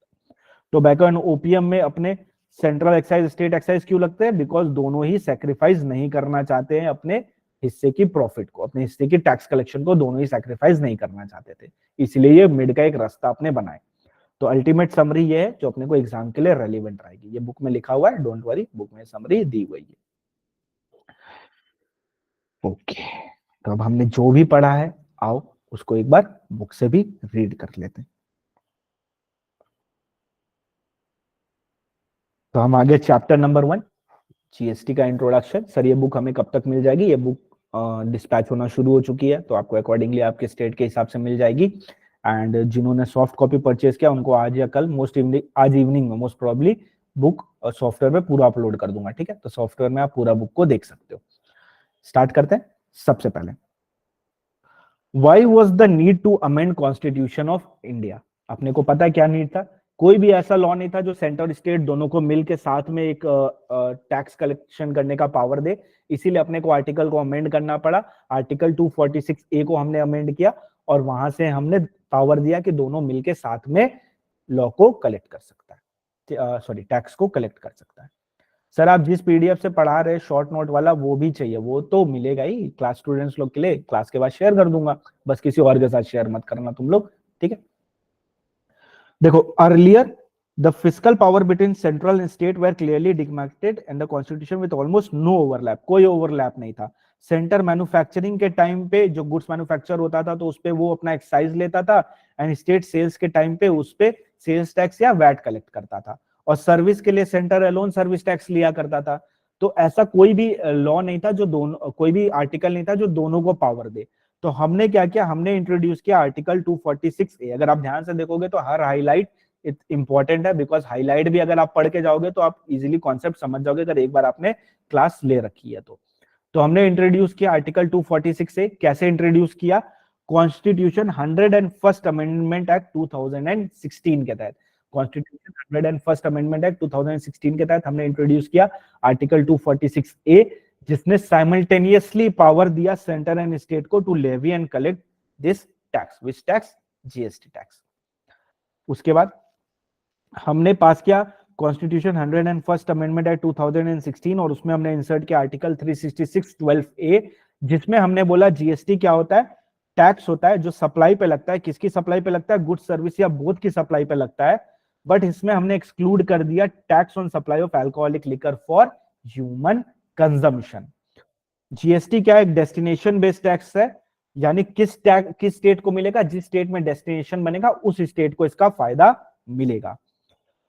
टोबैको एंड ओपीएम में अपने सेंट्रल एक्साइज स्टेट एक्साइज क्यों लगते हैं? बिकॉज दोनों ही सेक्रीफाइस नहीं करना चाहते हैं अपने हिस्से की प्रॉफिट को, अपने हिस्से की टैक्स कलेक्शन को दोनों ही सेक्रीफाइस नहीं करना चाहते थे, इसलिए ये मिड का एक रास्ता अपने बनाए। तो अल्टीमेट समरी ये है जो अपने को एग्जाम के लिए रेलिवेंट रहेगी। ये बुक में लिखा हुआ है, डोंट वरी, बुक में समरी दी हुई है। ओके, तो अब हमने जो भी पढ़ा है आओ उसको एक बार बुक से भी रीड कर लेते हैं। तो हम आगे चैप्टर नंबर 1 जीएसटी का इंट्रोडक्शन। सर ये बुक हमें कब तक मिल जाएगी? ये बुक डिस्पैच होना शुरू हो चुकी है, तो आपको अकॉर्डिंगली आपके स्टेट के हिसाब से मिल जाएगी। एंड जिन्होंने सॉफ्ट कॉपी परचेज किया उनको आज या कल आज इवनिंग में मोस्ट प्रोबेबली बुक सॉफ्टवेयर में पूरा अपलोड कर दूंगा। ठीक है, तो सॉफ्टवेयर में आप पूरा बुक को देख सकते हो। स्टार्ट करते हैं। सबसे पहले why was the need to amend constitution of India? अपने को पता है क्या नीड था? कोई भी ऐसा लॉ नहीं था जो सेंटर स्टेट दोनों को मिल के साथ में एक टैक्स कलेक्शन करने का पावर दे, इसीलिए अपने को आर्टिकल को अमेंड करना पड़ा। आर्टिकल 246A को हमने अमेंड किया और वहां से हमने पावर दिया कि दोनों मिलके साथ में लॉ को कलेक्ट कर सकता है, सॉरी टैक्स को कलेक्ट कर सकता है। सर आप जिस पीडीएफ से पढ़ा रहे शॉर्ट नोट वाला वो भी चाहिए, वो तो मिलेगा ही क्लास स्टूडेंट्स लोग के लिए, क्लास के बाद शेयर कर दूंगा, बस किसी और के साथ शेयर मत करना तुम लोग। ठीक है, देखो earlier the fiscal power between central and state were clearly demarcated and the constitution with almost no overlap, कोई ओवरलैप नहीं था। सेंटर मैन्युफैक्चरिंग के टाइम पे जो गुड्स मैन्युफैक्चर होता था तो उस पे वो अपना एक्साइज लेता था, एंड स्टेट सेल्स के टाइम पे उस पे सेल्स टैक्स या वैट कलेक्ट करता था, और सर्विस के लिए सेंटर अलोन सर्विस टैक्स लिया करता था। तो ऐसा कोई भी लॉ नहीं था जो दोनों, कोई भी आर्टिकल नहीं था जो दोनों को पावर दे। तो हमने क्या किया? हमने इंट्रोड्यूस किया आर्टिकल 246A। अगर आप ध्यान से देखोगे तो हर हाईलाइट इंपॉर्टेंट है, बिकॉज हाईलाइट भी अगर आप पढ़ के जाओगे तो आप इजीली कॉन्सेप्ट समझ जाओगे अगर एक बार आपने क्लास ले रखी है तो हमने इंट्रोड्यूस किया आर्टिकल 246A। कैसे इंट्रोड्यूस किया? कॉन्स्टिट्यूशन 101st अमेंडमेंट एक्ट 2016 के तहत, कॉन्स्टिट्यूशन 101st अमेंडमेंट एक्ट 2016 के तहत हमने इंट्रोड्यूस किया आर्टिकल 246A, जिसने साइमल्टेनियसली पावर दिया सेंटर एंड स्टेट को to levy and collect this tax, which tax? GST tax. उसके बाद हमने पास किया कॉन्स्टिट्यूशन 101st अमेंडमेंट एक्ट 2016 और उसमें हमने इंसर्ट किया आर्टिकल 366(12)A, जिसमें हमने बोला जीएसटी क्या होता है? टैक्स होता है जो सप्लाई पे लगता है। किसकी सप्लाई पे लगता है? गुड्स सर्विस या बोथ की सप्लाई पे लगता है। बट इसमें हमने एक्सक्लूड कर दिया tax on supply of alcoholic liquor for human consumption. GST क्या है? एक डेस्टिनेशन बेस्ड टैक्स है, यानी किस स्टेट को मिलेगा? जिस स्टेट में डेस्टिनेशन बनेगा उस स्टेट को इसका फायदा मिलेगा।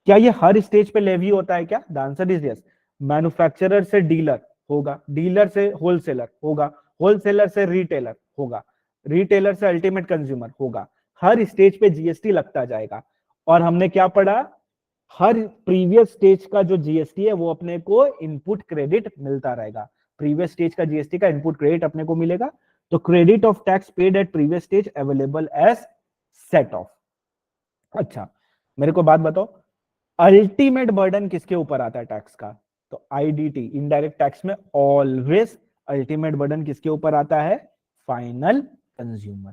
क्या ये हर स्टेज पे लेवी होता है क्या? The answer is yes. Manufacturer से डीलर होगा, डीलर से होलसेलर होगा, होलसेलर से रिटेलर होगा, रिटेलर से अल्टीमेट कंज्यूमर होगा। हर स्टेज पे जीएसटी लगता जाएगा। और हमने क्या पढ़ा? हर प्रीवियस स्टेज का जो जीएसटी है वो अपने को इनपुट क्रेडिट मिलता रहेगा। प्रीवियस स्टेज का जीएसटी का इनपुट क्रेडिट अपने को मिलेगा। तो credit of tax paid at previous stage available as set off. अच्छा मेरे को बात बताओ, अल्टीमेट बर्डन किसके ऊपर आता है टैक्स का? तो आईडीटी, इनडायरेक्ट टैक्स में ऑलवेज अल्टीमेट बर्डन किसके ऊपर आता है? Final consumer.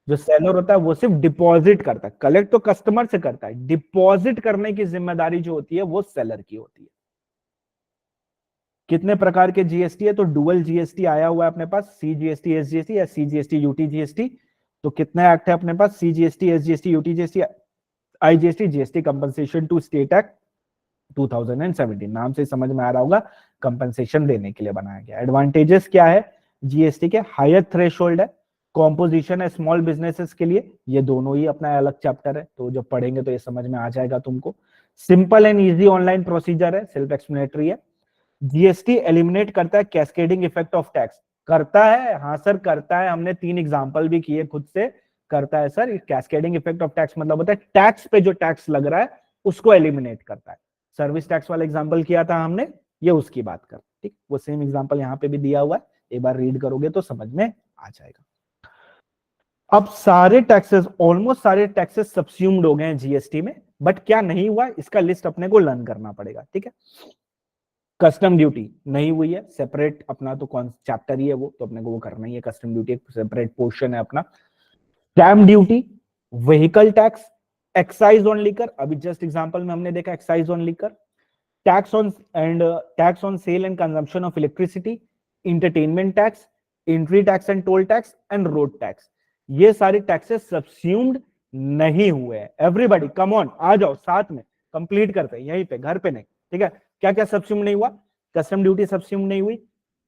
जो सेलर होता है वो सिर्फ डिपॉजिट करता है, कलेक्ट तो कस्टमर से करता है, डिपॉजिट करने की जिम्मेदारी जो होती है वो सेलर की होती है। कितने प्रकार के जीएसटी है? तो डुअल जीएसटी आया हुआ है अपने पास, सीजीएसटी एसजीएसटी या सीजीएसटी यूटीजीएसटी। तो कितने एक्ट है अपने पास? CGST SGST UTGST IGST, GST compensation to state act 2017, नाम से समझ में आ रहा होगा, कंपनसेशन देने के लिए बनाया गया। एडवांटेजेस क्या है जीएसटी के? हायर थ्रेशोल्ड है, कॉम्पोजिशन है स्मॉल बिजनेसेस के लिए, ये दोनों ही अपना अलग चैप्टर है, तो जब पढ़ेंगे तो ये समझ में आ जाएगा तुमको। Simple and easy online procedure है, सेल्फ एक्सप्लेनेटरी है। जीएसटी एलिमिनेट करता है कैस्केडिंग इफेक्ट ऑफ टैक्स, करता है, हाँ सर करता है, हमने 3 एग्जांपल भी किए खुद से, करता है sir. Cascading effect of tax मतलब होता है टैक्स पे जो टैक्स लग रहा है उसको एलिमिनेट करता है। सर्विस टैक्स वाला एग्जांपल किया था हमने, ये उसकी बात कर, ठीक। वो सेम एग्जांपल यहाँ पे भी दिया हुआ है, एक बार रीड करोगे तो समझ में आ जाएगा। अब सारे टैक्सेस, ऑलमोस्ट सारे टैक्सेस सब्स्यूम्ड हो गए हैं जीएसटी में, बट क्या नहीं हुआ इसका लिस्ट अपने को लर्न करना पड़ेगा, ठीक है। कस्टम ड्यूटी नहीं हुई है, सेपरेट अपना तो कौन चैप्टर ही है वो, तो अपने को वो करना ही है। कस्टम ड्यूटी एक सेपरेट पोर्शन है अपना। Stamp duty, vehicle tax, excise on liquor, अभी जस्ट एग्जांपल में हमने देखा excise on liquor, tax on sale and consumption of electricity, entertainment tax, entry tax and told tax and road tax. ये सारे टैक्सेस सब्स्यूम्ड नहीं हुए हैं। एवरीबॉडी कम ऑन, आ जाओ साथ में कंप्लीट करते हैं, यहीं पे घर पे नहीं, ठीक है। क्या क्या सब्स्यूम नहीं हुआ? कस्टम ड्यूटी सब्स्यूम नहीं हुई,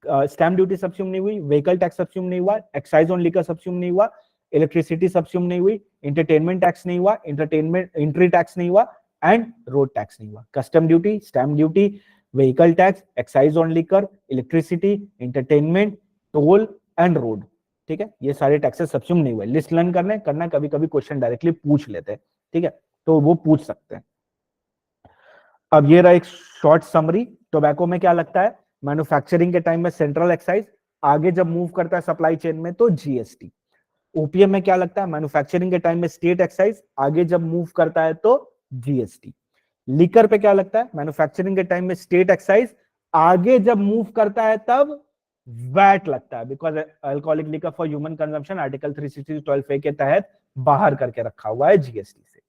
स्टैम्प ड्यूटी सब्स्यूम नहीं हुई, व्हीकल टैक्स सब्स्यूम नहीं हुआ, एक्साइज ऑन लिकर सब्स्यूम नहीं हुआ, इलेक्ट्रिसिटी सब्स्यूम नहीं हुई, इंटरटेनमेंट टैक्स नहीं हुआ, एंट्री टैक्स नहीं हुआ एंड रोड टैक्स नहीं हुआ। Custom duty, stamp duty, vehicle tax, excise on liquor, electricity, entertainment, toll and road, ठीक है। ये सारे टैक्सेस सब्स्यूम नहीं हुए। लिस्ट लर्न करना, कभी कभी क्वेश्चन डायरेक्टली पूछ लेते हैं, ठीक है, तो वो पूछ सकते हैं। अब ये रहा एक शॉर्ट समरी। टोबैको में क्या लगता है? मैन्युफैक्चरिंग के टाइम में सेंट्रल एक्साइज, आगे जब मूव करता है सप्लाई चेन में तो जीएसटी। ओपीएम में क्या लगता है? मैन्युफैक्चरिंग के टाइम में स्टेट एक्साइज, आगे जब मूव करता है तो जीएसटी। लिकर पे क्या लगता है? मैन्युफैक्चरिंग के टाइम में स्टेट एक्साइज, आगे जब मूव करता है तब वैट लगता है, because alcoholic liquor for human consumption article 360(12)(a) के तहत बाहर करके रखा हुआ है जीएसटी से।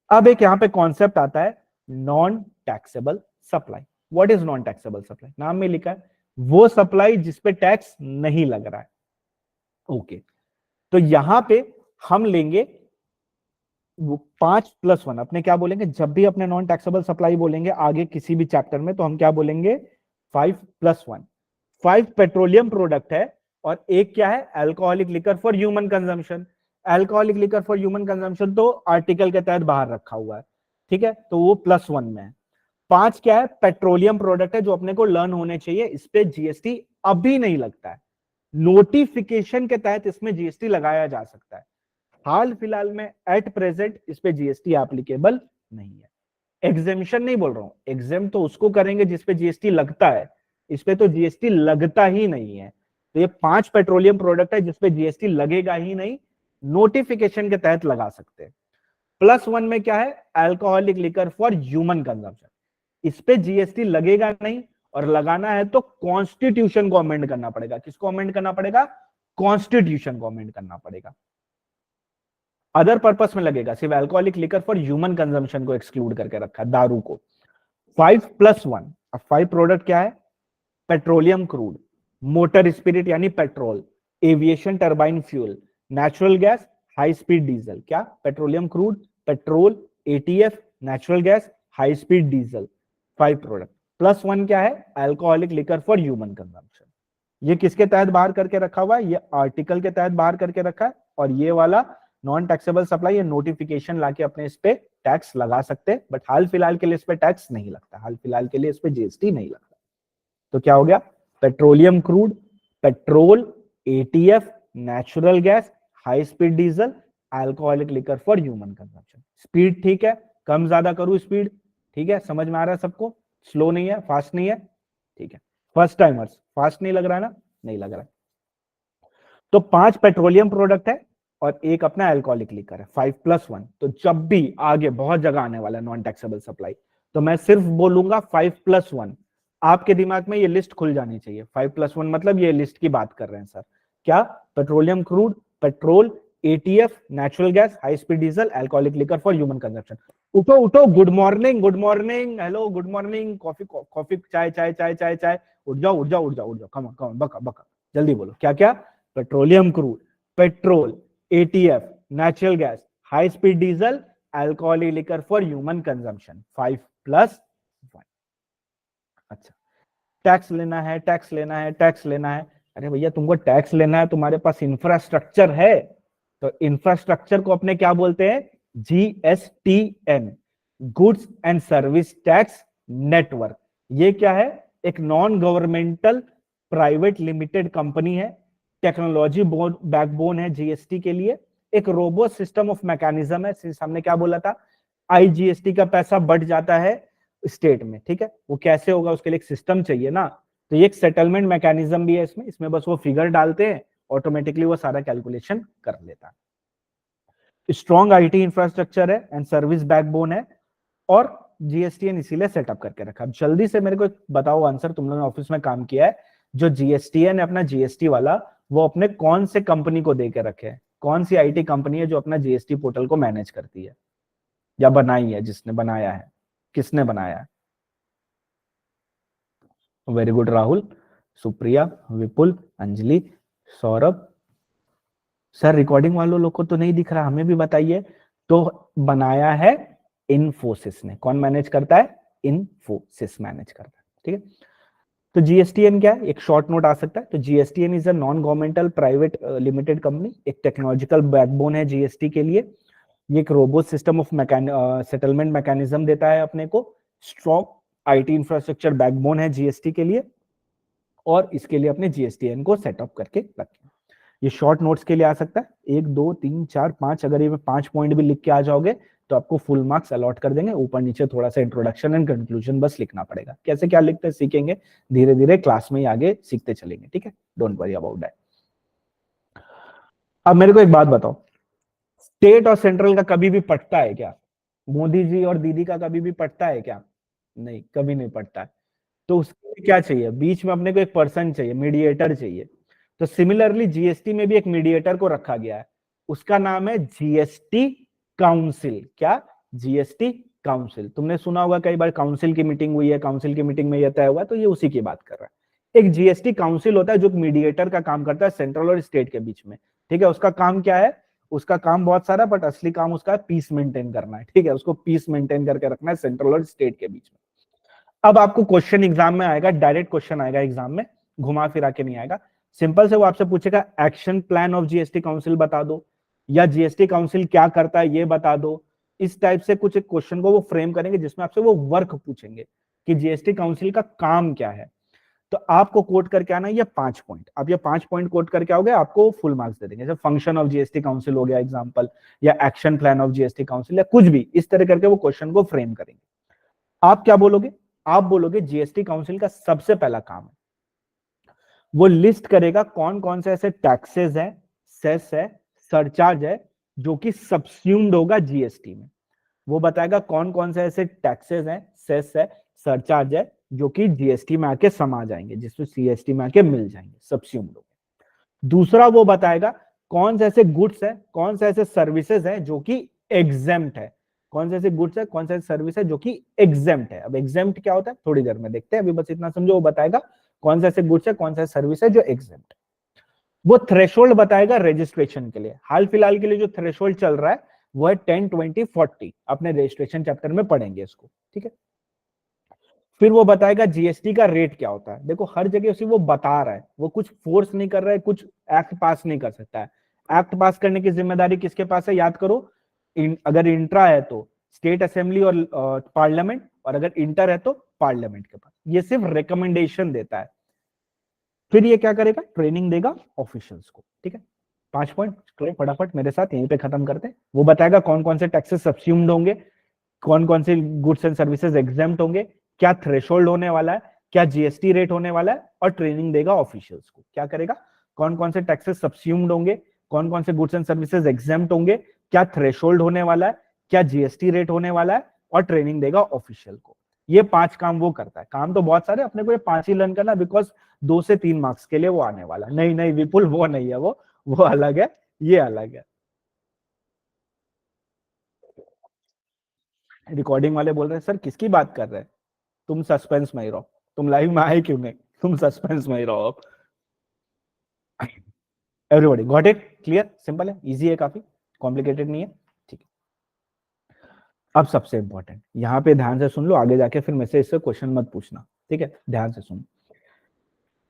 अब एक यहां पे कॉन्सेप्ट आता है non taxable supply. What is non taxable supply? नाम में लिखा है वो सप्लाई जिसपे टैक्स नहीं लग रहा है। ओके, तो यहां पे हम लेंगे वो 5+1। अपने क्या बोलेंगे जब भी अपने नॉन टैक्सेबल सप्लाई बोलेंगे आगे किसी भी चैप्टर में, तो हम क्या बोलेंगे? 5+1। 5 पेट्रोलियम प्रोडक्ट है और एक क्या है? Alcoholic liquor for human consumption. Alcoholic liquor for human consumption तो आर्टिकल के तहत बाहर रखा हुआ है, ठीक है, तो वो +1 में है। 5 क्या है? पेट्रोलियम प्रोडक्ट है जो अपने को लर्न होने चाहिए, इस पे जीएसटी अभी नहीं लगता है, नोटिफिकेशन के तहत इसमें जीएसटी लगाया जा सकता है। हाल फिलहाल में एट प्रेजेंट इस पे जीएसटी एप्लीकेबल नहीं है। एग्जेम्पशन नहीं बोल रहा हूं, एग्जेम तो उसको करेंगे जिसपे जीएसटी लगता है, इस पे तो जीएसटी लगता ही नहीं है। तो ये 5 पेट्रोलियम प्रोडक्ट है जिसपे जीएसटी लगेगा ही नहीं, नोटिफिकेशन के तहत लगा सकते हैं। +1 में क्या है? Alcoholic liquor for human consumption, इस पे जीएसटी लगेगा नहीं, और लगाना है तो कॉन्स्टिट्यूशन को अमेंड करना पड़ेगा। किसको अमेंड करना पड़ेगा? कॉन्स्टिट्यूशन को अमेंड करना पड़ेगा। अदर पर्पस में लगेगा, सिर्फ alcoholic liquor for human consumption को एक्सक्लूड करके रखा, दारू को। 5+1। अब 5 प्रोडक्ट क्या है? पेट्रोलियम क्रूड, मोटर स्पिरिट यानी petrol, aviation turbine fuel, natural gas, high speed diesel. क्या? Petroleum crude, petrol, ATF, natural gas, high speed diesel. 5 product. +1 क्या है? Alcoholic liquor for human consumption. ये किसके तहत बाहर करके रखा हुआ है? ये आर्टिकल के तहत बाहर करके रखा है, और ये वाला नॉन टैक्सेबल सप्लाई, ये नोटिफिकेशन लाके अपने इस पे टैक्स लगा सकते हैं, बट हाल फिलहाल के लिए इस पे टैक्स नहीं लगता, हाल फिलहाल के लिए इस पे जीएसटी नहीं लगता। तो क्या हो गया? Petroleum crude, petrol, ATF, natural gas, high speed diesel, alcoholic liquor for human consumption. Speed ठीक है, कम ज्यादा करूं स्पीड, ठीक है, समझ में आ रहा है सबको? स्लो नहीं है, फास्ट नहीं है, ठीक है। फर्स्ट टाइमर्स, फास्ट नहीं लग रहा है ना? नहीं लग रहा है। तो 5 पेट्रोलियम प्रोडक्ट है और एक अपना अल्कोहलिक लिकर है, 5+1। तो जब भी आगे बहुत जगह आने वाला है नॉन टैक्सेबल सप्लाई, तो मैं सिर्फ बोलूंगा 5+1। आपके दिमाग में ये लिस्ट खुल जानी चाहिए। 5+1 मतलब ये लिस्ट की बात कर रहे हैं सर। क्या? Petroleum crude, petrol, ATF, natural gas, high speed diesel, alcoholic liquor for human consumption. उठो उठो, good morning, good morning, hello, good morning, coffee coffee, चाय चाय चाय चाय चाय, उठ जाओ उठ जाओ उठ जाओ उठ जाओ, कम कम, बका बका, जल्दी बोलो क्या क्या? Petroleum crude, petrol, ATF, natural gas, high speed diesel, alcoholic liquor for human consumption. 5+1। अच्छा, टैक्स लेना है, टैक्स लेना है, टैक्स लेना है। अरे भैया तुमको टैक्स लेना है, तुम्हारे पास इंफ्रास्ट्रक्चर है, तो इंफ्रास्ट्रक्चर को अपने क्या बोलते हैं? GSTN, goods and service tax network. ये क्या है? एक non governmental private limited company है, टेक्नोलॉजी बैकबोन है जीएसटी के लिए, एक रोबोस्ट सिस्टम ऑफ मैकेनिज्म है, हमने क्या बोला था, आईजीएसटी का पैसा बढ़ जाता है स्टेट में, ठीक है, वो कैसे होगा, उसके लिए एक सिस्टम चाहिए ना, तो ये एक सेटलमेंट मैकेनिज्म भी है इसमें, बस वो फिगर डालते हैं, ऑटोमेटिकली वो सारा कैलकुलेशन कर लेता है। स्ट्रॉन्ग आईटी इंफ्रास्ट्रक्चर है एंड सर्विस बैकबोन है, और जीएसटीएन इसीलिए सेटअप करके रखा। अब जल्दी से मेरे को बताओ आंसर, तुम लोगों ने ऑफिस में काम किया है, जो जीएसटीएन है अपना जीएसटी वाला, वो अपने कौन से कंपनी को दे के रखे है, कौन सी आईटी कंपनी है जो अपना जीएसटी पोर्टल को मैनेज करती है या बनाई है, जिसने बनाया है, किसने बनाया है? वेरी गुड राहुल, सुप्रिया, विपुल, अंजलि, सौरभ। सर रिकॉर्डिंग वालों लोग को तो नहीं दिख रहा, हमें भी बताइए। तो बनाया है इन्फोसिस ने। कौन मैनेज करता है? इन्फोसिस मैनेज करता है, ठीक है। तो जीएसटीएन क्या है, एक शॉर्ट नोट आ सकता है, तो GSTN is a non governmental private limited company, एक टेक्नोलॉजिकल बैकबोन है जीएसटी के लिए, ये एक robot system of settlement mechanism देता है अपने को, स्ट्रॉन्ग आईटी इंफ्रास्ट्रक्चर बैकबोन है जीएसटी के लिए, और इसके लिए अपने जीएसटीएन को सेटअप करके रखें। ये शॉर्ट नोट्स के लिए आ सकता है, 1 2 3 4 5, अगर ये 5 पॉइंट भी लिख के आ जाओगे तो आपको फुल मार्क्स अलॉट कर देंगे। ऊपर नीचे थोड़ा सा इंट्रोडक्शन एंड कंक्लूजन बस लिखना पड़ेगा, कैसे क्या लिखते हैं सीखेंगे धीरे धीरे, क्लास में ही आगे सीखते चलेंगे, ठीक है, डोंट वरी अबाउट दैट। अब मेरे को एक बात बताओ, स्टेट और सेंट्रल का कभी भी पटता है क्या? मोदी जी और दीदी का कभी भी पटता है क्या? नहीं, कभी नहीं पटता है। तो उसके लिए क्या चाहिए? बीच में अपने को एक पर्सन चाहिए, मीडिएटर चाहिए। तो सिमिलरली जीएसटी में भी एक मीडिएटर को रखा गया है, उसका नाम है जीएसटी काउंसिल। क्या? GST council. तुमने सुना होगा कई बार काउंसिल की मीटिंग हुई है, काउंसिल की मीटिंग में यह तय हुआ, तो ये उसी की बात कर रहा है। एक जीएसटी काउंसिल होता है जो मीडिएटर का काम करता है सेंट्रल और स्टेट के बीच में, ठीक है। उसका काम क्या है? उसका काम बहुत सारा, बट असली काम उसका है पीस मेंटेन करना है, ठीक है, उसको पीस मेंटेन करके रखना है सेंट्रल और स्टेट के बीच में। अब आपको क्वेश्चन एग्जाम में आएगा, डायरेक्ट क्वेश्चन आएगा एग्जाम में, घुमा फिरा के नहीं आएगा, सिंपल से वो आपसे पूछेगा action plan of GST council बता दो, या जीएसटी काउंसिल क्या करता है ये बता दो। इस टाइप से कुछ एक क्वेश्चन को वो फ्रेम करेंगे जिसमें आपसे वो वर्क पूछेंगे कि जीएसटी काउंसिल का काम क्या है। तो आपको कोट करके आना ये 5 पॉइंट, आप ये 5 पॉइंट कोट करके आओगे, आपको फुल मार्क्स दे देंगे। जैसे फंक्शन ऑफ जीएसटी काउंसिल हो गया एग्जांपल, या action plan of GST council, या कुछ भी इस तरह करके वो क्वेश्चन को फ्रेम करेंगे। आप क्या बोलोगे? आप बोलोगे जीएसटी काउंसिल का सबसे पहला काम है वो लिस्ट करेगा कौन कौन से ऐसे टैक्सेस है, सेस है, सरचार्ज है जो कि सब्स्यूम्ड होगा जीएसटी में। वो बताएगा कौन कौन से ऐसे टैक्सेस हैं, सेस है, सरचार्ज है जो कि जीएसटी में आके समा जाएंगे, जिसमें सीएसटी में आके मिल जाएंगे, सब्स्यूम्ड होंगे। दूसरा वो बताएगा कौन से ऐसे गुड्स है, कौन से ऐसे सर्विसेज है जो कि एग्जेम्प्ट है, कौन से ऐसे गुड्स है, कौन से ऐसे सर्विस है जो कि एग्जेम्प्ट है। अब एग्जेम्प्ट क्या होता है थोड़ी देर में देखते हैं, अभी बस इतना समझो। वो बताएगा कौन से ऐसे गुड्स है, कौन सा सर्विस है जो एग्जेम्प्ट। वो थ्रेशोल्ड बताएगा रजिस्ट्रेशन के लिए। हाल फिलहाल के लिए जो थ्रेशोल्ड चल रहा है वो है 10, 20, 40, अपने रजिस्ट्रेशन चैप्टर में पढ़ेंगे इसको, ठीक है। फिर वो बताएगा जीएसटी का रेट क्या होता है। देखो हर जगह उसी वो बता रहा है, वो कुछ फोर्स नहीं कर रहा है, कुछ एक्ट पास नहीं कर सकता है। एक्ट पास करने की जिम्मेदारी किसके पास है? याद करो, अगर इंट्रा है तो स्टेट असेंबली और पार्लियामेंट, और अगर इंटर है तो पार्लियामेंट के पास। ये सिर्फ रिकमेंडेशन देता है। फिर ये क्या करेगा? ट्रेनिंग देगा ऑफिशियल्स को, ठीक है। 5 पॉइंट फटाफट मेरे साथ यहीं पे खत्म करते हैं। वो बताएगा कौन कौन से टैक्सेस सब्स्यूम्ड होंगे, कौन कौन से गुड्स एंड सर्विसेज एग्जेम्प्ट होंगे, क्या थ्रेशोल्ड होने वाला है, क्या जीएसटी रेट होने वाला है, और ट्रेनिंग देगा ऑफिशियल्स को। क्या करेगा? कौन कौन से टैक्सेस सब्स्यूम्ड होंगे, कौन कौन से गुड्स एंड सर्विसेज एग्जेम्प्ट होंगे, क्या थ्रेशोल्ड होने वाला है, क्या जीएसटी रेट होने वाला है, और ट्रेनिंग देगा ऑफिशियल को। ये 5 काम वो करता है। काम तो बहुत सारे, अपने को ये 5 ही लर्न करना, बिकॉज 2 से 3 मार्क्स के लिए वो आने वाला। नहीं नहीं विपुल, वो नहीं है, वो अलग है, ये अलग है। रिकॉर्डिंग वाले बोल रहे हैं सर किसकी बात कर रहे हैं? तुम सस्पेंस में ही रहो, तुम लाइव में आए क्यों नहीं, तुम सस्पेंस में ही रहो। Everybody got it? Clear? Simple है, इजी है, काफी कॉम्प्लिकेटेड नहीं है, ठीक है। अब सबसे इंपॉर्टेंट, यहाँ पे ध्यान से सुन लो, आगे जाके फिर मेरे से इससे क्वेश्चन मत पूछना, ठीक है, ध्यान से सुनो।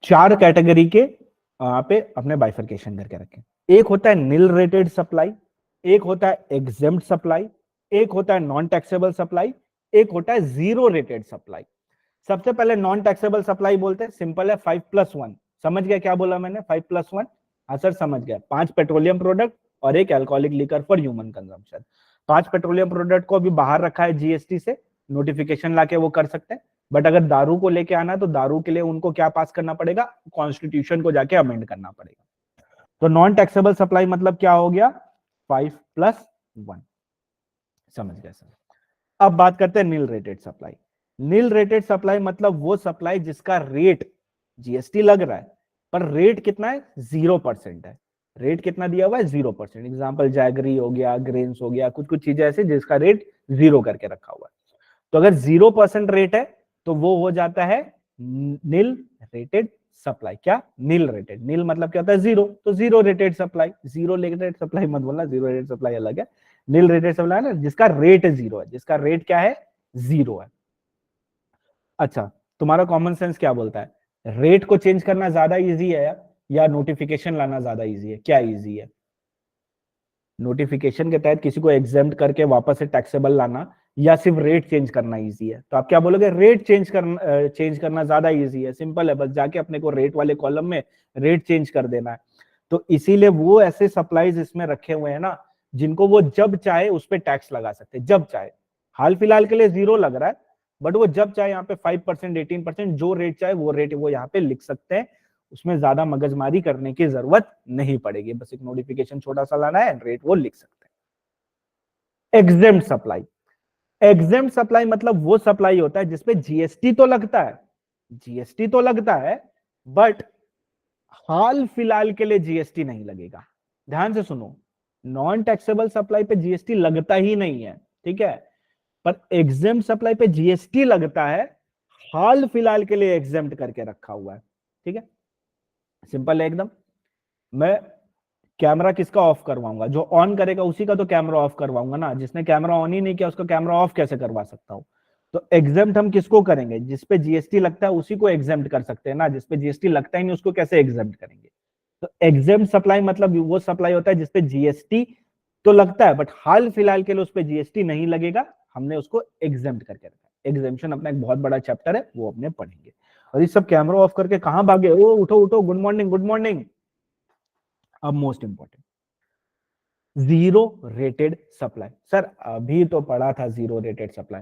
4 कैटेगरी के यहाँ पे अपने बाइफर्केशन करके रखें। एक होता है नील रेटेड सप्लाई, एक होता है एग्जेम्प्ट सप्लाई, एक होता है नॉन टैक्सेबल सप्लाई, एक होता है जीरो रेटेड सप्लाई। सबसे पहले नॉन टैक्सेबल सप्लाई बोलते हैं, सिंपल है, 5+1 समझ गया क्या बोला मैंने? 5+1। हाँ सर समझ गया। 5 पेट्रोलियम प्रोडक्ट और एक alcoholic liquor for human consumption. 5 petroleum product को अभी बाहर रखा है जीएसटी से, नोटिफिकेशन लाके वो कर सकते हैं। बट अगर दारू को लेके आना तो दारू के लिए उनको क्या पास करना पड़ेगा? कॉन्स्टिट्यूशन को जाके अमेंड करना पड़ेगा। तो नॉन टैक्सेबल सप्लाई मतलब क्या हो गया? 5+1। समझ गया सर। अब बात करते हैं nil rated supply. Nil rated supply मतलब वो सप्लाई जिसका रेट जीएसटी लग रहा है पर रेट कितना है? 0% है। रेट कितना दिया हुआ है? 0%। एग्जाम्पल जैगरी हो गया, ग्रेन्स हो गया, कुछ कुछ चीजें ऐसे जिसका रेट 0 करके रखा हुआ है। तो अगर 0% रेट है तो वो हो जाता है नील रेटेड सप्लाई। क्या? Nil rated. नील मतलब क्या होता है? जीरो। तो zero rated supply. Zero rated supply मत बोलना, जीरो रेटेड सप्लाई अलग है। नील रेटेड सप्लाई ना जिसका रेट 0 है, जिसका रेट क्या है? 0 है। अच्छा, तुम्हारा कॉमन सेंस क्या बोलता है? रेट को चेंज करना ज्यादा इजी है या नोटिफिकेशन लाना ज्यादा इजी है? क्या इजी है? नोटिफिकेशन के तहत किसी को एग्जेम्प्ट करके वापस से टैक्सेबल लाना या सिर्फ रेट चेंज करना इजी है? तो आप क्या बोलोगे? रेट चेंज करना ज्यादा इजी है। सिंपल है, बस जाके अपने को रेट वाले कॉलम में रेट चेंज कर देना है। तो इसीलिए वो ऐसे सप्लाईज इसमें रखे हुए हैं ना जिनको वो जब चाहे उस पर टैक्स लगा सकते हैं, जब चाहे। हाल फिलहाल के लिए 0 लग रहा है, बट वो जब चाहे यहाँ पे 5%, 18% जो रेट चाहे वो रेट वो यहाँ पे लिख सकते हैं। उसमें ज्यादा मगजमारी करने की जरूरत नहीं पड़ेगी, बस एक नोटिफिकेशन छोटा सा लाना है, रेट वो लिख सकते हैं। Exempt supply. एग्जेम्प्ट सप्लाई मतलब वो सप्लाई होता है जिसपे जीएसटी तो लगता है, जीएसटी तो लगता है, बट हाल फिलहाल के लिए जीएसटी नहीं लगेगा। ध्यान से सुनो, नॉन टैक्सेबल सप्लाई पे जीएसटी लगता ही नहीं है, ठीक है? पर एग्जेम्प्ट सप्लाई पे जीएसटी लगता है, हाल फिलहाल के लिए एग्जेम्प्ट करके रखा हुआ है, ठीक है? सिंपल है एकदम। मैं कैमरा किसका ऑफ करवाऊंगा? जो ऑन करेगा उसी का तो कैमरा ऑफ करवाऊंगा ना। जिसने कैमरा ऑन ही नहीं किया उसका कैमरा ऑफ कैसे करवा सकता हूं? तो एग्जेम्प्ट हम किसको करेंगे? जिसपे जीएसटी लगता है उसी को एग्जेम्प्ट कर सकते हैं ना। जिसपे जीएसटी लगता ही नहीं उसको कैसे एग्जेम्प्ट करेंगे? तो एग्जेम्प्ट सप्लाई मतलब वो सप्लाई होता है जिसपे जीएसटी तो लगता है बट हाल फिलहाल के लिए उस पर जीएसटी नहीं लगेगा, हमने उसको एग्जेम्प्ट करके रखा है। एग्जेम्पशन अपना एक बहुत बड़ा चैप्टर है, वो अपने पढ़ेंगे। और ये सब कैमरा ऑफ करके कहां भागे? ओ उठो उठो, गुड मॉर्निंग गुड मॉर्निंग। अब most important, zero rated supply. Sir अभी तो पढ़ा था जीरो रेटेड सप्लाई,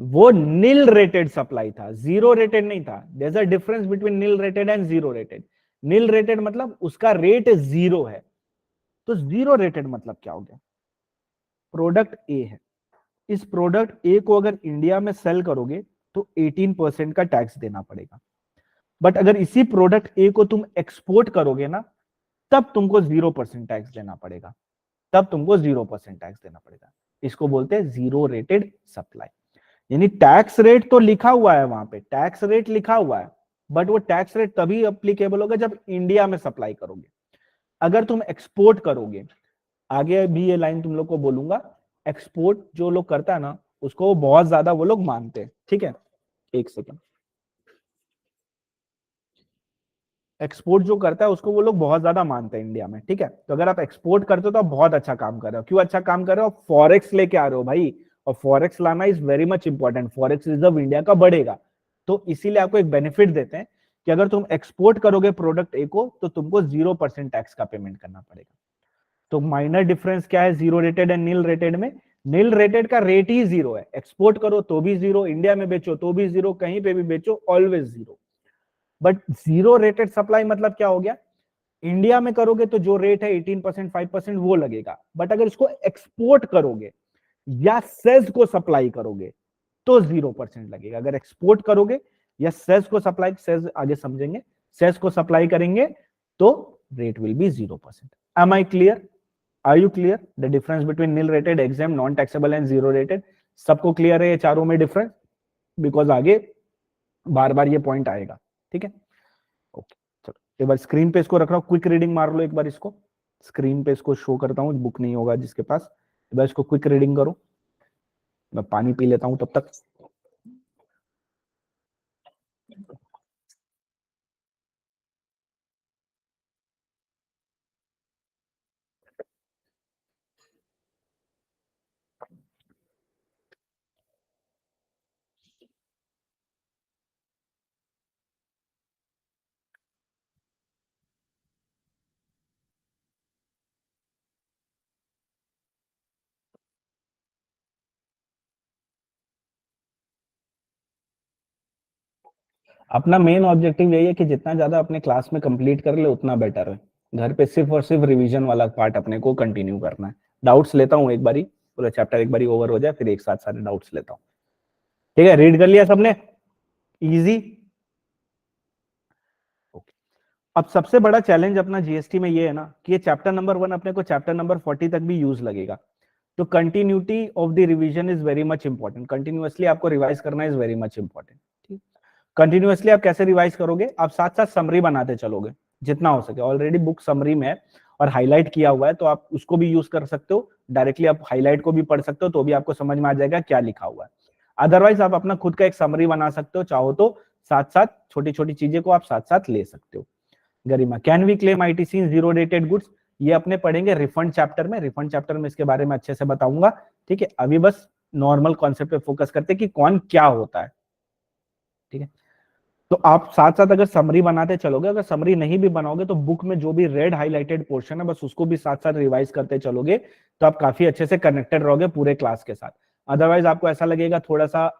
वो नील रेटेड सप्लाई था, जीरो रेटेड नहीं था। There is a difference between nil rated and zero rated. Nil rated मतलब उसका रेट 0 है। तो जीरो रेटेड मतलब क्या हो गया? प्रोडक्ट ए है, इस प्रोडक्ट ए को अगर इंडिया में सेल करोगे तो 18% का टैक्स देना पड़ेगा। बट अगर इसी प्रोडक्ट ए को तुम एक्सपोर्ट करोगे ना, तब तुमको 0% टैक्स देना पड़ेगा। तब तुमको 0% टैक्स देना पड़ेगा। इसको बोलते हैं जीरो रेटेड सप्लाई। यानी टैक्स रेट तो लिखा हुआ है वहां पे, टैक्स रेट लिखा हुआ है, बट वो टैक्स रेट तभी अप्लीकेबल होगा जब इंडिया में सप्लाई करोगे। अगर तुम एक्सपोर्ट करोगे, आगे भी ये लाइन तुम लोग को बोलूंगा, एक्सपोर्ट जो लोग करता है ना उसको बहुत ज्यादा वो लोग मानते हैं, ठीक है? एक सेकेंड। एक्सपोर्ट जो करता है उसको वो लोग बहुत ज्यादा मानते हैं इंडिया में, ठीक है? तो अगर आप एक्सपोर्ट करते हो तो आप बहुत अच्छा काम कर रहे हो। क्यों अच्छा काम कर रहे हो? आप फॉरेक्स लेके आ रहे हो भाई, और फॉरेक्स लाना is very much important. Forex reserve India का बढ़ेगा, तो इसीलिए आपको एक बेनिफिट देते हैं कि अगर तुम एक्सपोर्ट करोगे प्रोडक्ट ए को तो तुमको 0% टैक्स का पेमेंट करना पड़ेगा। तो माइनर डिफरेंस क्या है zero rated and nil rated में? नील रेटेड का रेट ही 0 है, एक्सपोर्ट करो तो भी 0, इंडिया में बेचो तो भी 0, कहीं पे भी बेचो always 0। But zero rated supply मतलब क्या हो गया? इंडिया में करोगे तो जो रेट है 18%, 5% वो लगेगा, बट अगर इसको एक्सपोर्ट करोगे या सेज को सप्लाई करोगे तो 0% लगेगा। अगर एक्सपोर्ट करोगे या सेज को सप्लाई, सेज आगे समझेंगे, सेज को सप्लाई करेंगे तो rate will be 0%। Am I clear? Are you clear the difference between nil rated, exempt, non taxable and zero rated? सबको क्लियर है ये चारों में डिफरेंस? बिकॉज आगे बार बार ये पॉइंट आएगा, ठीक है? ओके, चलो एक बार स्क्रीन पे इसको रख रहा हूँ, क्विक रीडिंग मार लो एक बार इसको। स्क्रीन पे इसको शो करता हूँ, बुक नहीं होगा जिसके पास, एक बार इसको क्विक रीडिंग करो। मैं पानी पी लेता हूँ तब तक। अपना मेन ऑब्जेक्टिव यही है कि जितना ज्यादा अपने क्लास में कंप्लीट कर ले उतना बेटर है। घर पे सिर्फ और सिर्फ रिवीजन वाला पार्ट अपने को कंटिन्यू करना है। डाउट्स लेता हूँ एक बारी, पूरा चैप्टर एक बारी ओवर हो जाए, फिर एक साथ सारे डाउट्स लेता हूँ। ठीक है, रीड कर लिया सबने? इजी। अब सबसे बड़ा चैलेंज अपना जीएसटी में ये है ना कि ये चैप्टर नंबर 1 अपने को चैप्टर नंबर 40 तक भी यूज लगेगा। तो continuity of the revision is very much important. Continuously आपको रिवाइज करना इज वेरी मच इंपॉर्टेंट। ठीक, कंटिन्यूअसली आप कैसे रिवाइज करोगे? आप साथ साथ समरी बनाते चलोगे जितना हो सके। ऑलरेडी बुक समरी में है और हाईलाइट किया हुआ है, तो आप उसको भी यूज कर सकते हो। डायरेक्टली आप हाईलाइट को भी पढ़ सकते हो, तो भी आपको समझ में आ जाएगा क्या लिखा हुआ है। अदरवाइज आप अपना खुद का एक समरी बना सकते हो, चाहो तो साथ साथ छोटी छोटी चीजें को आप साथ साथ ले सकते हो। Garima, can we claim ITC in zero dated goods? ये अपने पढ़ेंगे रिफंड चैप्टर में। रिफंड चैप्टर में इसके बारे में अच्छे से बताऊंगा। ठीक है, अभी बस नॉर्मल कॉन्सेप्ट पे फोकस करते हैं कि कौन क्या होता है। ठीक है, तो आप साथ साथ अगर समरी बनाते चलोगे, अगर समरी नहीं भी बनाओगे तो बुक में जो भी रेड हाईलाइटेड पोर्शन है बस उसको भी साथ साथ रिवाइज करते चलोगे, तो आप काफी अच्छे से कनेक्टेड रहोगे पूरे क्लास के साथ। अदरवाइज आपको ऐसा लगेगा थोड़ा सा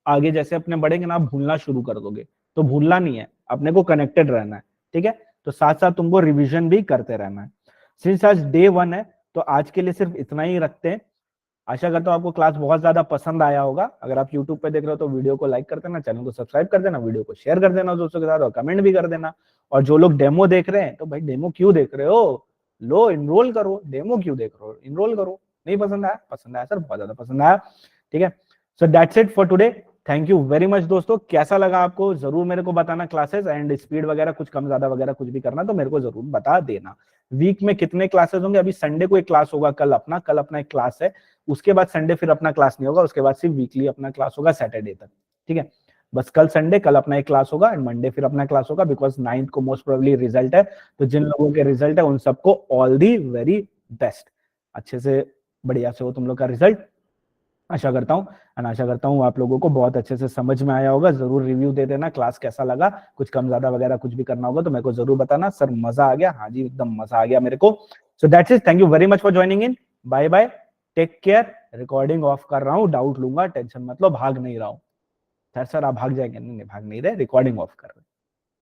आगे जैसे अपने बढ़ेंगे ना, आप भूलना शुरू कर दोगे। तो भूलना नहीं है, अपने को कनेक्टेड रहना है। ठीक है, तो साथ साथ तुमको रिविजन भी करते रहना है। सिंस आज डे 1 है तो आज के लिए सिर्फ इतना ही रखते हैं। आशा करता हूँ आपको क्लास बहुत ज्यादा पसंद आया होगा। अगर आप यूट्यूब पे देख रहे हो तो वीडियो को लाइक कर देना, चैनल को सब्सक्राइब कर देना, वीडियो को शेयर कर देना दोस्तों के साथ और कमेंट भी कर देना। और जो लोग डेमो देख रहे हैं तो भाई डेमो क्यों देख रहे हो? लो इनरोल करो। डेमो क्यों देख रहे हो? इनरोल करो। नहीं पसंद आया? पसंद आया सर, बहुत ज्यादा पसंद आया। ठीक है, सो that's it for today. Thank you very much दोस्तों। कैसा लगा आपको जरूर मेरे को बताना। क्लासेस एंड स्पीड वगैरह कुछ कम ज्यादा वगैरह कुछ भी करना तो मेरे को जरूर बता देना। वीक में कितने क्लासेस होंगे? अभी संडे को एक क्लास होगा, कल अपना एक क्लास है। उसके बाद संडे फिर अपना क्लास नहीं होगा, उसके बाद सिर्फ वीकली अपना क्लास होगा सैटरडे तक। ठीक है, बस कल संडे, कल अपना एक क्लास होगा एंड मंडे फिर अपना क्लास होगा, बिकॉज 9th को मोस्ट प्रोबेबली रिजल्ट है। तो जिन लोगों के रिजल्ट है उन सबको ऑल दी वेरी बेस्ट। अच्छे से बढ़िया से हो तुम लोग का रिजल्ट, आशा करता हूँ। एंड आशा करता हूँ आप लोगों को बहुत अच्छे से समझ में आया होगा। जरूर रिव्यू दे देना, क्लास कैसा लगा। कुछ कम ज्यादा वगैरह कुछ भी करना होगा तो मेरे को जरूर बताना। सर मजा आ गया? हाँ जी, एकदम मजा आ गया मेरे को। So that's it, thank you very much for joining in. Bye bye, take care. Recording off कर रहा हूँ, डाउट लूंगा, टेंशन मतलब भाग नहीं रहा हूँ। सर आप भाग जाएंगे? नहीं भाग नहीं रहे, रिकॉर्डिंग ऑफ कर रहे।